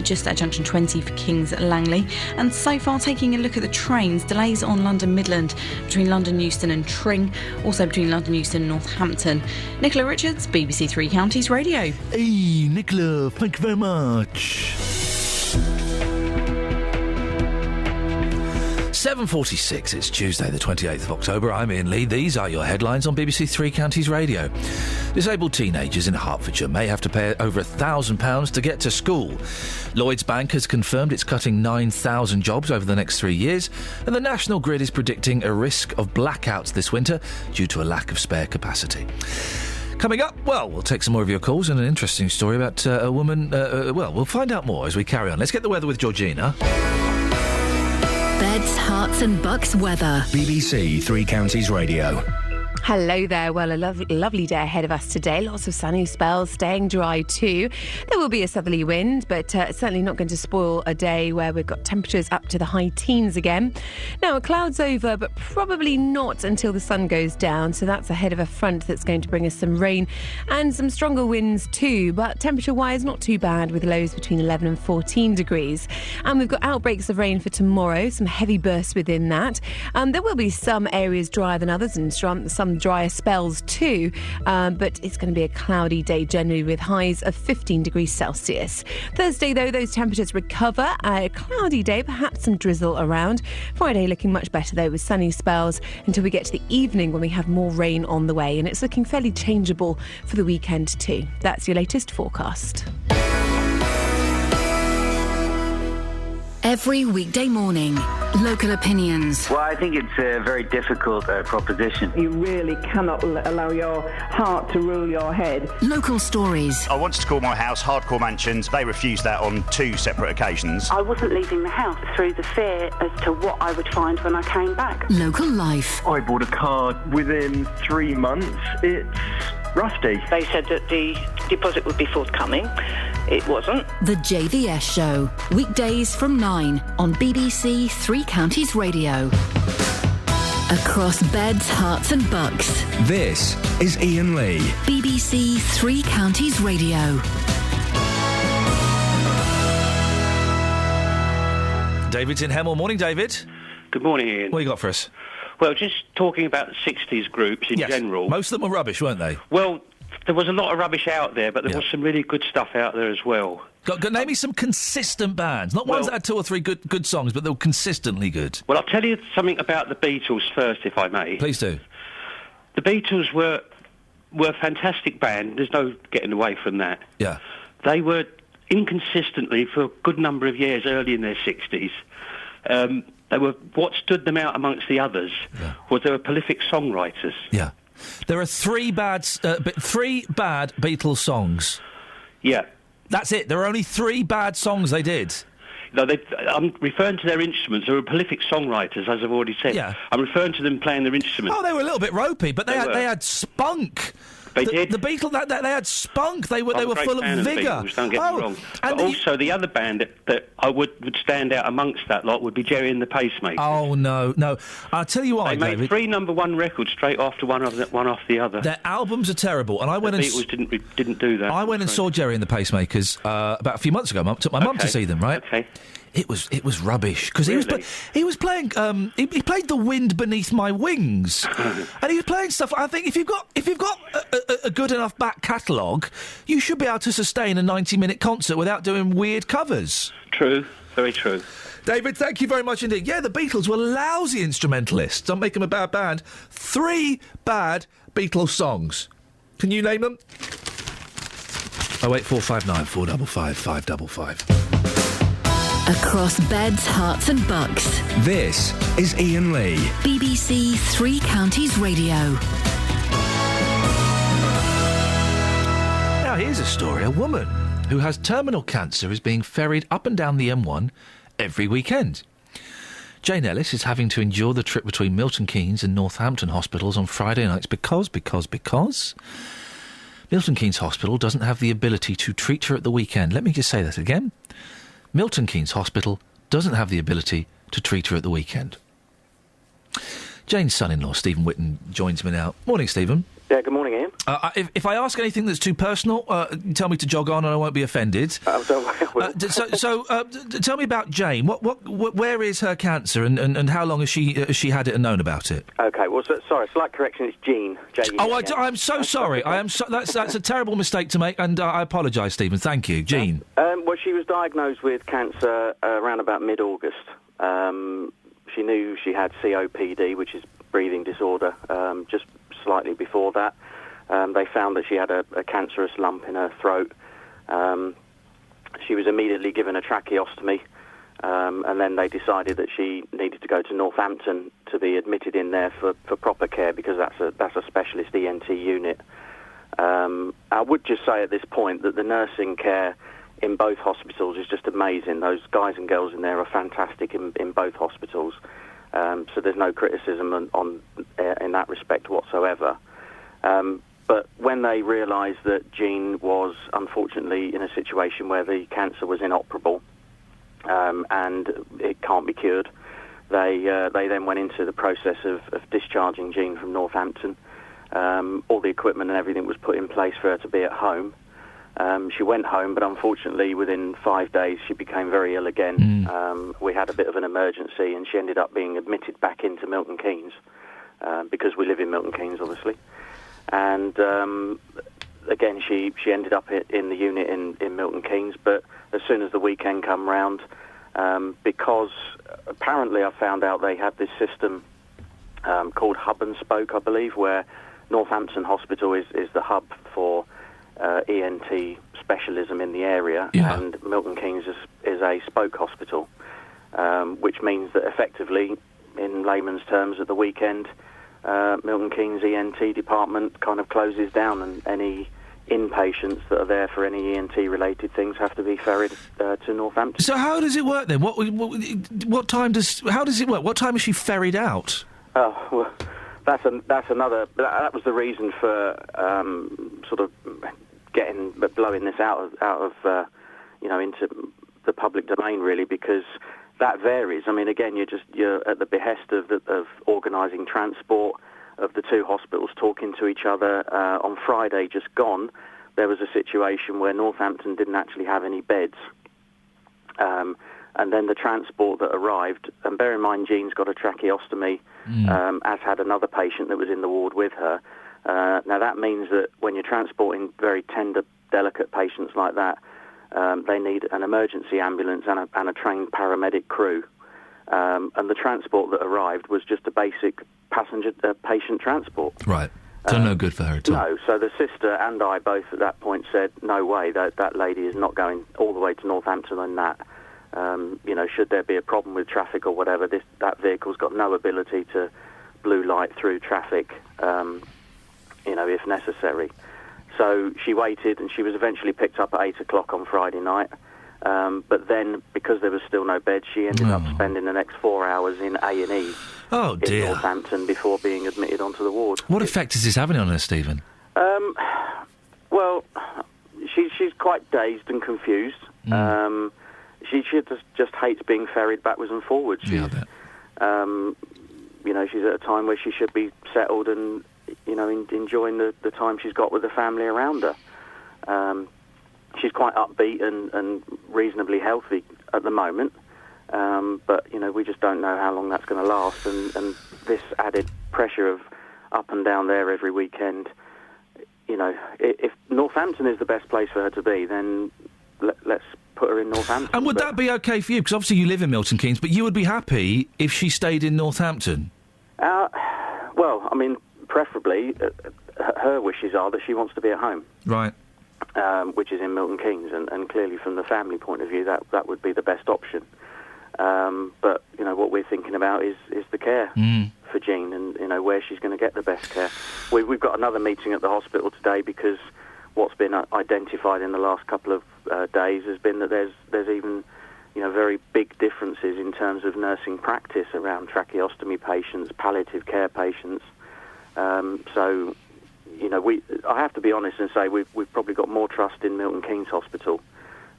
just at junction 20 for Kings Langley. And so far, taking a look at the trains, delays on London Midland between London Euston and Tring, also between London Euston and Northampton. Nicola Richards, BBC Three Counties Radio. Hey, Nicola, thank you very much. 7:46, it's Tuesday the 28th of October. I'm Iain Lee. These are your headlines on BBC Three Counties Radio. Disabled teenagers in Hertfordshire may have to pay over £1,000 to get to school. Lloyds Bank has confirmed it's cutting 9,000 jobs over the next 3 years, and the National Grid is predicting a risk of blackouts this winter due to a lack of spare capacity. Coming up, well, we'll take some more of your calls and an interesting story about a woman... well, we'll find out more as we carry on. Let's get the weather with Georgina. Beds, Herts and Bucks weather. BBC Three Counties Radio. Hello there. Well, a lovely day ahead of us today. Lots of sunny spells, staying dry too. There will be a southerly wind, but it's certainly not going to spoil a day where we've got temperatures up to the high teens again. Now, a cloud's over, but probably not until the sun goes down. So that's ahead of a front that's going to bring us some rain and some stronger winds too. But temperature-wise, not too bad, with lows between 11 and 14 degrees. And we've got outbreaks of rain for tomorrow, some heavy bursts within that. There will be some areas drier than others and some drier spells too, but it's going to be a cloudy day generally with highs of 15 degrees Celsius. Thursday, though, those temperatures recover. A cloudy day, perhaps some drizzle around. Friday looking much better, though, with sunny spells until we get to the evening when we have more rain on the way, and it's looking fairly changeable for the weekend too. That's your latest forecast. Every weekday morning, local opinions. Well, I think it's a very difficult proposition. You really cannot allow your heart to rule your head. Local stories. I wanted to call my house Hardcore Mansions. They refused that on 2 separate occasions. I wasn't leaving the house through the fear as to what I would find when I came back. Local life. I bought a car within 3 months. It's rusty. They said that the deposit would be forthcoming. It wasn't. The JVS Show. Weekdays from 9 on BBC Three Counties Radio. Across beds, Herts and Bucks. This is Iain Lee. BBC Three Counties Radio. David's in Hemel. Morning, David. Good morning, Iain. What you got for us? Well, just talking about the 60s groups in general. Most of them were rubbish, weren't they? Well, there was a lot of rubbish out there, but there was some really good stuff out there as well. Name me some consistent bands. Not ones that had 2 or 3 good songs, but they were consistently good. Well, I'll tell you something about the Beatles first, if I may. Please do. The Beatles were a fantastic band. There's no getting away from that. Yeah. They were inconsistently, for a good number of years early in their 60s, they were, what stood them out amongst the others was they were prolific songwriters. Yeah. There are 3 bad Beatles songs. Yeah. That's it. There are only 3 bad songs they did. No, I'm referring to their instruments. They were prolific songwriters, as I've already said. Yeah. I'm referring to them playing their instruments. Oh, they were a little bit ropey, but they had spunk. They did. The Beatles, they had spunk. They were full of vigour. Don't get me wrong. But also, the other band that I would stand out amongst that lot would be Jerry and the Pacemakers. Oh no! I'll tell you why. They made 3 #1 records straight after one off the other. Their albums are terrible, and I went the Beatles didn't do that. I went and saw Jerry and the Pacemakers about a few months ago. Took my mum to see them. Right? Okay. It was rubbish because he was playing. He played "The Wind Beneath My Wings," and he was playing stuff. I think if you've got a good enough back catalogue, you should be able to sustain a 90-minute concert without doing weird covers. True, very true. David, thank you very much indeed. Yeah, the Beatles were lousy instrumentalists. Don't make them a bad band. 3 bad Beatles songs. Can you name them? 08459 455 555. Across beds, Herts and Bucks. This is Iain Lee. BBC Three Counties Radio. Now here's a story. A woman who has terminal cancer is being ferried up and down the M1 every weekend. Jane Ellis is having to endure the trip between Milton Keynes and Northampton hospitals on Friday nights because Milton Keynes Hospital doesn't have the ability to treat her at the weekend. Let me just say that again. Milton Keynes Hospital doesn't have the ability to treat her at the weekend. Jane's son-in-law, Stephen Whitten, joins me now. Morning, Stephen. Yeah, good morning, Ian. If I ask anything that's too personal, tell me to jog on and I won't be offended. So tell me about Jane. Where is her cancer and how long has she had it and known about it? OK, well, sorry, slight correction, it's Jean. I'm so sorry. That's a terrible mistake to make, and I apologise, Stephen. Thank you. Jean. Well, she was diagnosed with cancer around about mid-August. She knew she had COPD, which is breathing disorder, just slightly before that. They found that she had a cancerous lump in her throat. She was immediately given a tracheostomy, and then they decided that she needed to go to Northampton to be admitted in there for proper care, because that's a specialist ENT unit. I would just say at this point that the nursing care in both hospitals is just amazing. Those guys and girls in there are fantastic in both hospitals. So there's no criticism in that respect whatsoever. But when they realised that Jean was unfortunately in a situation where the cancer was inoperable and it can't be cured, they then went into the process of discharging Jean from Northampton. All the equipment and everything was put in place for her to be at home. She went home, but unfortunately within 5 days she became very ill again. We had a bit of an emergency and she ended up being admitted back into Milton Keynes, because we live in Milton Keynes, obviously. And again, she ended up in the unit in Milton Keynes, but as soon as the weekend come round, because apparently I found out they had this system called Hub and Spoke, I believe, where Northampton Hospital is the hub for ENT specialism in the area, and Milton Keynes is a spoke hospital, which means that effectively, in layman's terms, at the weekend, Milton Keynes ENT department kind of closes down, and any inpatients that are there for any ENT-related things have to be ferried to Northampton. So how does it work then? What time how does it work? What time is she ferried out? Oh, well, that's another. That was the reason for sort of blowing this out of into the public domain, really, because that varies. I mean, again, you're at the behest of organising transport of the two hospitals talking to each other. On Friday just gone, there was a situation where Northampton didn't actually have any beds. And then the transport that arrived, and bear in mind Jean's got a tracheostomy, as had another patient that was in the ward with her. Now that means that when you're transporting very tender, delicate patients like that, they need an emergency ambulance and a trained paramedic crew. And the transport that arrived was just a basic patient transport. Right. So no good for her at all. No. So the sister and I both at that point said, no way, that lady is not going all the way to Northampton on that. Should there be a problem with traffic or whatever, that vehicle's got no ability to blue light through traffic, if necessary. So she waited, and she was eventually picked up at 8 o'clock on Friday night. But then, because there was still no bed, she ended up spending the next 4 hours in A&E in Northampton before being admitted onto the ward. What effect is this having on her, Stephen? Well, she's quite dazed and confused. She just hates being ferried backwards and forwards. Yeah, I bet. She's at a time where she should be settled and, enjoying the time she's got with the family around her. She's quite upbeat and reasonably healthy at the moment, but we just don't know how long that's going to last. And this added pressure of up and down there every weekend. If Northampton is the best place for her to be, then let's put her in Northampton. And would that be okay for you? Because obviously you live in Milton Keynes, but you would be happy if she stayed in Northampton. Well, I mean, preferably, her wishes are that she wants to be at home. Right. Which is in Milton Keynes, and clearly from the family point of view, that would be the best option. But what we're thinking about is the care for Jean, and where she's going to get the best care. We've got another meeting at the hospital today, because what's been identified in the last couple of days has been that there's even very big differences in terms of nursing practice around tracheostomy patients, palliative care patients. So, I have to be honest and say we've probably got more trust in Milton Keynes Hospital,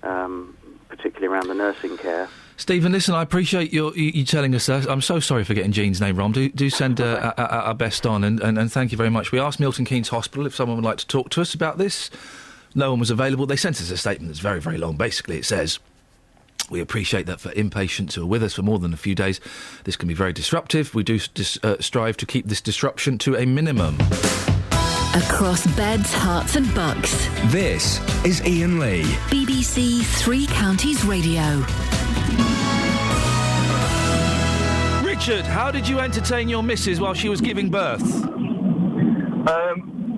particularly around the nursing care. Stephen, listen, I appreciate you telling us that. I'm so sorry for getting Jean's name wrong. Do send our best on, and thank you very much. We asked Milton Keynes Hospital if someone would like to talk to us about this. No one was available. They sent us a statement that's very, very long. Basically, it says, we appreciate that for inpatients who are with us for more than a few days, this can be very disruptive. We do strive to keep this disruption to a minimum. Across beds, hearts and bucks. This is Iain Lee. BBC Three Counties Radio. Richard, how did you entertain your missus while she was giving birth?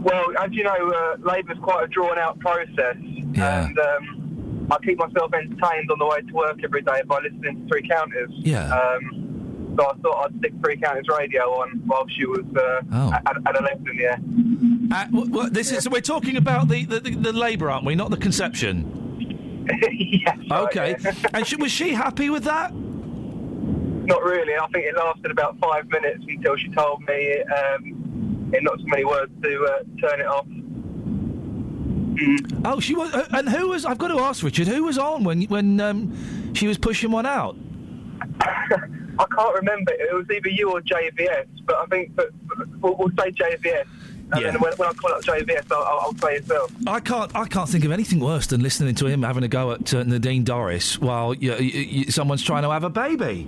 Well, as you know, labour's quite a drawn-out process. Yeah. And I keep myself entertained on the way to work every day by listening to Three Counties. Yeah. So I thought I'd stick Three Counties radio on while she was at a left in the air. Well, we're talking about the labour, aren't we? Not the conception. Yes. Okay. Right, yeah. And was she happy with that? Not really. I think it lasted about 5 minutes until she told me, in not so many words, to turn it off. Oh, she was. And who was? I've got to ask, Richard. Who was on when she was pushing one out? I can't remember. It was either you or JVS, but I think we'll say JVS. And then when I call up JVS, I'll say yourself. I can't think of anything worse than listening to him having a go at Nadine Dorries while someone's trying to have a baby.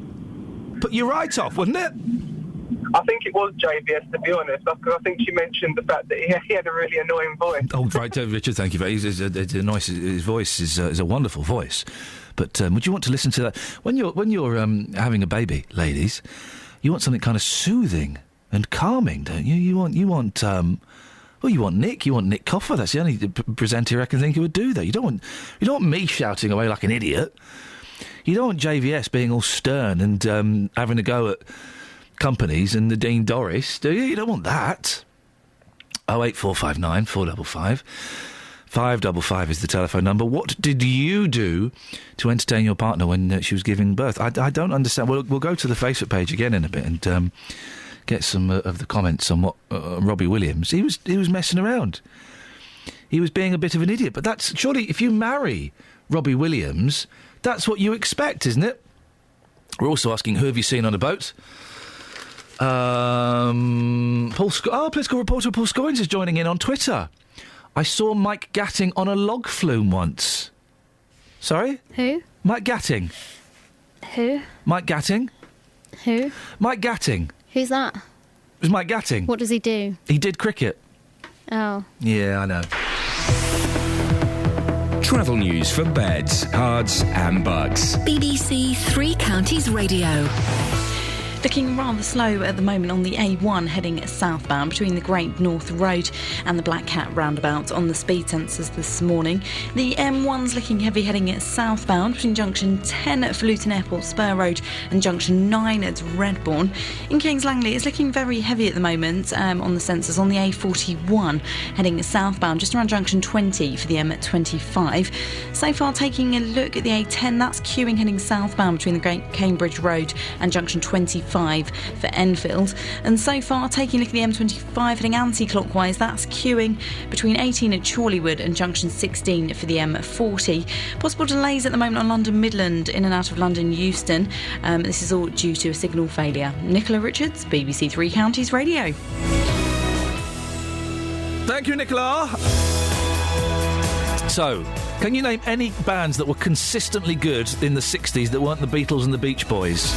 Put you right off, wouldn't it? I think it was JVS, to be honest, because I think she mentioned the fact that he had a really annoying voice. Oh, right, Richard, thank you. His voice is a wonderful voice. But would you want to listen to that? When you're having a baby, ladies, you want something kind of soothing and calming, don't you? You want Nick. You want Nick Coffer. That's the only presenter I can think who would do that. You don't want me shouting away like an idiot. You don't want JVS being all stern and having a go at companies and Nadine Dorries, do you? You don't want that. 08459 455 555 is the telephone number. What did you do to entertain your partner when she was giving birth? I don't understand. We'll go to the Facebook page again in a bit and get some of the comments on what Robbie Williams. He was messing around. He was being a bit of an idiot. But that's surely, if you marry Robbie Williams, that's what you expect, isn't it? We're also asking, who have you seen on a boat? Political reporter Paul Scoins is joining in on Twitter. I saw Mike Gatting on a log flume once. Sorry? Who? Mike Gatting. Who? Mike Gatting. Who? Mike Gatting. Who's that? It was Mike Gatting. What does he do? He did cricket. Oh. Yeah, I know. Travel news for beds, cards and bugs. BBC Three Counties Radio. Looking rather slow at the moment on the A1 heading southbound between the Great North Road and the Black Cat roundabout on the speed sensors this morning. The M1's looking heavy heading southbound between junction 10 at Luton Airport Spur Road and junction 9 at Redbourne. In Kings Langley, it's looking very heavy at the moment on the sensors on the A41 heading southbound just around junction 20 for the M25. So far, taking a look at the A10, that's queuing heading southbound between the Great Cambridge Road and junction 25 for Enfield. And so far, taking a look at the M25 heading anti-clockwise, that's queuing between 18 at Chorleywood and junction 16 for the M40. Possible delays at the moment on London Midland in and out of London Euston. This is all due to a signal failure. Nicola Richards, BBC Three Counties Radio. Thank you, Nicola. So, can you name any bands that were consistently good in the 60s that weren't the Beatles and the Beach Boys?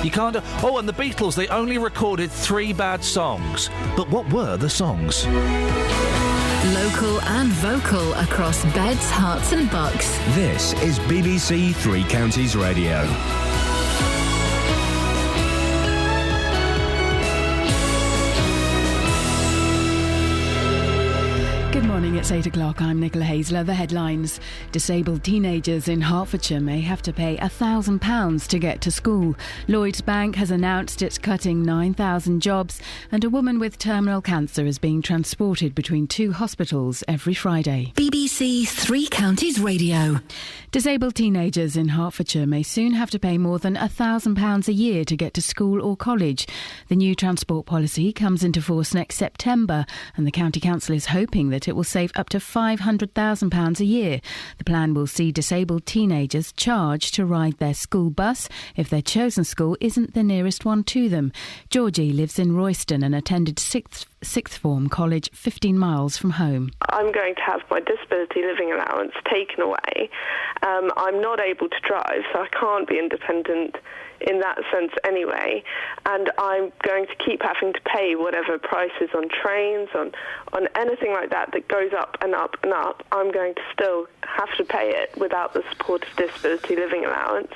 You can't... Oh, and the Beatles, they only recorded 3 bad songs. But what were the songs? Local and vocal across beds, hearts and bucks. This is BBC Three Counties Radio. Good morning, It's 8 o'clock. I'm Nicola Haisler. The headlines. Disabled teenagers in Hertfordshire may have to pay £1,000 to get to school. Lloyds Bank has announced it's cutting 9,000 jobs, and a woman with terminal cancer is being transported between two hospitals every Friday. BBC Three Counties Radio. Disabled teenagers in Hertfordshire may soon have to pay more than £1,000 a year to get to school or college. The new transport policy comes into force next September, and the County Council is hoping that it will save up to £500,000 a year. The plan will see disabled teenagers charged to ride their school bus if their chosen school isn't the nearest one to them. Georgie lives in Royston and attended sixth form college 15 miles from home. I'm going to have my disability living allowance taken away. I'm not able to drive, so I can't be independent in that sense anyway, and I'm going to keep having to pay whatever prices on trains, on anything like that goes up and up and up. I'm going to still have to pay it without the support of disability living allowance.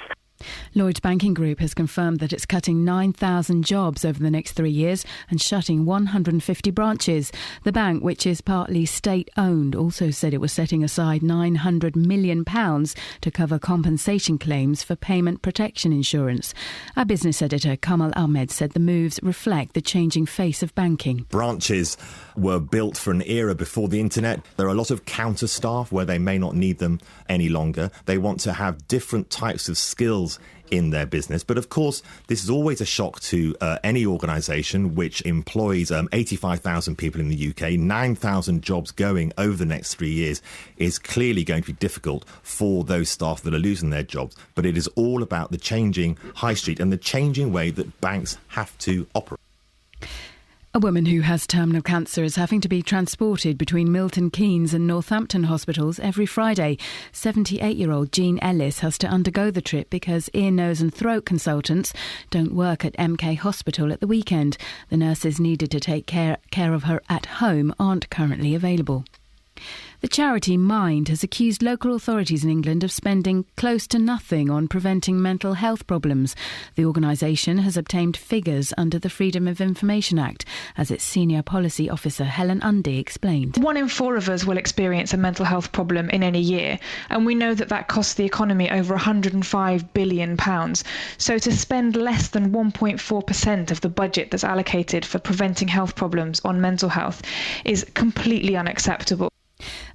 Lloyds Banking Group has confirmed that it's cutting 9,000 jobs over the next 3 years and shutting 150 branches. The bank, which is partly state-owned, also said it was setting aside £900 million to cover compensation claims for payment protection insurance. Our business editor, Kamal Ahmed, said the moves reflect the changing face of banking. Branches were built for an era before the internet. There are a lot of counter staff where they may not need them any longer. They want to have different types of skills in their business. But of course, this is always a shock to any organisation which employs 85,000 people in the UK. 9,000 jobs going over the next 3 years is clearly going to be difficult for those staff that are losing their jobs. But it is all about the changing high street and the changing way that banks have to operate. A woman who has terminal cancer is having to be transported between Milton Keynes and Northampton hospitals every Friday. 78-year-old Jean Ellis has to undergo the trip because ear, nose and throat consultants don't work at MK Hospital at the weekend. The nurses needed to take care of her at home aren't currently available. The charity Mind has accused local authorities in England of spending close to nothing on preventing mental health problems. The organisation has obtained figures under the Freedom of Information Act, as its senior policy officer Helen Undy explained. 1 in 4 of us will experience a mental health problem in any year, and we know that costs the economy over £105 billion. So to spend less than 1.4% of the budget that's allocated for preventing health problems on mental health is completely unacceptable.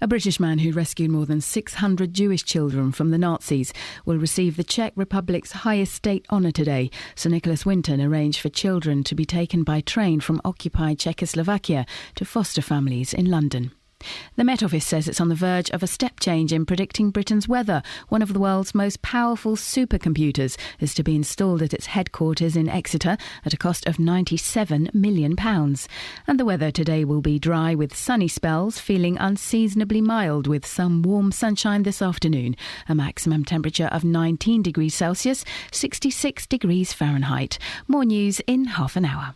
A British man who rescued more than 600 Jewish children from the Nazis will receive the Czech Republic's highest state honour today. Sir Nicholas Winton arranged for children to be taken by train from occupied Czechoslovakia to foster families in London. The Met Office says it's on the verge of a step change in predicting Britain's weather. One of the world's most powerful supercomputers is to be installed at its headquarters in Exeter at a cost of £97 million. And the weather today will be dry with sunny spells, feeling unseasonably mild with some warm sunshine this afternoon. A maximum temperature of 19 degrees Celsius, 66 degrees Fahrenheit. More news in half an hour.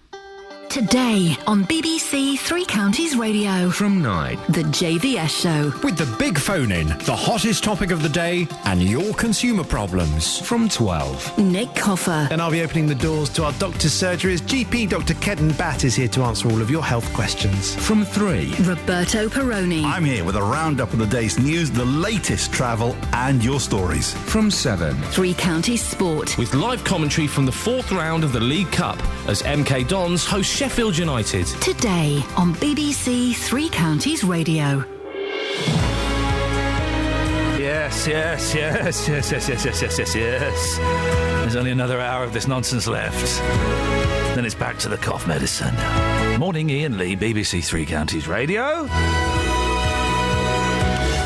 Today on BBC Three Counties Radio. From 9. The JVS Show. With the big phone in, the hottest topic of the day and your consumer problems. From 12. Nick Coffer. And I'll be opening the doors to our doctor's surgeries. GP Dr. Kenton Batt is here to answer all of your health questions. From 3. Roberto Perroni. I'm here with a roundup of the day's news, the latest travel and your stories. From 7. Three Counties Sport. With live commentary from the 4th round of the League Cup as MK Dons host Sheffield United. Today on BBC Three Counties Radio. Yes. There's only another hour of this nonsense left. Then it's back to the cough medicine. Morning, Iain Lee, BBC Three Counties Radio.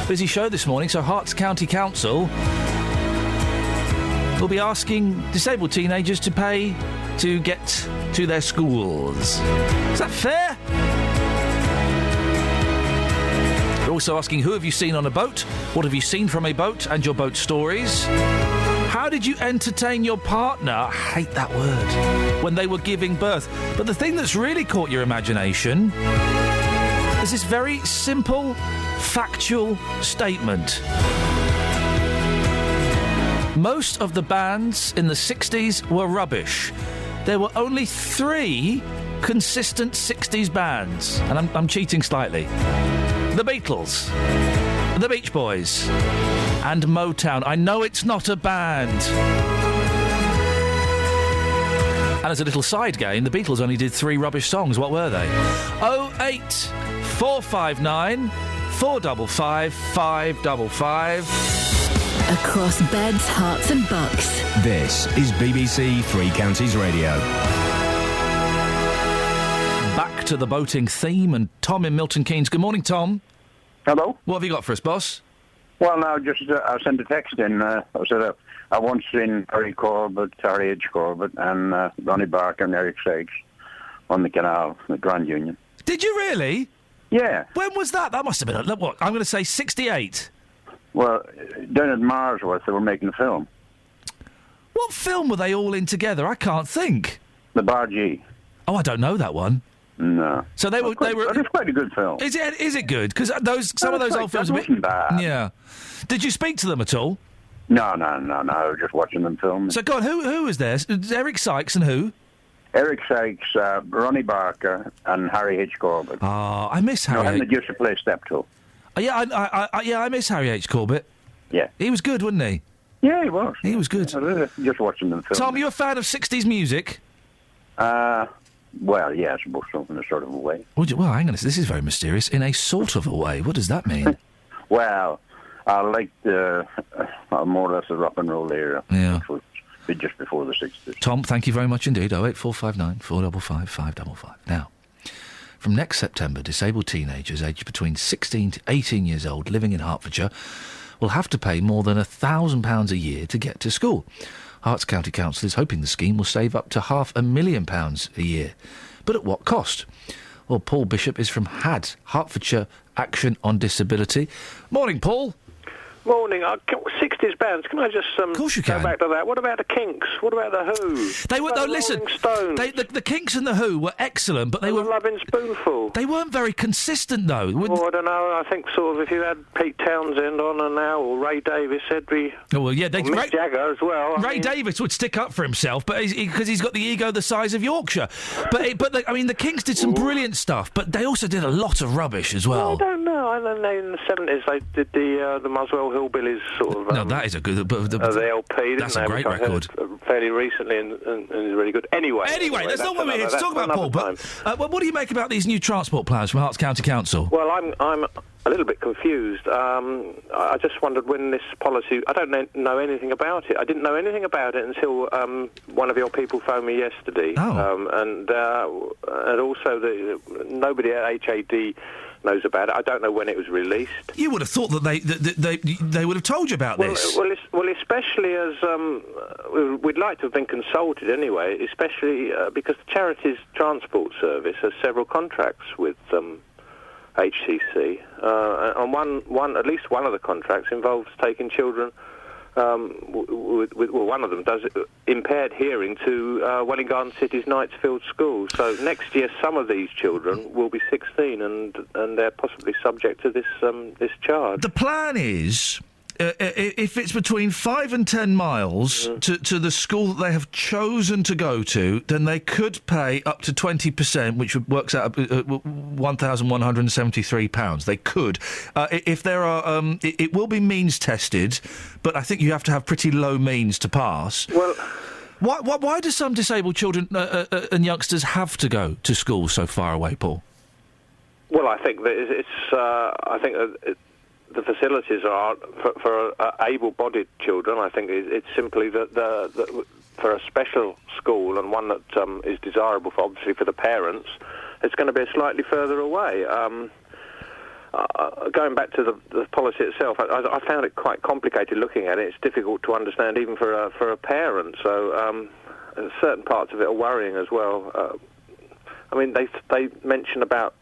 Busy show this morning, so Herts County Council will be asking disabled teenagers to pay to get to their schools. Is that fair? They're also asking, who have you seen on a boat? What have you seen from a boat and your boat stories? How did you entertain your partner? I hate that word. When they were giving birth. But the thing that's really caught your imagination is this very simple, factual statement. Most of the bands in the 60s were rubbish. There were only 3 consistent 60s bands. And I'm cheating slightly. The Beatles, The Beach Boys, and Motown. I know it's not a band. And as a little side game, the Beatles only did 3 rubbish songs. What were they? 08459 455 555. Across beds, hearts and bucks. This is BBC Three Counties Radio. Back to the boating theme, and Tom in Milton Keynes. Good morning, Tom. Hello. What have you got for us, boss? Well, now, just I sent a text in. I said I once seen Harry H. Corbett, and Ronnie Barker and Eric Sykes on the canal, the Grand Union. Did you really? Yeah. When was that? That must have been, what, I'm going to say 68. Well, down at Marsworth, they were making a film. What film were they all in together? I can't think. The Bargee. Oh, I don't know that one. No. So they were. It's quite a good film. Is it good? Because some of those old films. Wasn't bad. Yeah. Did you speak to them at all? No. I was just watching them film. So go on. Who was there? Eric Sykes and who? Eric Sykes, Ronnie Barker, and Harry H. Corbett. Oh, I miss Harry. And they used to play Steptoe. Yeah, I miss Harry H. Corbett. Yeah. He was good, wasn't he? Yeah, he was. He was good. Just watching them film. Tom, you a fan of 60s music? Well, yeah, I suppose so, in a sort of a way. Well, hang on. This is very mysterious. In a sort of a way. What does that mean? Well, I liked more or less the rock and roll era. Yeah. Which was just before the 60s. Tom, thank you very much indeed. 08459 455 555. Now, from next September, disabled teenagers aged between 16 to 18 years old living in Hertfordshire will have to pay more than £1,000 a year to get to school. Herts County Council is hoping the scheme will save up to £500,000 a year. But at what cost? Well, Paul Bishop is from HAD, Hertfordshire Action on Disability. Morning, Paul. Morning. 60s bands. Can I just of course you can. go back to that? What about the Kinks? What about the Who? They were. No, listen. The Kinks and the Who were excellent, but they were Loving Spoonful. They weren't very consistent, though. Oh, I don't know. I think sort of if you had Pete Townsend on and now, or Ray Davies, it'd be. Oh well, yeah. Mick Jagger as well. Ray Davies would stick up for himself, but because he's got the ego the size of Yorkshire. The Kinks did some brilliant stuff, but they also did a lot of rubbish as well. I don't know. I don't know. In the 70s, they did the Muswell Hillbillies sort of. No, that is a good. The LP, didn't that's they? a great record. Fairly recently, and is really good. Anyway, that's not what we're here to talk about, Paul. But what do you make about these new transport plans from Herts County Council? Well, I'm a little bit confused. I just wondered when this policy. I don't know anything about it. I didn't know anything about it until one of your people phoned me yesterday. Oh. And also nobody at HAD knows about it. I don't know when it was released. You would have thought that they would have told you about this. Well, especially as we'd like to have been consulted anyway, especially because the Charities Transport Service has several contracts with HCC, and at least one of the contracts involves taking children. One of them does impaired hearing to Welwyn Garden City's Knightsfield School. So next year, some of these children will be 16, and they're possibly subject to this charge. The plan is, if it's between 5 and 10 miles to the school that they have chosen to go to, then they could pay up to 20%, which works out £1,173. They could. If there are, it will be means tested, but I think you have to have pretty low means to pass. Well, why do some disabled children and youngsters have to go to school so far away, Paul? Well, I think that the facilities are for able-bodied children. I think it's simply that for a special school and one that is desirable, obviously, for the parents, it's going to be slightly further away. Going back to the policy itself, I found it quite complicated looking at it. It's difficult to understand even for a parent. So certain parts of it are worrying as well. They mention about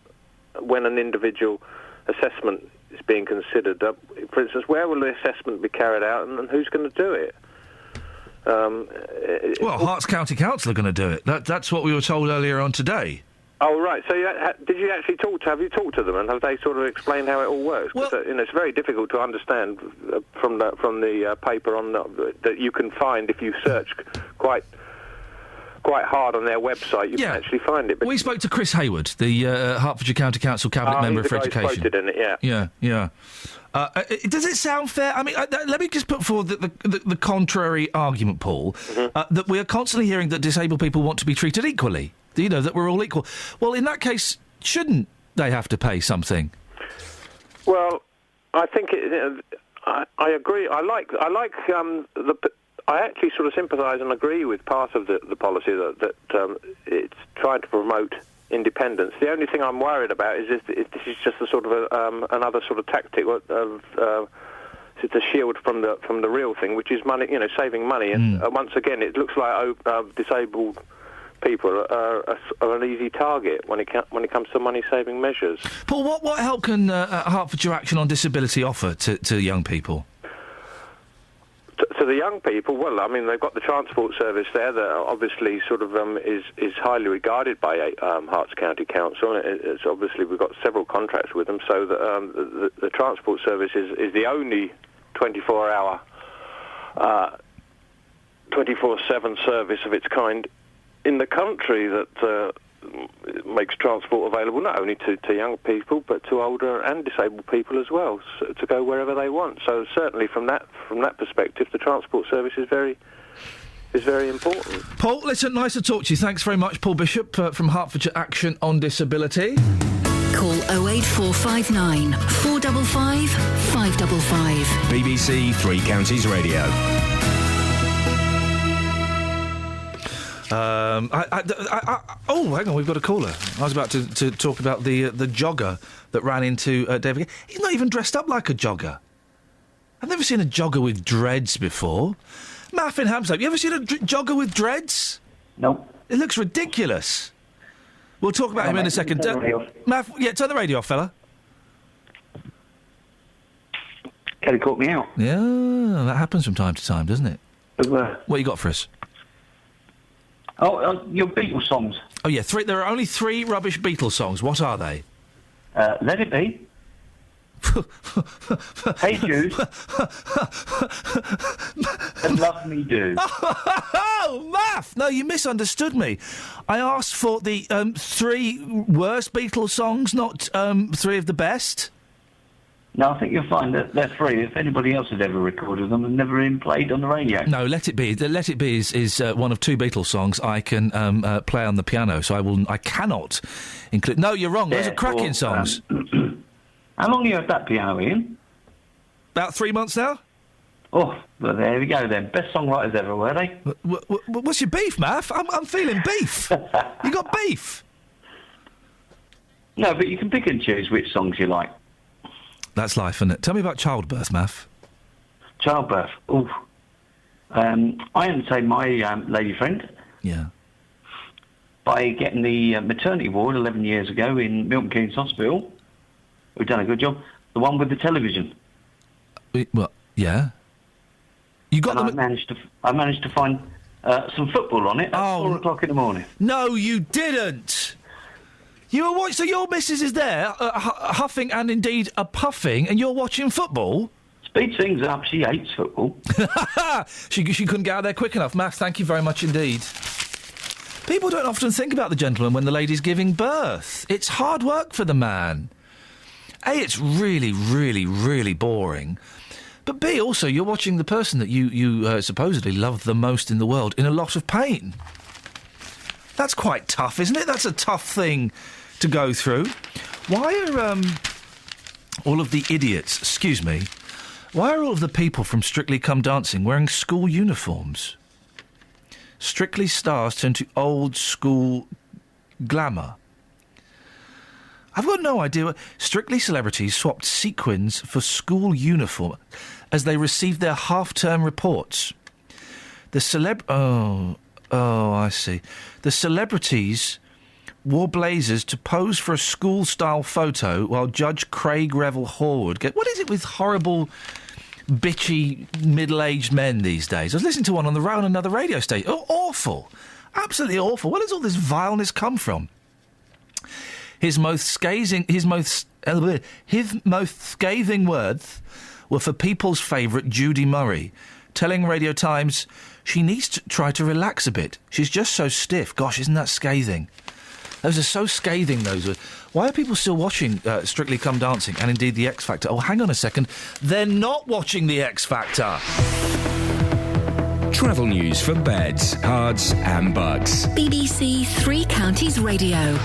when an individual assessment is being considered. For instance, where will the assessment be carried out, and who's going to do it? Herts County Council are going to do it. That's what we were told earlier on today. Oh, right. So did you actually have you talked to them, and have they sort of explained how it all works? Well, it's very difficult to understand from the paper on that you can find if you search quite quite hard on their website, you can actually find it. But we spoke to Chris Hayward, the Hertfordshire County Council Cabinet Member for Education. Quoted in it, Yeah. Does it sound fair? I mean, let me just put forward the contrary argument, Paul, that we are constantly hearing that disabled people want to be treated equally. You know, that we're all equal. Well, in that case, shouldn't they have to pay something? Well, I think I agree. I actually sort of sympathise and agree with part of the policy that it's trying to promote independence. The only thing I'm worried about is this is just a sort of another sort of tactic of it's a shield from the real thing, which is money. You know, saving money. And once again, it looks like disabled people are an easy target when it comes to money-saving measures. Paul, what help can Hertfordshire Action on Disability offer to young people? To the young people, well, I mean, they've got the transport service there that obviously sort of is highly regarded by Herts County Council. It's obviously we've got several contracts with them, so that the transport service is the only 24-hour, 24/7 service of its kind in the country that makes transport available not only to young people but to older and disabled people as well, so to go wherever they want. So certainly from that perspective, the transport service is very important. Paul, listen, nice to talk to you. Thanks very much, Paul Bishop from Hertfordshire Action on Disability. Call 08459 455 555. BBC Three Counties Radio. Oh, hang on, we've got a caller. I was about to talk about the jogger that ran into David. He's not even dressed up like a jogger. I've never seen a jogger with dreads before. Maff in Hampstead, you ever seen a jogger with dreads? No. It looks ridiculous. We'll talk about him in a second. Maff, turn the radio off, fella. Kelly caught me out. Yeah, that happens from time to time, doesn't it? What you got for us? Your Beatles songs. Oh, yeah, there are only 3 rubbish Beatles songs. What are they? Let It Be. Hey Jude. And Love Me Do. Oh, Maff! No, you misunderstood me. I asked for the 3 worst Beatles songs, not 3 of the best. No, I think you'll find that they're 3. If anybody else had ever recorded them and never been played on the radio. No, Let It Be. Let It Be is one of 2 Beatles songs I can play on the piano, so I cannot include... No, you're wrong. Those are cracking songs. How long have you had that piano, Ian? About 3 months now. Oh, well, there we go then. Best songwriters ever, were they? What's your beef, Maff? I'm feeling beef. You got beef? No, but you can pick and choose which songs you like. That's life, isn't it? Tell me about childbirth, Maff. Childbirth? Ooh. I entertained my lady friend. Yeah. By getting the maternity ward 11 years ago in Milton Keynes Hospital. We've done a good job. The one with the television. Well, yeah. You got them. I managed to find some football on it at 4 o'clock in the morning. No, you didn't. You were so your missus is there, huffing and indeed a puffing, and you're watching football. Speed things up. She hates football. she couldn't get out there quick enough. Matt, thank you very much indeed. People don't often think about the gentleman when the lady's giving birth. It's hard work for the man. A, it's really, really, really boring. But B, also, you're watching the person that you supposedly love the most in the world in a lot of pain. That's quite tough, isn't it? That's a tough thing to go through. Why are all of the idiots, excuse me, why are all of the people from Strictly Come Dancing wearing school uniforms? Strictly stars turn to old school glamour. I've got no idea. Strictly celebrities swapped sequins for school uniform as they received their half-term reports. Oh, I see. The celebrities wore blazers to pose for a school-style photo while Judge Craig Revel Horwood... What is it with horrible, bitchy, middle-aged men these days? I was listening to one on another radio station. Oh, awful. Absolutely awful. Where does all this vileness come from? His most scathing words were for people's favourite Judy Murray, telling Radio Times she needs to try to relax a bit. She's just so stiff. Gosh, isn't that scathing? Those are so scathing, those words. Why are people still watching Strictly Come Dancing and indeed The X Factor? Oh, hang on a second. They're not watching The X Factor. Travel news for beds, cards and bugs. BBC Three Counties Radio.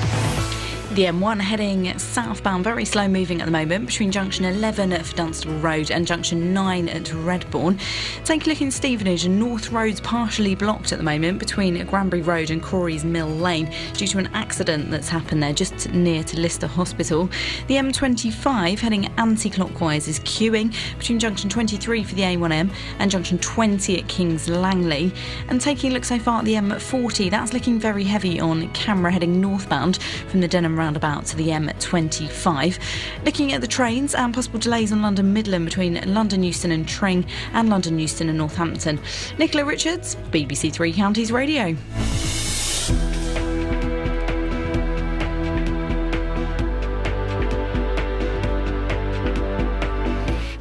The M1 heading southbound, very slow moving at the moment between junction 11 for Dunstable Road and junction 9 at Redbourne. Take a look in Stevenage, and North Road's partially blocked at the moment between Granbury Road and Corey's Mill Lane due to an accident that's happened there just near to Lister Hospital. The M25 heading anti-clockwise is queuing between junction 23 for the A1M and junction 20 at Kings Langley. And taking a look so far at the M40, that's looking very heavy on camera heading northbound from the Denham roundabout to the M25. Looking at the trains and possible delays on London Midland between London Euston and Tring and London Euston and Northampton. Nicola Richards, BBC Three Counties Radio.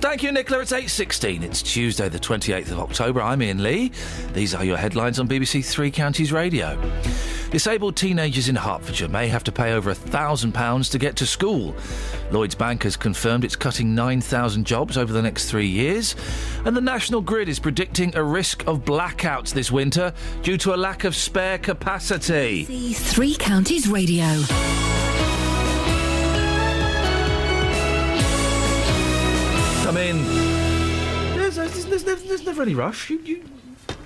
Thank you, Nicola. It's 8:16. It's Tuesday, the 28th of October. I'm Iain Lee. These are your headlines on BBC Three Counties Radio. Disabled teenagers in Hertfordshire may have to pay over £1,000 to get to school. Lloyds Bank has confirmed it's cutting 9,000 jobs over the next 3 years. And the National Grid is predicting a risk of blackouts this winter due to a lack of spare capacity. BBC Three Counties Radio. I mean, there's never any rush. You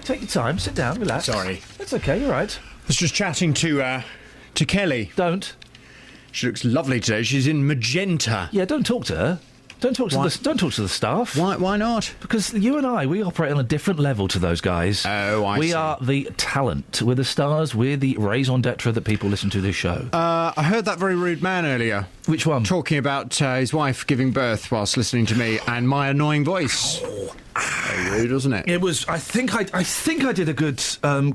take your time, sit down, relax. Sorry. That's okay, you're right. I was just chatting to Kelly. Don't. She looks lovely today. She's in magenta. Yeah, don't talk to her. Don't talk to the staff. Why not? Because you and I, we operate on a different level to those guys. Oh, I see. We are the talent. We're the stars. We're the raison d'etre that people listen to this show. I heard that very rude man earlier. Which one? Talking about his wife giving birth whilst listening to me and my annoying voice. Very rude, wasn't it? It was. I think I did a good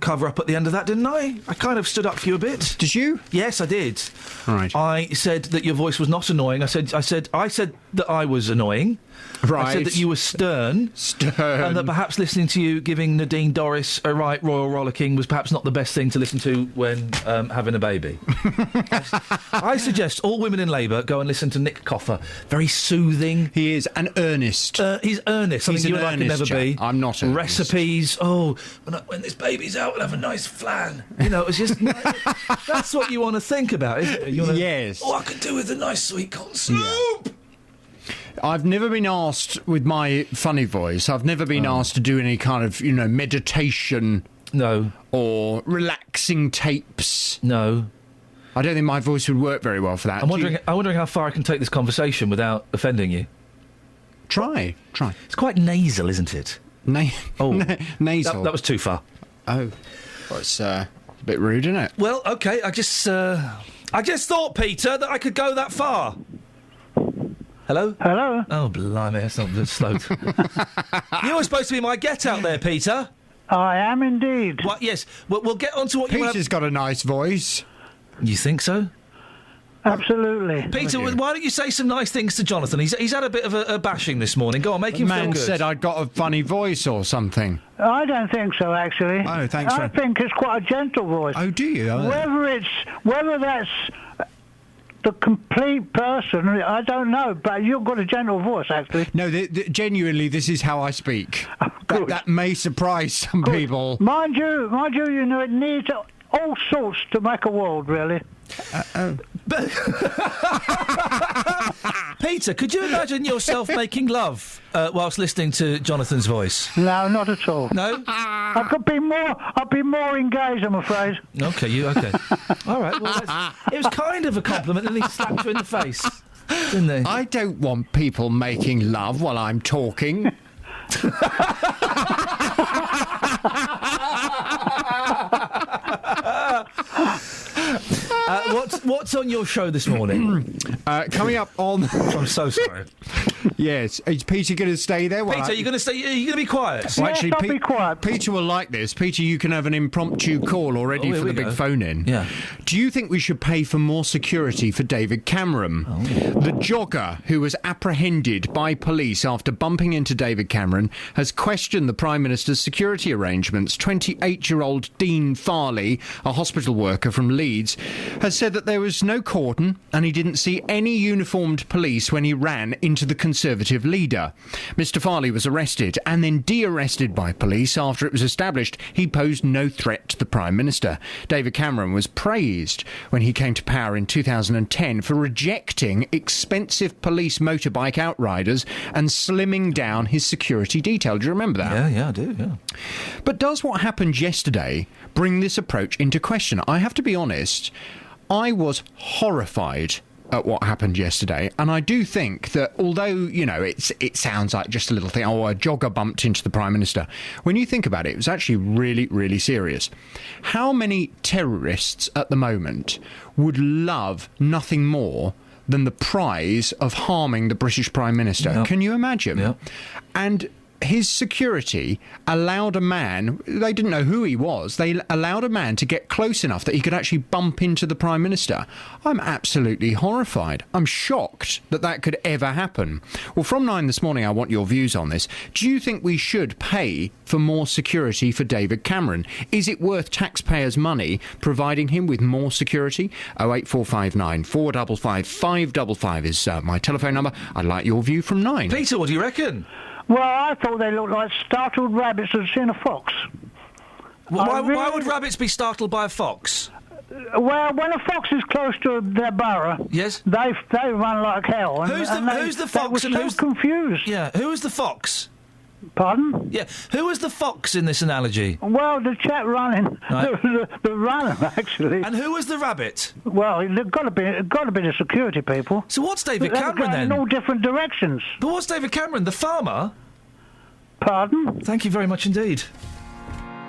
cover up at the end of that, didn't I? I kind of stood up for you a bit. Did you? Yes, I did. Right. I said that your voice was not annoying. I said that I was annoying. Right. I said that you were stern. And that perhaps listening to you giving Nadine Dorris a right royal rollicking was perhaps not the best thing to listen to when having a baby. I suggest all women in labour go and listen to Nick Coffer. Very soothing. He is, and earnest. He's earnest. Something you and I can never be. I'm not earnest. Recipes. Oh, when this baby's out, we'll have a nice flan. You know, it's just... that's what you want to think about, isn't it? Yes. Oh, I could do with a nice sweet corn soup. Yeah. I've never been asked, with my funny voice, I've never been asked to do any kind of, meditation. No. Or relaxing tapes. No. I don't think my voice would work very well for that. I'm wondering how far I can take this conversation without offending you. Try. It's quite nasal, isn't it? Nasal. That was too far. Oh. Well, it's a bit rude, isn't it? Well, OK, I just thought, Peter, that I could go that far. Hello? Hello? Oh, blimey, that's not slow. You were supposed to be my get-out there, Peter. I am indeed. What? Yes, we'll get on to what Peter's got a nice voice. You think so? Absolutely. Peter, why don't you say some nice things to Jonathan? He's had a bit of a bashing this morning. Go on, make him feel good. The man said I'd got a funny voice or something. I don't think so, actually. Oh, thanks. I think it's quite a gentle voice. Oh, do you? Whether that's the complete person, I don't know, but you've got a gentle voice, actually. No, genuinely, this is how I speak. That may surprise some people. Mind you, it needs all sorts to make a world, really. Peter, could you imagine yourself making love whilst listening to Jonathan's voice? No, not at all. No? I'd be more engaged, I'm afraid. Okay. All right, well, it was kind of a compliment, and he slapped you in the face, didn't he? I don't want people making love while I'm talking. What's on your show this morning? Coming up on... I'm so sorry. Yes. Is Peter going to stay there? Peter, you're going to stay. Are you going to be quiet? Well, actually, I'll be quiet. Peter will like this. Peter, you can have an impromptu call already for the big phone-in. Yeah. Do you think we should pay for more security for David Cameron? Oh. The jogger who was apprehended by police after bumping into David Cameron has questioned the Prime Minister's security arrangements. 28-year-old Dean Farley, a hospital worker from Leeds, has said that there was no cordon and he didn't see any uniformed police when he ran into the Conservative leader. Mr. Farley was arrested and then de-arrested by police after it was established he posed no threat to the Prime Minister. David Cameron was praised when he came to power in 2010 for rejecting expensive police motorbike outriders and slimming down his security detail. Do you remember that? Yeah, I do, yeah. But does what happened yesterday bring this approach into question? I have to be honest, I was horrified at what happened yesterday, and I do think that although, you know, it sounds like just a little thing, a jogger bumped into the Prime Minister, when you think about it, it was actually really, really serious. How many terrorists at the moment would love nothing more than the prize of harming the British Prime Minister? Yep. Can you imagine? Yep. And his security allowed a man, they didn't know who he was, they allowed a man to get close enough that he could actually bump into the Prime Minister. I'm absolutely horrified. I'm shocked that that could ever happen. Well, from 9 this morning, I want your views on this. Do you think we should pay for more security for David Cameron? Is it worth taxpayers' money providing him with more security? 08459 455 555 is my telephone number. I'd like your view from 9. Peter, what do you reckon? Well, I thought they looked like startled rabbits that had seen a fox. Why would rabbits be startled by a fox? Well, when a fox is close to their burrow, yes, they run like hell. And, who's the fox? They were so confused. Yeah, who is the fox? Pardon? Yeah, who was the fox in this analogy? Well, the chap running, right. the runner actually. And who was the rabbit? Well, it got to be the security people. So what's David Cameron then? In all different directions. But what's David Cameron, the farmer? Pardon? Thank you very much indeed.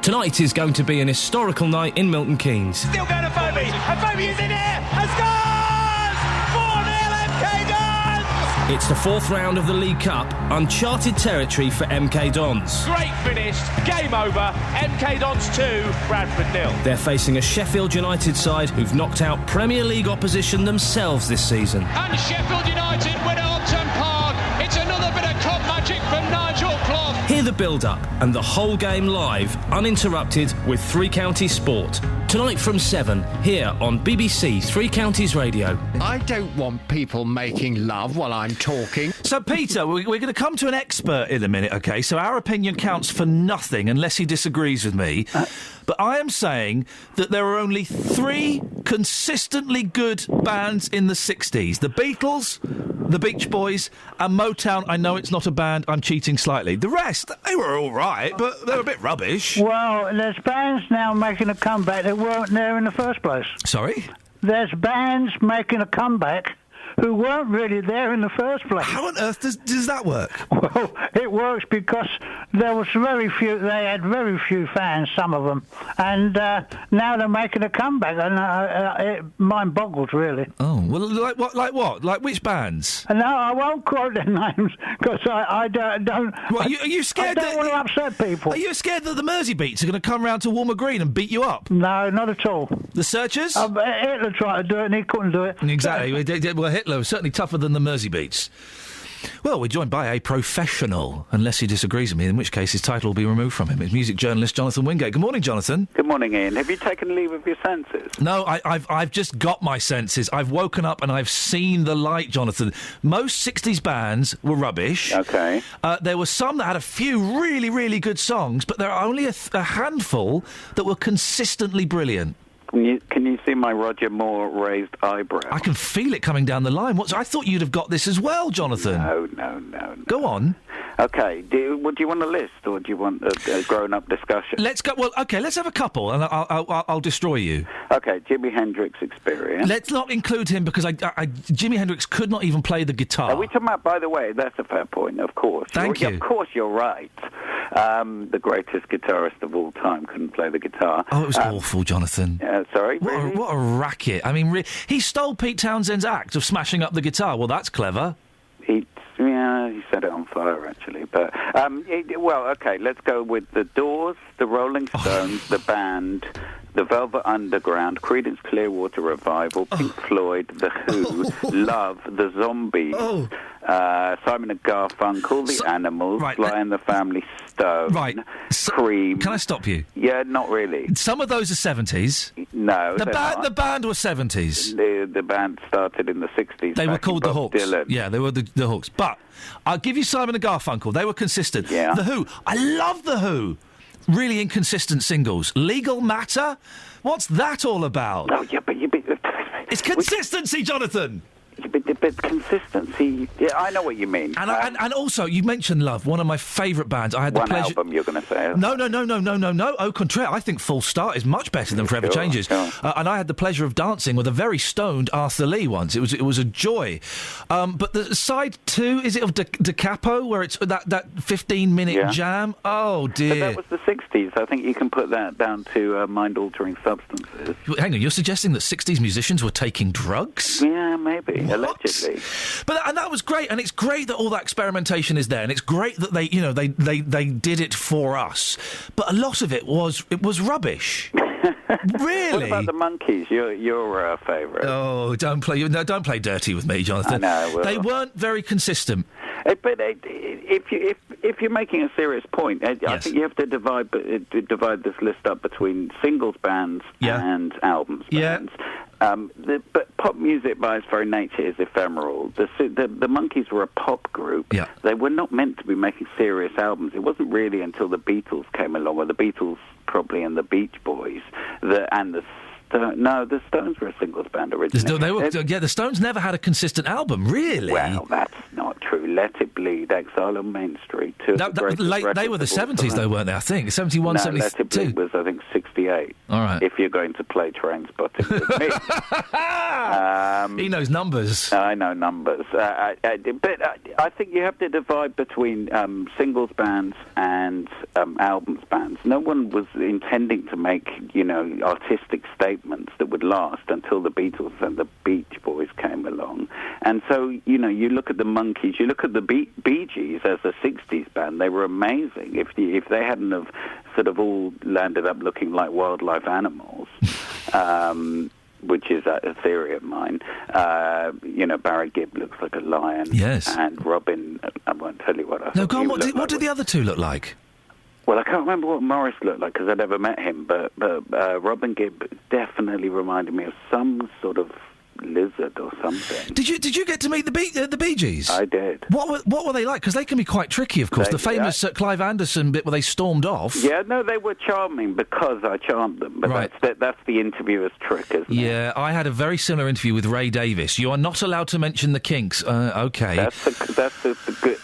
Tonight is going to be an historical night in Milton Keynes. Still going to Foamy, and Foamy is in here, and scores! 4-0 MK Dons! It's the fourth round of the League Cup, uncharted territory for MK Dons. Great finish, game over, MK Dons 2, Bradford 0. They're facing a Sheffield United side who've knocked out Premier League opposition themselves this season. And Sheffield United win at Upton Park. It's another bit of cup magic from Nigel Clough. Hear the build-up and the whole game live, uninterrupted, with Three Counties Sport. Tonight from 7, here on BBC Three Counties Radio. I don't want people making love while I'm talking. So, Peter, we're going to come to an expert in a minute, OK? So our opinion counts for nothing unless he disagrees with me. But I am saying that there are only 3 consistently good bands in the 60s. The Beatles, the Beach Boys, and Motown. I know it's not a band, I'm cheating slightly. The rest, they were all right, but they were a bit rubbish. Well, there's bands now making a comeback that weren't there in the first place. Sorry? There's bands making a comeback who weren't really there in the first place. How on earth does that work? Well, it works because there was very few. They had very few fans, some of them, and now they're making a comeback, and it mind boggles really. Oh well, like what? Like what? Like which bands? No, I won't quote their names because I don't. What, are you scared? I don't want to upset people. Are you scared that the Merseybeats are going to come round to Walmer Green and beat you up? No, not at all. The Searchers? Hitler tried to do it and he couldn't do it. Exactly. Well, Hitler was certainly tougher than the Merseybeats. Well, we're joined by a professional, unless he disagrees with me, in which case his title will be removed from him. It's music journalist Jonathan Wingate. Good morning, Jonathan. Good morning, Ian. Have you taken leave of your senses? No, I've just got my senses. I've woken up and I've seen the light, Jonathan. Most 60s bands were rubbish. Okay. There were some that had a few really, really good songs, but there are only a handful that were consistently brilliant. Can you see my Roger Moore raised eyebrow? I can feel it coming down the line. I thought you'd have got this as well, Jonathan. No. Go on. Okay. Do you want a list or do you want a grown-up discussion? Let's go. Well, okay. Let's have a couple, and I'll destroy you. Okay. Jimi Hendrix Experience. Let's not include him because Jimi Hendrix could not even play the guitar. Are we talking about? By the way, that's a fair point. Of course. Thank you. Of course, you're right. The greatest guitarist of all time couldn't play the guitar. Oh, it was awful, Jonathan. Sorry. What a racket! I mean, he stole Pete Townshend's act of smashing up the guitar. Well, that's clever. Yeah, he set it on fire, actually. But, okay, let's go with the Doors, the Rolling Stones, the band, the Velvet Underground, Creedence Clearwater Revival, Pink Floyd, The Who, Love, The Zombies, Simon and Garfunkel, The Animals, Sly and the Family Stone, Cream. Can I stop you? Yeah, not really. Some of those are 70s. No, the band were 70s. The band started in the 60s. They were called the Hawks. Dylan. Yeah, they were the Hawks. But I'll give you Simon and Garfunkel. They were consistent. Yeah. The Who. I love The Who. Really inconsistent singles. Legal Matter? What's that all about? Oh, yeah, but it's consistency, Jonathan! But consistency... Yeah, I know what you mean. And also, you mentioned Love, one of my favourite bands. I had the pleasure... album, you're going to say. No. Au contraire. I think Full Start is much better than Forever Changes. Sure. And I had the pleasure of dancing with a very stoned Arthur Lee once. It was a joy. But the side 2, is it of Da Capo, where it's that 15-minute jam? Oh, dear. But that was the 60s. I think you can put that down to mind-altering substances. Hang on, you're suggesting that 60s musicians were taking drugs? Yeah, maybe. What? Allegedly. And that was great, and it's great that all that experimentation is there, and it's great that they did it for us. But a lot of it was rubbish. Really? What about the Monkees? Your favourite? Oh, don't play dirty with me, Jonathan. I know. Well, they weren't very consistent. But if you're making a serious point, I think you have to divide this list up between singles bands and albums bands. But pop music, by its very nature, is ephemeral. The Monkees were a pop group. Yeah. They were not meant to be making serious albums. It wasn't really until the Beatles came along, or the Beatles probably and the Beach Boys, the Stones were a singles band originally. The Stones never had a consistent album, really. Well, that's not true. Let It Bleed, Exile on Main Street. They were the 70s, though, weren't they, I think? 71, 72. Let It Bleed was, I think, 68. All right. If you're going to play Trainspotting with me. He knows numbers. I know numbers. But I think you have to divide between singles bands and albums bands. No one was intending to make, artistic statements that would last until the Beatles and the Beach Boys came along. And so, you look at the Monkees, you look at the Bee Gees as a 60s band, they were amazing. If they hadn't have sort of all landed up looking like wildlife animals, which is a theory of mine, Barry Gibb looks like a lion. Yes. And Robin, I won't tell you what I thought. No, go on, what did the other two look like? Well, I can't remember what Morris looked like because I never met him, but Robin Gibb definitely reminded me of some sort of lizard or something. Did you get to meet the Bee Gees? I did. What were they like? Because they can be quite tricky, of course. The famous Clive Anderson bit where they stormed off. Yeah, no, they were charming because I charmed them. But that's the interviewer's trick, isn't it? Yeah, I had a very similar interview with Ray Davies. You are not allowed to mention the Kinks. Okay. That's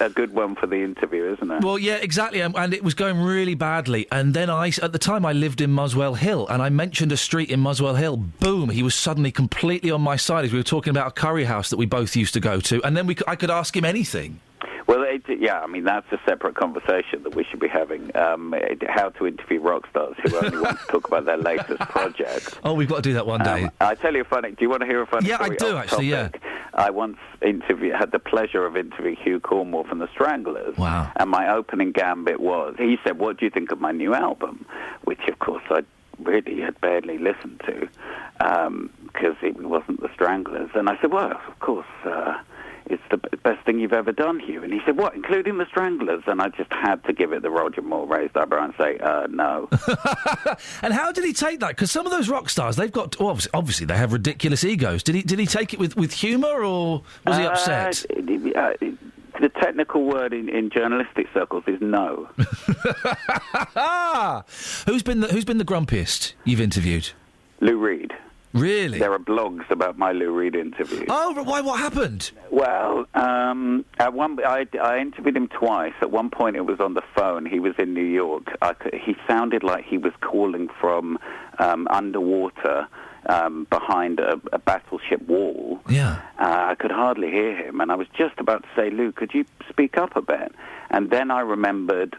a good one for the interview, isn't it? Well, yeah, exactly. And it was going really badly. And then at the time, I lived in Muswell Hill, and I mentioned a street in Muswell Hill. Boom! He was suddenly completely on my side as we were talking about a curry house that we both used to go to, and then I could ask him anything. Well, that's a separate conversation that we should be having. How to interview rock stars who only want to talk about their latest project. Oh, we've got to do that one day. I tell you a funny. Do you want to hear a funny story? Yeah, I do actually. Topic? Yeah. I once had the pleasure of interviewing Hugh Cornwell from the Stranglers. Wow. And my opening gambit was, he said, "What do you think of my new album?" Which, of course, I really had barely listened to because it wasn't the Stranglers. And I said, "Well, of course, it's the best thing you've ever done, Hugh." And he said, "What, including the Stranglers?" And I just had to give it the Roger Moore raised eyebrow and say, no. And how did he take that? Because some of those rock stars, they've got... Well, obviously, they have ridiculous egos. Did he take it with humour, or was he upset? The technical word in journalistic circles is no. Who's been the grumpiest you've interviewed? Lou Reed. Really? There are blogs about my Lou Reed interview. Oh, but why? What happened? Well, I interviewed him twice. At one point, it was on the phone. He was in New York. He sounded like he was calling from underwater behind a battleship wall. Yeah. I could hardly hear him, and I was just about to say, "Lou, could you speak up a bit?" And then I remembered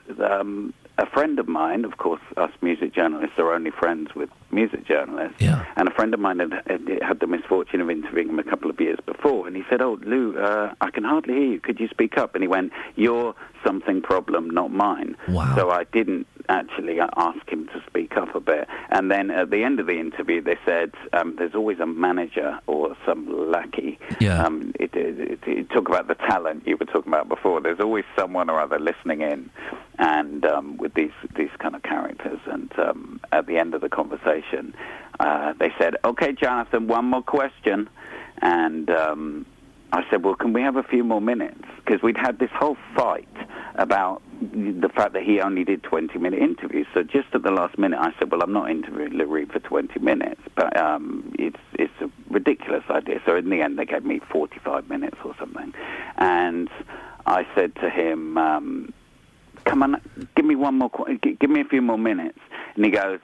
a friend of mine, of course, us music journalists are only friends with music journalists, and a friend of mine had the misfortune of interviewing him a couple of years before, and he said, "Oh, Lou, I can hardly hear you. Could you speak up?" And he went, "You're something problem, not mine." Wow. So I didn't actually ask him to speak up a bit. And then at the end of the interview, they said, there's always a manager or some lackey. Yeah. It talk about the talent you were talking about before. There's always someone or other listening in, and with these kind of characters. And at the end of the conversation, they said, "Okay, Jonathan, one more question." And I said, "Well, can we have a few more minutes?" Because we'd had this whole fight about the fact that he only did 20-minute interviews. So just at the last minute, I said, "Well, I'm not interviewing Lou Reed for 20 minutes, but it's a ridiculous idea." So in the end, they gave me 45 minutes or something. And I said to him, "Come on, give me give me a few more minutes." And he goes,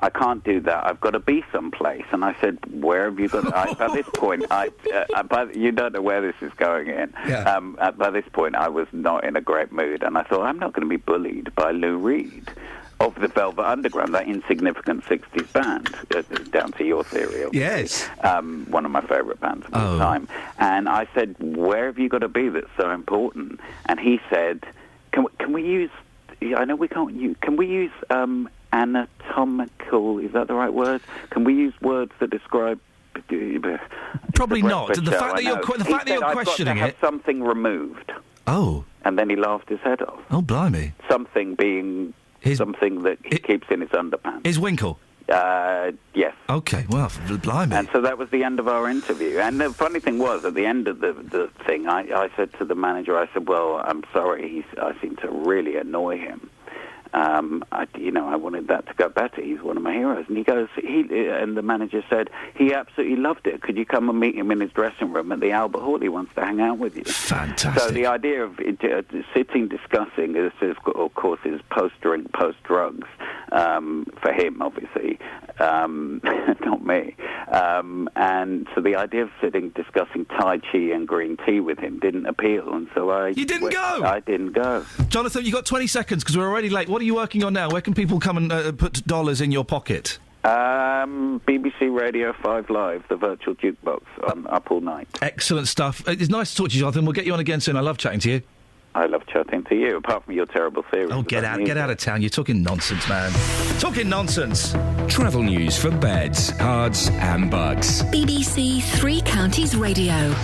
"I can't do that. I've got to be someplace." And I said, "Where have you got?" By this point, you don't know where this is going in. Yeah. By this point, I was not in a great mood, and I thought, I'm not going to be bullied by Lou Reed of the Velvet Underground, that insignificant 60s band, down to your theory. Yes. One of my favourite bands of all time. And I said, "Where have you got to be that's so important?" And he said, Can we use... I know we can't use... Can we use... anatomical, is that the right word? Can we use words that describe... Probably not. The fact that you're questioning it... have something removed. Oh. And then he laughed his head off. Oh, blimey. Something being something that he keeps in his underpants. His winkle? Yes. Okay, well, blimey. And so that was the end of our interview. And the funny thing was, at the end of the thing, I said to the manager, I said, "Well, I'm sorry, I seem to really annoy him. I wanted that to go better. He's one of my heroes." And he goes, and the manager said, "He absolutely loved it. Could you come and meet him in his dressing room at the Albert Hall? He wants to hang out with you." Fantastic. So the idea of sitting discussing, this is, of course, is post-drink, post-drugs, for him, obviously, not me. And so the idea of sitting discussing Tai Chi and green tea with him didn't appeal, and so You didn't go? I didn't go. Jonathan, you've got 20 seconds because we're already late. What are you working on now? Where can people come and put dollars in your pocket? BBC Radio 5 Live, the virtual jukebox, up all night. Excellent stuff. It's nice to talk to you, Jonathan. We'll get you on again soon. I love chatting to you. I love chatting to you, apart from your terrible theories. Oh, get out of town. You're talking nonsense, man. Talking nonsense. Travel news for beds, cards and bugs. BBC Three Counties Radio.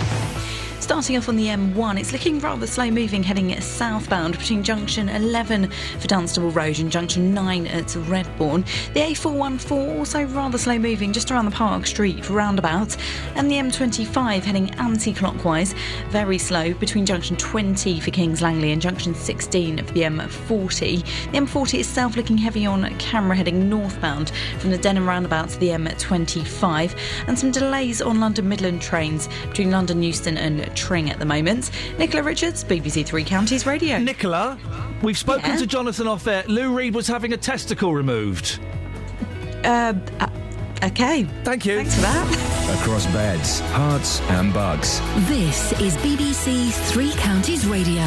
Starting off on the M1, it's looking rather slow moving heading southbound between junction 11 for Dunstable Road and junction 9 at Redbourne. The A414 also rather slow moving just around the Park Street roundabout, and the M25 heading anti-clockwise, very slow between junction 20 for Kings Langley and junction 16 for the M40. The M40 itself looking heavy on camera heading northbound from the Denham roundabout to the M25, and some delays on London Midland trains between London Euston and Tring at the moment. Nicola Richards, BBC Three Counties Radio. Nicola, we've spoken to Jonathan off air. Lou Reed was having a testicle removed. Okay. Thank you. Thanks for that. Across beds, hearts and bugs. This is BBC Three Counties Radio.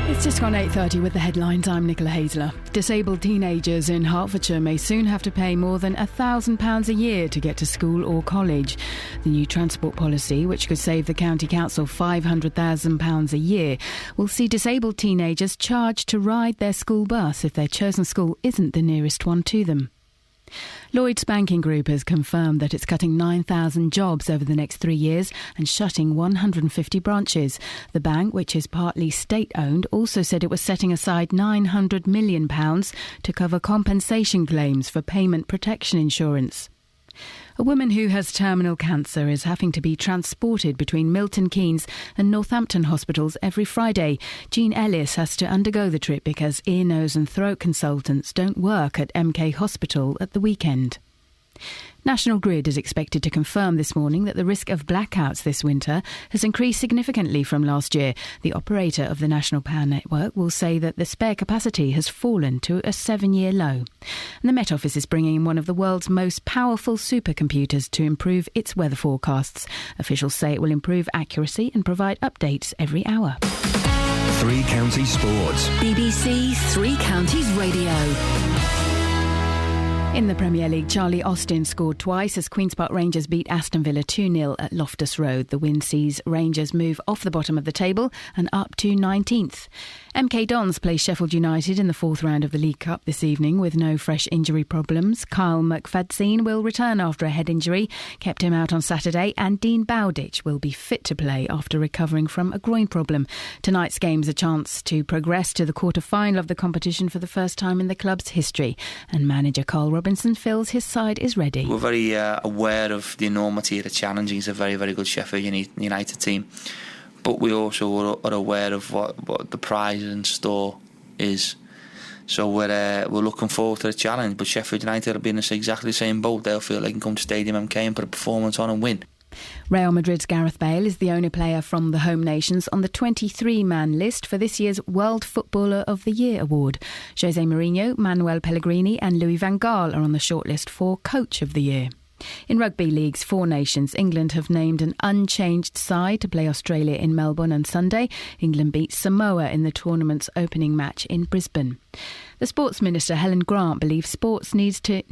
It's just gone 8:30 with the headlines. I'm Nicola Hazeler. Disabled teenagers in Hertfordshire may soon have to pay more than £1,000 a year to get to school or college. The new transport policy, which could save the county council £500,000 a year, will see disabled teenagers charged to ride their school bus if their chosen school isn't the nearest one to them. Lloyds Banking Group has confirmed that it's cutting 9,000 jobs over the next 3 years and shutting 150 branches. The bank, which is partly state-owned, also said it was setting aside £900 million to cover compensation claims for payment protection insurance. A woman who has terminal cancer is having to be transported between Milton Keynes and Northampton hospitals every Friday. Jean Ellis has to undergo the trip because ear, nose and throat consultants don't work at MK Hospital at the weekend. National Grid is expected to confirm this morning that the risk of blackouts this winter has increased significantly from last year. The operator of the National Power Network will say that the spare capacity has fallen to a 7-year low. And the Met Office is bringing in one of the world's most powerful supercomputers to improve its weather forecasts. Officials say it will improve accuracy and provide updates every hour. Three Counties Sports. BBC Three Counties Radio. In the Premier League, Charlie Austin scored twice as Queen's Park Rangers beat Aston Villa 2-0 at Loftus Road. The win sees Rangers move off the bottom of the table and up to 19th. MK Dons play Sheffield United in the fourth round of the League Cup this evening with no fresh injury problems. Kyle McFadzean will return after a head injury, kept him out on Saturday, and Dean Bowditch will be fit to play after recovering from a groin problem. Tonight's game's a chance to progress to the quarter-final of the competition for the first time in the club's history, and manager Carl Robinson feels his side is ready. We're very aware of the enormity of the challenge. It's a very, very good Sheffield United team. But we also are aware of what the prize in store is. So we're looking forward to the challenge. But Sheffield United will be in exactly the same boat. They'll feel they can come to Stadium MK and put a performance on and win. Real Madrid's Gareth Bale is the only player from the home nations on the 23-man list for this year's World Footballer of the Year award. Jose Mourinho, Manuel Pellegrini and Louis van Gaal are on the shortlist for Coach of the Year. In Rugby League's Four Nations, England have named an unchanged side to play Australia in Melbourne on Sunday. England beat Samoa in the tournament's opening match in Brisbane. The Sports Minister, Helen Grant, believes sports needs to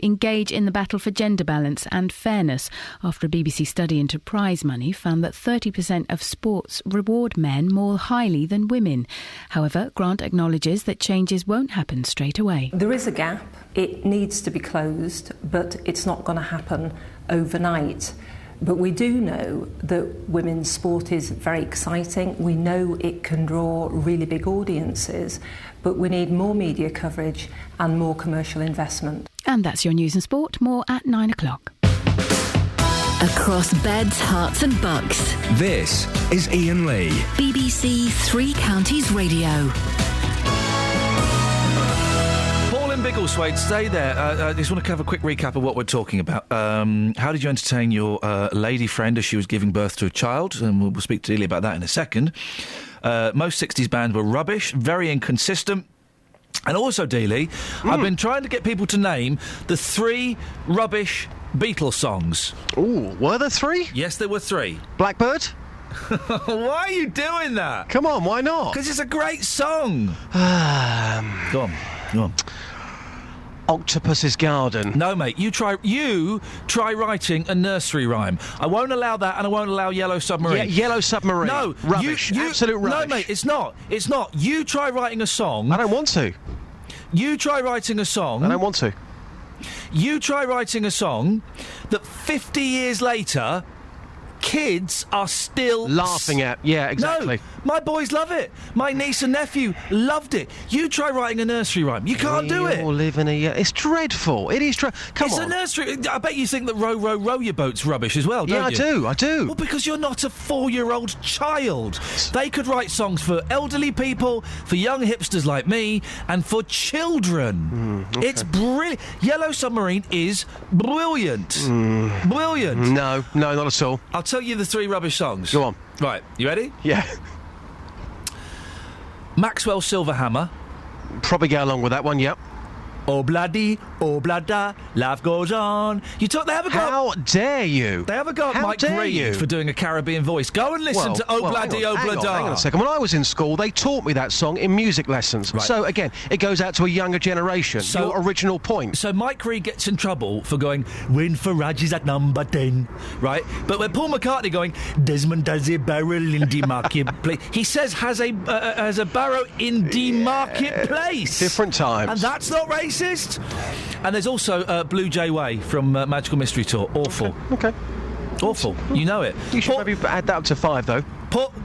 engage in the battle for gender balance and fairness after a BBC study into prize money found that 30% of sports reward men more highly than women. However, Grant acknowledges that changes won't happen straight away. There is a gap. It needs to be closed, but it's not going to happen overnight. But we do know that women's sport is very exciting. We know it can draw really big audiences, but we need more media coverage and more commercial investment. And that's your news and sport. More at 9 o'clock. Across beds, hearts and bucks. This is Iain Lee. BBC Three Counties Radio. Biggleswade, stay there. I just want to have a quick recap of what we're talking about. How did you entertain your lady friend as she was giving birth to a child? And we'll speak to Dealey about that in a second. Most 60s bands were rubbish, very inconsistent. And also, Dealey, I've been trying to get people to name the 3 rubbish Beatles songs. Ooh, were there 3? Yes, there were 3. Blackbird? Why are you doing that? Come on, why not? Because it's a great song. Go on. Octopus's Garden. No, mate. You try writing a nursery rhyme. I won't allow that, and I won't allow Yellow Submarine. Yeah, Yellow Submarine. No, rubbish. Absolute rubbish. No, mate. It's not. It's not. You try writing a song. I don't want to. You try writing a song. I don't want to. You try writing a song that 50 years later, kids are still laughing at. Yeah, exactly. No, my boys love it. My niece and nephew loved it. You try writing a nursery rhyme. You can't do it. It's dreadful. It is dreadful. Come on. It's a nursery. I bet you think that row, row, row your boat's rubbish as well, don't you? Yeah, I do. Well, because you're not a 4-year-old child. They could write songs for elderly people, for young hipsters like me, and for children. Okay. It's brilliant. Yellow Submarine is brilliant. Brilliant. No, not at all. I'll tell you the 3 rubbish songs. Go on. Right, you ready? Yeah. Maxwell Silverhammer. Probably go along with that one, yep. Oh bloody, oh blada, life goes on. They haven't got. How dare you? They haven't got Mike Reid for doing a Caribbean voice. Go and listen to Oh bloody, oh blada. Hang on a second. When I was in school, they taught me that song in music lessons. Right. So again, it goes out to a younger generation. So, your original point. So Mike Reid gets in trouble for going, "Win Farage is at number 10," right? But when Paul McCartney going, "Desmond does a barrel in the marketplace," he says has a barrow in the marketplace. Different times. And that's not racist. And there's also Blue Jay Way from Magical Mystery Tour. Awful. Okay. Awful. You know it. You should maybe add that up to 5, though.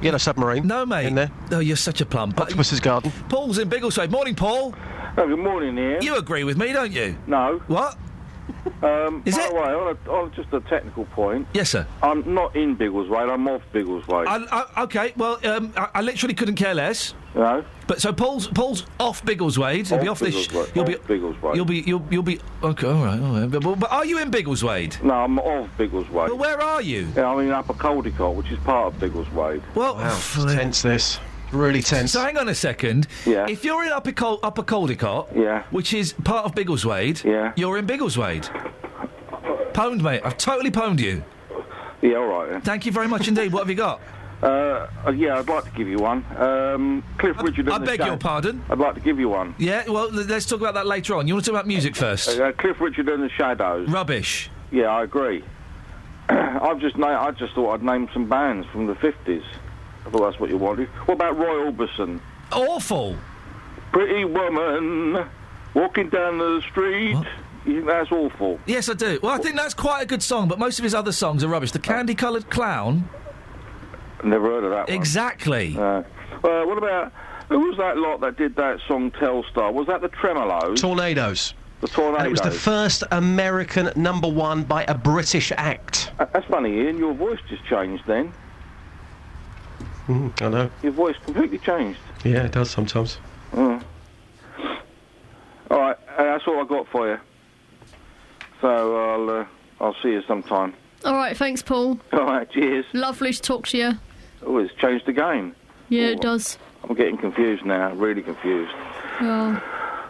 Yellow Submarine. No, mate. In there. Oh, you're such a plum. Octopus's Garden. Paul's in Biggleswade. Morning, Paul. Oh, good morning, Ian. You agree with me, don't you? No. What? Is by it? the way, on just a technical point. Yes, sir. I'm not in Biggleswade. I'm off Biggleswade. Okay, well, I literally couldn't care less. No. But so Paul's off Biggleswade. He'll be off this. You'll be Biggleswade. You'll be. Okay, all right. But are you in Biggleswade? No, I'm off Biggleswade. But where are you? Yeah, I'm in Upper Caldicot, which is part of Biggleswade. Well, wow, tense this. Really tense. So hang on a second. Yeah. If you're in Upper Caldicot, yeah, which is part of Biggleswade, yeah, you're in Biggleswade. Pwned, mate. I've totally pwned you. Yeah, all right then. Thank you very much indeed. What have you got? Yeah, I'd like to give you one. Cliff Richard. I beg your pardon? I'd like to give you one. Yeah, well, let's talk about that later on. You want to talk about music first? Cliff Richard and the Shadows. Rubbish. Yeah, I agree. I just thought I'd name some bands from the 50s. I thought that's what you wanted. What about Roy Orbison? Awful. Pretty woman walking down the street. What? You think that's awful? Yes, I do. Well, I think that's quite a good song, but most of his other songs are rubbish. The Candy-Coloured Clown. Never heard of that one. Exactly. What about... Who was that lot that did that song Telstar? Was that the Tremolos? Tornadoes. The Tornadoes. And it was the first American #1 by a British act. That's funny, Ian. Your voice just changed then. I know. Your voice completely changed. Yeah, it does sometimes. All right, that's all I got for you. So I'll see you sometime. All right, thanks, Paul. All right, cheers. Lovely to talk to you. Oh, it's changed the game. Yeah, it does. I'm getting confused now, really confused. Well,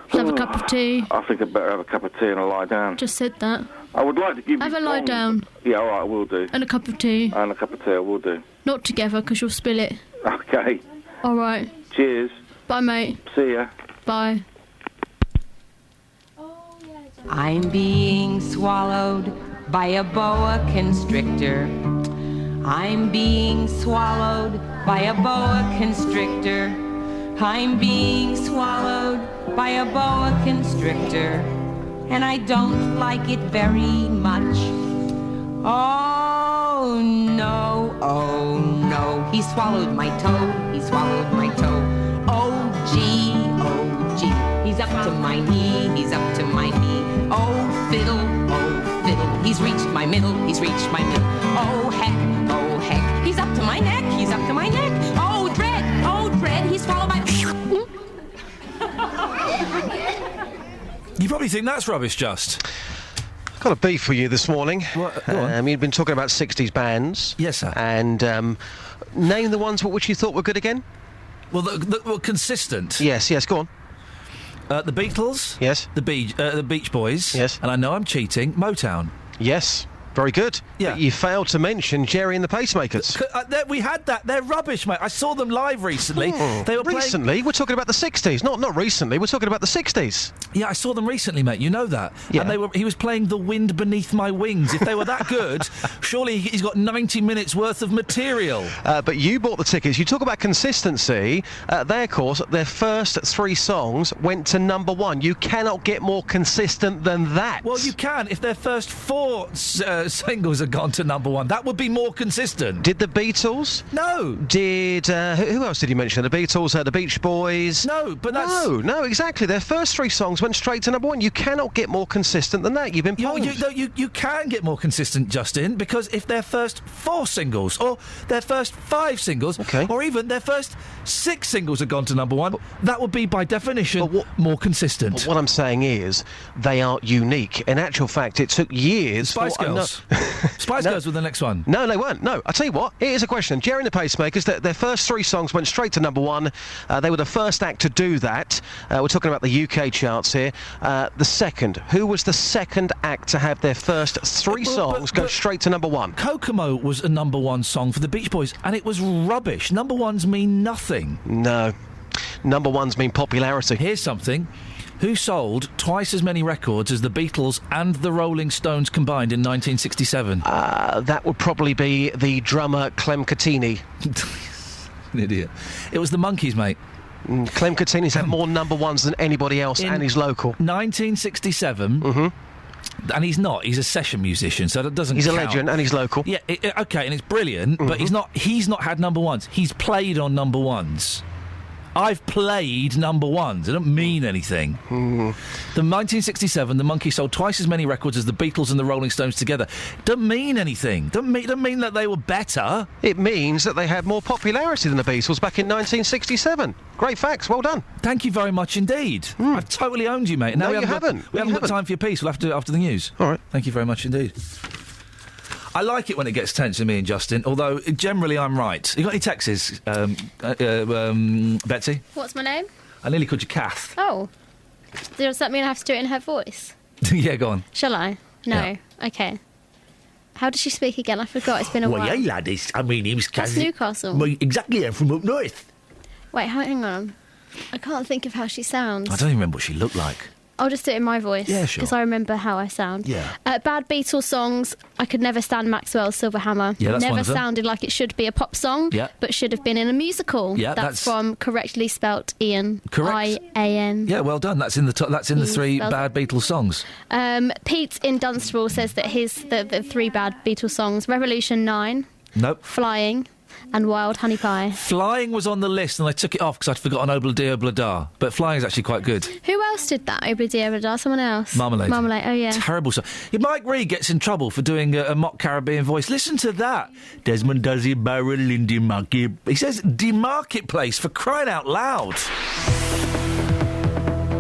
have a cup of tea. I think I'd better have a cup of tea and a lie down. Just said that. I would like to give you Have a lie songs. down. Yeah, all right, I will do. And a cup of tea. And a cup of tea, I will do. Not together, because you'll spill it. Okay. All right. Cheers. Bye, mate. See ya. Bye. I'm being swallowed by a boa constrictor. I'm being swallowed by a boa constrictor. I'm being swallowed by a boa constrictor. And I don't like it very much. Oh no, he swallowed my toe, he swallowed my toe. Oh gee, he's up to my knee, he's up to my knee. Oh fiddle, he's reached my middle, he's reached my middle. Oh heck, he's up to my neck, he's up to my neck. Oh dread, he's swallowed my... You probably think that's rubbish, Just. Got a beef for you this morning. What? Go on. You've been talking about 60s bands. Yes, sir. And name the ones which you thought were good again. Well, the consistent. Yes, go on. The Beatles. Yes. The Beach Boys. Yes. And I know I'm cheating. Motown. Yes. Very good. Yeah. But you failed to mention Jerry and the Pacemakers. We had that. They're rubbish, mate. I saw them live recently. They were recently? We're talking about the 60s. Not recently. We're talking about the 60s. Yeah, I saw them recently, mate. You know that. Yeah. And he was playing The Wind Beneath My Wings. If they were that good, surely he's got 90 minutes worth of material. But you bought the tickets. You talk about consistency. They, of course, their first 3 songs went to #1. You cannot get more consistent than that. Well, you can if their first 4 singles had gone to #1. That would be more consistent. Did the Beatles? No. Did who else did you mention? The Beatles, the Beach Boys. No, but that's no, exactly. Their first 3 songs went straight to #1. You cannot get more consistent than that. You've been pwned. You can get more consistent, Justin, because if their first 4 singles, or their first 5 singles, or even their first 6 singles had gone to #1, that would be by definition more consistent. But what I'm saying is they are unique. In actual fact, it took years. Spice Girls. Spice Girls were the next one. No, they weren't. No, I'll tell you what. Here's a question. Jerry and the Pacemakers, their first 3 songs went straight to #1. They were the first act to do that. We're talking about the UK charts here. The second. Who was the second act to have their first 3 songs go straight to #1? Kokomo was a #1 song for the Beach Boys, and it was rubbish. #1s mean nothing. No. #1s mean popularity. Here's something. Who sold twice as many records as the Beatles and the Rolling Stones combined in 1967? That would probably be the drummer Clem Catini. An idiot. It was the Monkees, mate. Clem Catini's had more #1s than anybody else, and he's local. 1967. Mm-hmm. And he's not. He's a session musician, so that doesn't He's count. a legend, and he's local. Yeah, okay, and it's brilliant, but he's not had #1s. He's played on #1s. I've played number ones. They don't mean anything. The 1967, the Monkees sold twice as many records as the Beatles and the Rolling Stones together. Don't mean anything. Don't mean that they were better. It means that they had more popularity than the Beatles back in 1967. Great facts. Well done. Thank you very much indeed. I've totally owned you, mate. No, you haven't. We haven't got time for your piece. We'll have to do it after the news. All right. Thank you very much indeed. I like it when it gets tense with me and Justin, although generally I'm right. You got any texts, Betsy? What's my name? I nearly called you Kath. Oh. Does that mean I have to do it in her voice? Yeah, go on. Shall I? No. Yeah. Okay. How does she speak again? I forgot. It's been a while. Well, yeah, lad, he was... That's Newcastle. Well, exactly, I'm from up north. Wait, hang on. I can't think of how she sounds. I don't even remember what she looked like. I'll just do it in my voice. Yeah, sure. Because I remember how I sound. Yeah. Bad Beatles songs. I could never stand Maxwell's Silver Hammer. Yeah, that's Never one of them. sounded like it should be a pop song. Yeah. But should have been in a musical. Yeah, that's from correctly spelt Iain. Correct. Ian. Yeah, well done. That's in the Ian three spells Bad Beatles songs. Pete in Dunstable says that the three Bad Beatles songs: Revolution 9, Nope. Flying, and Wild Honey Pie. Flying was on the list and I took it off because I'd forgotten Obla Di Obla Da. But Flying is actually quite good. Who else did that? Obla Di Obla Da? Someone else? Marmalade. Marmalade, oh yeah. Terrible song. Yeah, Mike Reid gets in trouble for doing a mock Caribbean voice. Listen to that. Desmond does it barrel in the market. He says the marketplace, for crying out loud.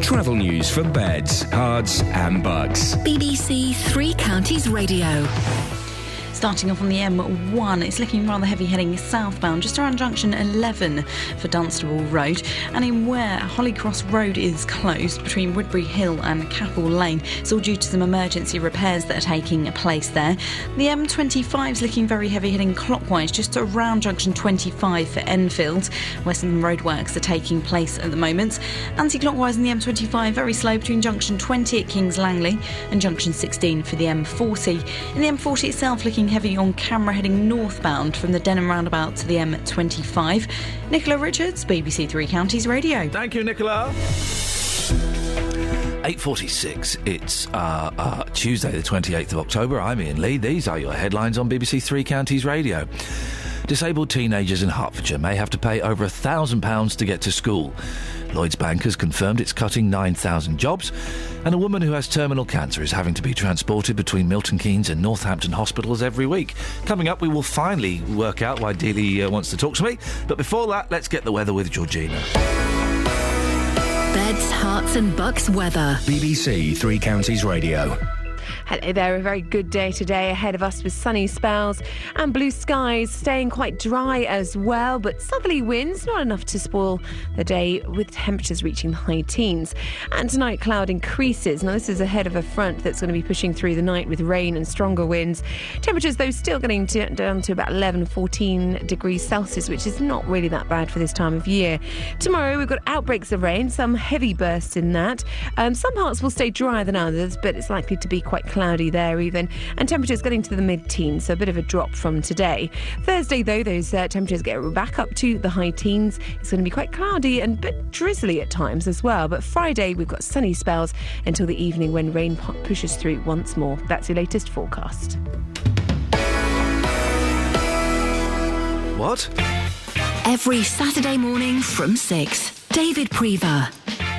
Travel news for beds, cards and bugs. BBC Three Counties Radio. Starting off on the M1, it's looking rather heavy heading southbound, just around junction 11 for Dunstable Road. And in Ware, Hollycross Road is closed between Woodbury Hill and Capel Lane. It's all due to some emergency repairs that are taking place there. The M25 is looking very heavy heading clockwise, just around junction 25 for Enfield, where some roadworks are taking place at the moment. Anti-clockwise in the M25, very slow between junction 20 at Kings Langley and junction 16 for the M40. In the M40 itself, looking heavy on camera heading northbound from the Denham roundabout to the M25. Nicola Richards, BBC Three Counties Radio. Thank you, Nicola. 8:46. It's Tuesday, the 28th of October. I'm Iain Lee. These are your headlines on BBC Three Counties Radio. Disabled teenagers in Hertfordshire may have to pay over £1,000 to get to school. Lloyds Bank has confirmed it's cutting 9,000 jobs, and a woman who has terminal cancer is having to be transported between Milton Keynes and Northampton hospitals every week. Coming up, we will finally work out why Dealey wants to talk to me, but before that, let's get the weather with Georgina. Beds, Hearts and Bucks weather. BBC Three Counties Radio. Hello there, a very good day today ahead of us with sunny spells and blue skies, staying quite dry as well, but southerly winds, not enough to spoil the day, with temperatures reaching the high teens. And tonight cloud increases. Now this is ahead of a front that's going to be pushing through the night with rain and stronger winds. Temperatures though still getting down to about 11-14 degrees Celsius, which is not really that bad for this time of year. Tomorrow we've got outbreaks of rain, some heavy bursts in that. Some parts will stay drier than others, but it's likely to be quite cloudy there even, and temperatures getting to the mid-teens, so a bit of a drop from today. Thursday though, those temperatures get back up to the high teens. It's going to be quite cloudy and a bit drizzly at times as well, but Friday we've got sunny spells until the evening when rain pushes through once more. That's your latest forecast. What? Every Saturday morning from 6. David Prever.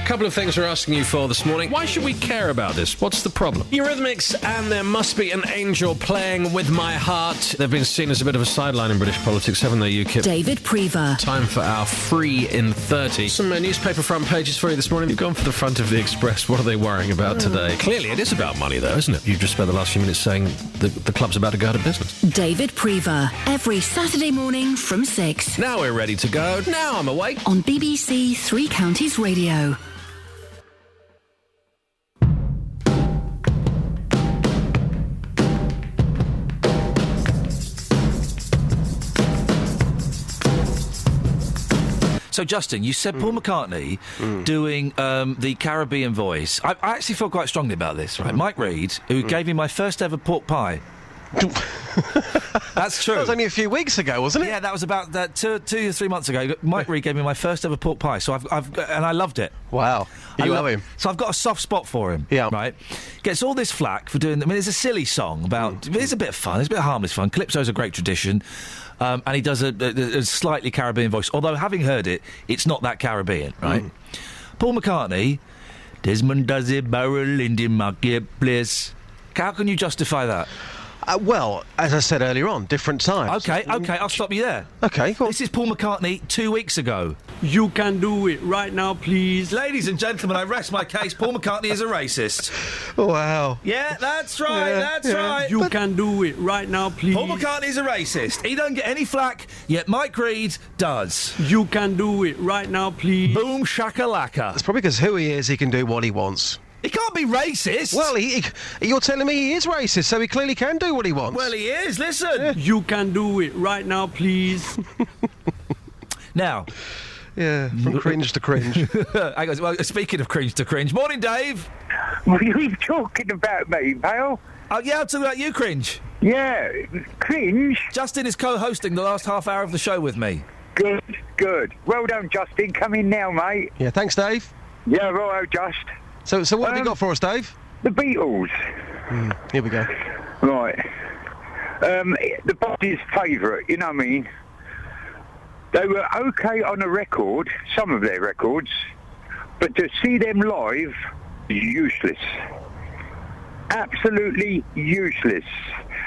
Couple of things we're asking you for this morning. Why should we care about this? What's the problem? Eurythmics and There Must Be an Angel playing With My Heart. They've been seen as a bit of a sideline in British politics, haven't they, UKIP? David Prever. Time for our Free in 30. Some newspaper front pages for you this morning. You've gone for the front of the Express. What are they worrying about today? Clearly, it is about money, though, isn't it? You've just spent the last few minutes saying the club's about to go out of business. David Prever. Every Saturday morning from 6. Now we're ready to go. Now I'm awake. On BBC Three Counties Radio. So, Justin, you said Paul McCartney doing the Caribbean voice. I actually feel quite strongly about this, right? Mike Reid, who gave me my first ever pork pie. That's true. That was only a few weeks ago, wasn't it? Yeah, that was about 2 or 3 months ago. Mike Reid gave me my first ever pork pie, so and I loved it. Wow, you love him. So I've got a soft spot for him. Yeah, right. Gets all this flack for doing. I mean, it's a silly song about. It's a bit of fun. It's a bit of harmless fun. Calypso's a great tradition. and he does a slightly Caribbean voice. Although, having heard it, it's not that Caribbean, right? Paul McCartney, Desmond does it barrel in the marketplace. How can you justify that? Well, as I said earlier on, different times. OK, I'll stop you there. OK, cool. This is Paul McCartney 2 weeks ago. You can do it right now, please. Ladies and gentlemen, I rest my case. Paul McCartney is a racist. Wow. Yeah, that's right, right. You can do it right now, please. Paul McCartney's a racist. He don't get any flack, yet Mike Reid does. You can do it right now, please. Boom shakalaka. It's probably because who he is, he can do what he wants. He can't be racist. Well, you're telling me he is racist, so he clearly can do what he wants. Well, he is. Listen. Yeah. You can do it right now, please. Now. Yeah, from cringe to cringe. Hang on, well, speaking of cringe to cringe, morning, Dave. Were you talking about me, pal? Oh, yeah, I'm talking about you, Cringe. Yeah, Cringe? Justin is co-hosting the last half hour of the show with me. Good. Well done, Justin. Come in now, mate. Yeah, thanks, Dave. Yeah, righto, Just. So what have you got for us, Dave? The Beatles. Here we go. Right. The body's favourite, you know what I mean? They were OK on a record, some of their records, but to see them live, useless. Absolutely useless.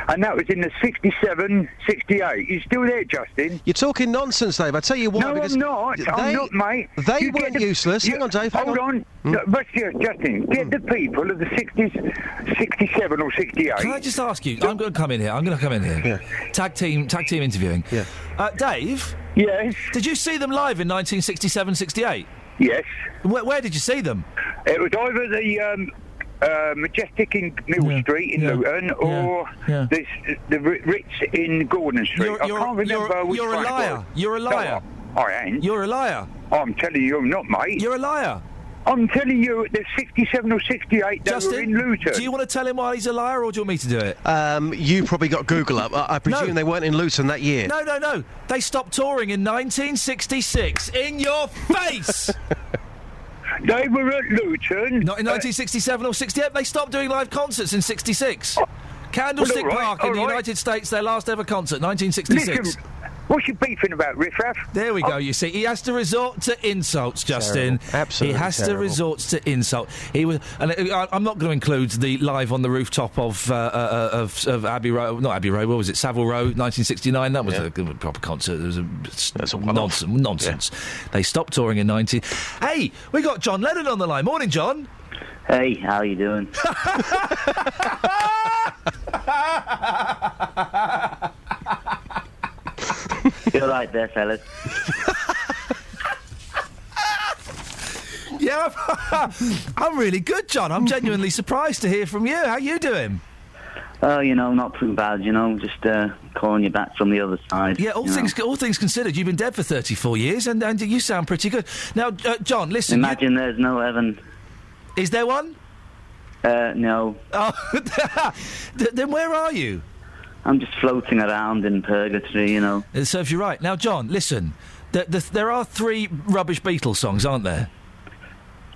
And that was in the 67, 68. You still there, Justin? You're talking nonsense, Dave. I tell you what. No, because I'm not. I'm not, mate. They weren't useless. Hang on, Dave. Hold on. But Justin, get the people of the 60s, 67 or 68. Can I just ask you? I'm going to come in here. Yeah. Tag team interviewing. Yeah. Yes. Dave? Did you see them live in 1967, 68? Yes. Where did you see them? It was either the Majestic in Mill Street in Luton or the Ritz in Gordon Street. I can't remember which You're a liar. You're a liar. I ain't. You're a liar. I'm telling you I'm not, mate. You're a liar. I'm telling you, at the 67 or 68, they were in Luton. Do you want to tell him why he's a liar, or do you want me to do it? You probably got Google up. I presume they weren't in Luton that year. No. They stopped touring in 1966. In your face! They were at Luton. Not in 1967 or 68. They stopped doing live concerts in 66. Candlestick Park in the United States, their last ever concert, 1966. Listen, what's you beefing about, Riff-Raff? There we go, you see. He has to resort to insults, Justin. Absolutely He has to resort to insult. He was, and I'm not going to include the live on the rooftop of Abbey Road, not Abbey Road, what was it, Savile Row, 1969. That was a proper concert. It was nonsense. Yeah. They stopped touring in 19... Hey, we got John Lennon on the line. Morning, John. Hey, how you doing? You're right there, fellas. Yeah, I'm really good, John. I'm genuinely surprised to hear from you. How you doing? Oh, not too bad, just calling you back from the other side. Yeah, all things considered, you've been dead for 34 years, and you sound pretty good. Now, John, listen... Imagine there's no heaven. Is there one? No. Oh, then where are you? I'm just floating around in purgatory, It serves you right. Now, John, listen. There are 3 rubbish Beatles songs, aren't there?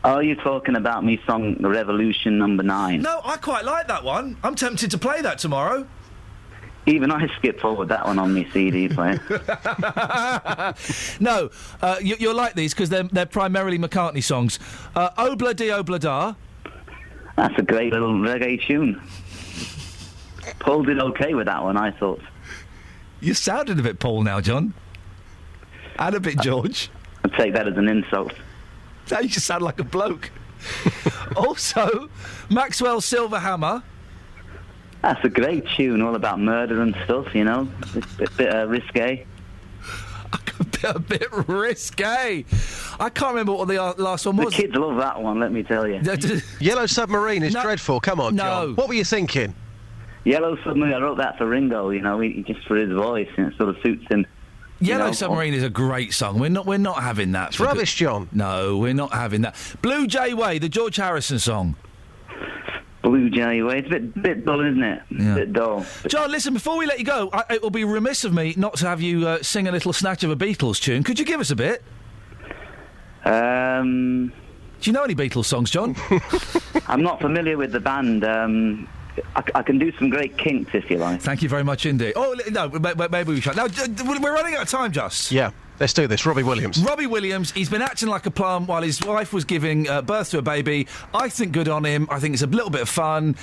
Oh, you're talking about me song Revolution number 9. No, I quite like that one. I'm tempted to play that tomorrow. Even I skipped forward that one on my CD player. No, you'll like these because they're primarily McCartney songs. Obla di Obla Da. That's a great little reggae tune. Paul did okay with that one, I thought. You sounded a bit Paul now, John. And a bit George. I'd take that as an insult. Now you just sound like a bloke. Also, Maxwell's Silver Hammer. That's a great tune, all about murder and stuff, bit risque. A bit risque. I can't remember what the last one was. The kids love that one, let me tell you. Yellow Submarine is dreadful. Come on, John. What were you thinking? Yellow Submarine, I wrote that for Ringo, just for his voice, and it sort of suits him. Yellow Submarine is a great song. We're not having that. It's rubbish, John. No, we're not having that. Blue Jay Way, the George Harrison song. Blue Jay Way. It's a bit dull, isn't it? Yeah. A bit dull. John, listen, before we let you go, it will be remiss of me not to have you sing a little snatch of a Beatles tune. Could you give us a bit? Do you know any Beatles songs, John? I'm not familiar with the band. I can do some great kinks if you like. Thank you very much indeed. Oh, no, maybe we should. Now, we're running out of time, Just. Yeah. Let's do this. Robbie Williams. Robbie Williams, he's been acting like a plum while his wife was giving birth to a baby. I think good on him. I think it's a little bit of fun.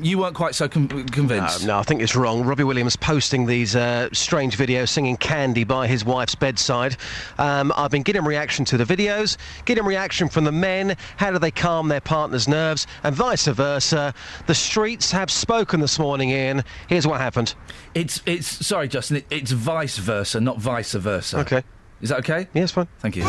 You weren't quite so convinced. No, I think it's wrong. Robbie Williams posting these strange videos singing Candy by his wife's bedside. I've been getting reaction to the videos, getting reaction from the men. How do they calm their partner's nerves? And vice versa. The streets have spoken this morning, Ian. Here's what happened. It's sorry, Justin, it's vice versa, not vice versa. Okay. Is that okay? Yeah, it's fine. Thank you.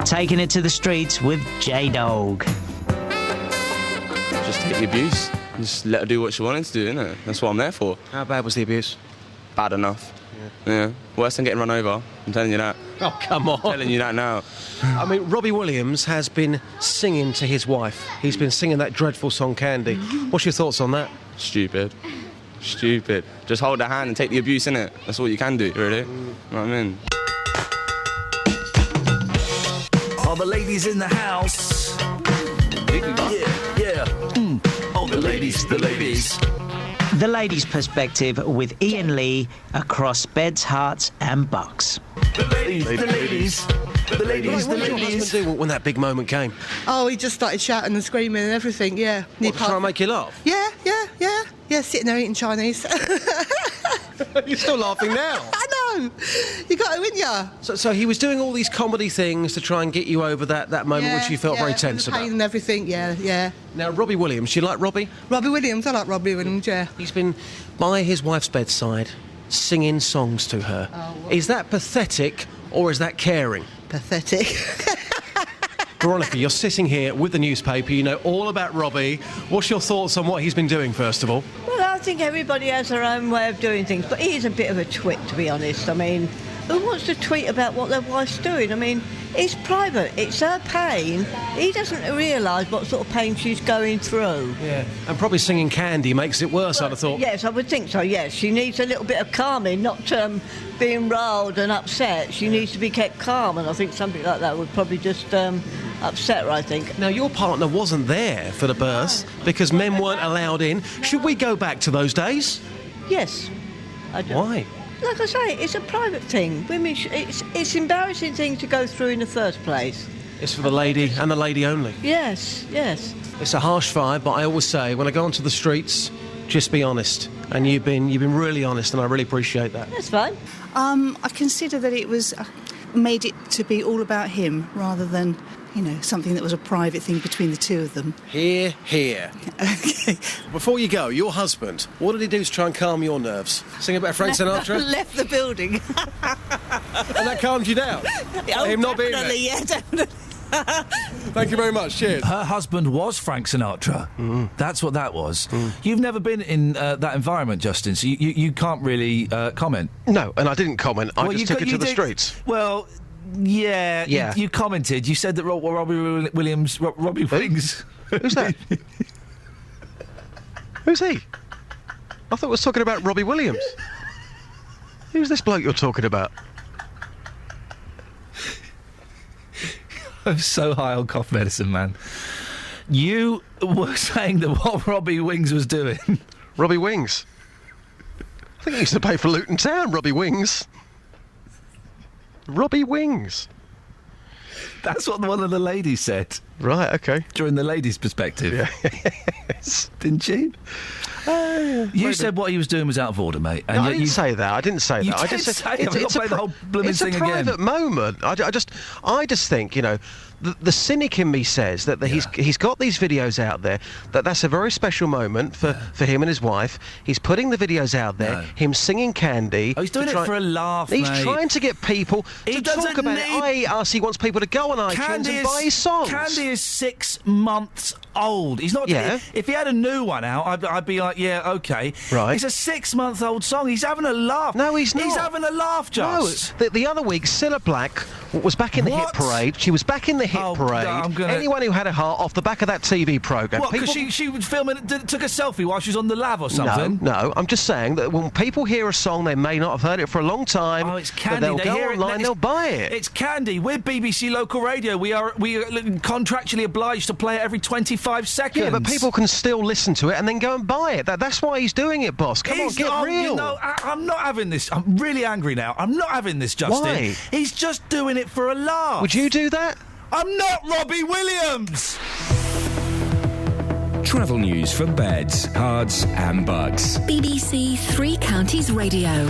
Taking it to the streets with J-Dog. Just take the abuse. Just let her do what she wanted to do, innit? That's what I'm there for. How bad was the abuse? Bad enough. Yeah. Worse than getting run over. I'm telling you that. Oh, come on. I'm telling you that now. I mean, Robbie Williams has been singing to his wife. He's been singing that dreadful song, Candy. What's your thoughts on that? Stupid. Just hold her hand and take the abuse, innit? That's all you can do, really. You know what I mean? All the ladies in the house. Yeah. All the ladies. The ladies' perspective with Ian Lee across beds, hearts and bucks. The ladies. What did your husband do when that big moment came? Oh, he just started shouting and screaming and everything, yeah. What, to try and make you laugh? Yeah, sitting there eating Chinese. You're still laughing now. I know. You got to, ain't ya? So he was doing all these comedy things to try and get you over that moment which you felt very tense and the pain about. and everything, yeah. Now, Robbie Williams, you like Robbie? Robbie Williams, I like Robbie Williams, yeah. He's been by his wife's bedside singing songs to her. Oh, is that pathetic or is that caring? Pathetic. Veronica, you're sitting here with the newspaper, you know all about Robbie. What's your thoughts on what he's been doing, first of all? Well, I think everybody has their own way of doing things, but he is a bit of a twit, to be honest. I mean, who wants to tweet about what their wife's doing? I mean, it's private, it's her pain. He doesn't realise what sort of pain she's going through. Yeah, and probably singing Candy makes it worse, I'd have thought. Yes, I would think so, yes. She needs a little bit of calming, not being riled and upset. She needs to be kept calm, and I think something like that would probably just upset her, I think. Now, your partner wasn't there for the birth because men weren't allowed in. Should we go back to those days? Yes, I do. Why? Like I say, it's a private thing. Women, it's embarrassing thing to go through in the first place. It's for the lady and the lady only. Yes. It's a harsh vibe, but I always say, when I go onto the streets, just be honest. And you've been really honest, and I really appreciate that. That's fine. I consider that it was made it to be all about him rather than, something that was a private thing between the two of them. Here. Okay. Before you go, your husband, what did he do to try and calm your nerves? Sing about Frank Sinatra? Left the building. And that calmed you down? Him not being there? Yeah, definitely. Thank you very much. Cheers. Her husband was Frank Sinatra. That's what that was. You've never been in that environment, Justin, so you can't really comment. No, and I didn't comment. I just took it to the streets. Well, yeah. You commented. You said that Robbie Williams... Robbie Wings... Who's that? Who's he? I thought we were talking about Robbie Williams. Who's this bloke you're talking about? I'm so high on cough medicine, man. You were saying that what Robbie Wings was doing... Robbie Wings? I think he used to play for Luton Town, Robbie Wings. Robbie Wings. That's what one of the ladies said. Right, OK. During the ladies' perspective. Yes. Didn't you? You said what he was doing was out of order, mate. And no, I didn't say that. I didn't say that. I just said it's a private moment. I just think, the cynic in me says that he's got these videos out there, that's a very special moment for him and his wife. He's putting the videos out there, him singing Candy. Oh, he's doing it for a laugh, He's trying to get people to talk about it. He wants people to go on iTunes and buy his songs. Candy is 6 months old. He's not... Yeah. If he had a new one out, I'd be like, yeah, OK. Right. It's a 6-month-old song. He's having a laugh. No, he's not. He's having a laugh, just. No, the other week, Cilla Black was back in the hit parade. She was back in the hit parade. Anyone who had a heart off the back of that TV programme. What, because she was filming, took a selfie while she was on the lav or something? No, I'm just saying that when people hear a song, they may not have heard it for a long time. Oh, it's Candy. They'll go online, they'll buy it. It's Candy. We're BBC Local Radio. We are contractually obliged to play it every 25 seconds. Yeah, but people can still listen to it and then go and buy it. That's why he's doing it, boss. Come on, get real. You know, I'm not having this. I'm really angry now. I'm not having this, Justin. Why? He's just doing it for a laugh. Would you do that? I'm not Robbie Williams. Travel news for beds, cards and bugs. BBC Three Counties Radio.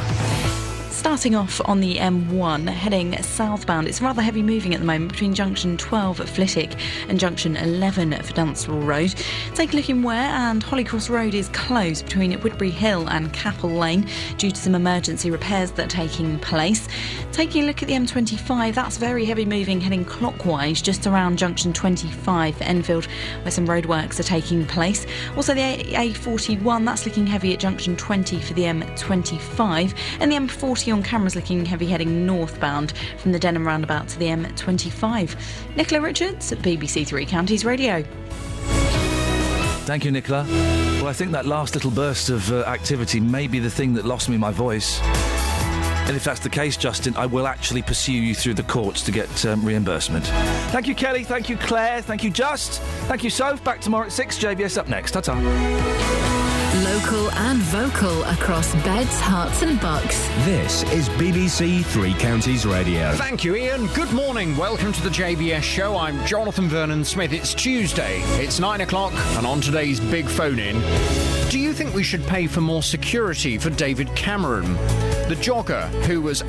Starting off on the M1, heading southbound, it's rather heavy moving at the moment between junction 12 at Flitwick and junction 11 for Dunstable Road. Take a look in Ware, and Hollycross Road is closed between Woodbury Hill and Capel Lane due to some emergency repairs that are taking place. Taking a look at the M25, that's very heavy moving heading clockwise just around junction 25 for Enfield, where some roadworks are taking place. Also the A41, that's looking heavy at junction 20 for the M25, and the M40 on cameras looking heavy heading northbound from the Denham roundabout to the M25. Nicola Richards at BBC Three Counties Radio. Thank you, Nicola. Well, I think that last little burst of activity may be the thing that lost me my voice. And if that's the case, Justin, I will actually pursue you through the courts to get reimbursement. Thank you, Kelly. Thank you, Claire. Thank you, Just. Thank you, Soph. Back tomorrow at 6. JVS up next. Ta-ta. Local and vocal across beds, hearts and bucks. This is BBC Three Counties Radio. Thank you, Ian. Good morning. Welcome to the JVS show. I'm Jonathan Vernon Smith. It's Tuesday. It's 9 o'clock, and on today's big phone-in, do you think we should pay for more security for David Cameron? The jogger who was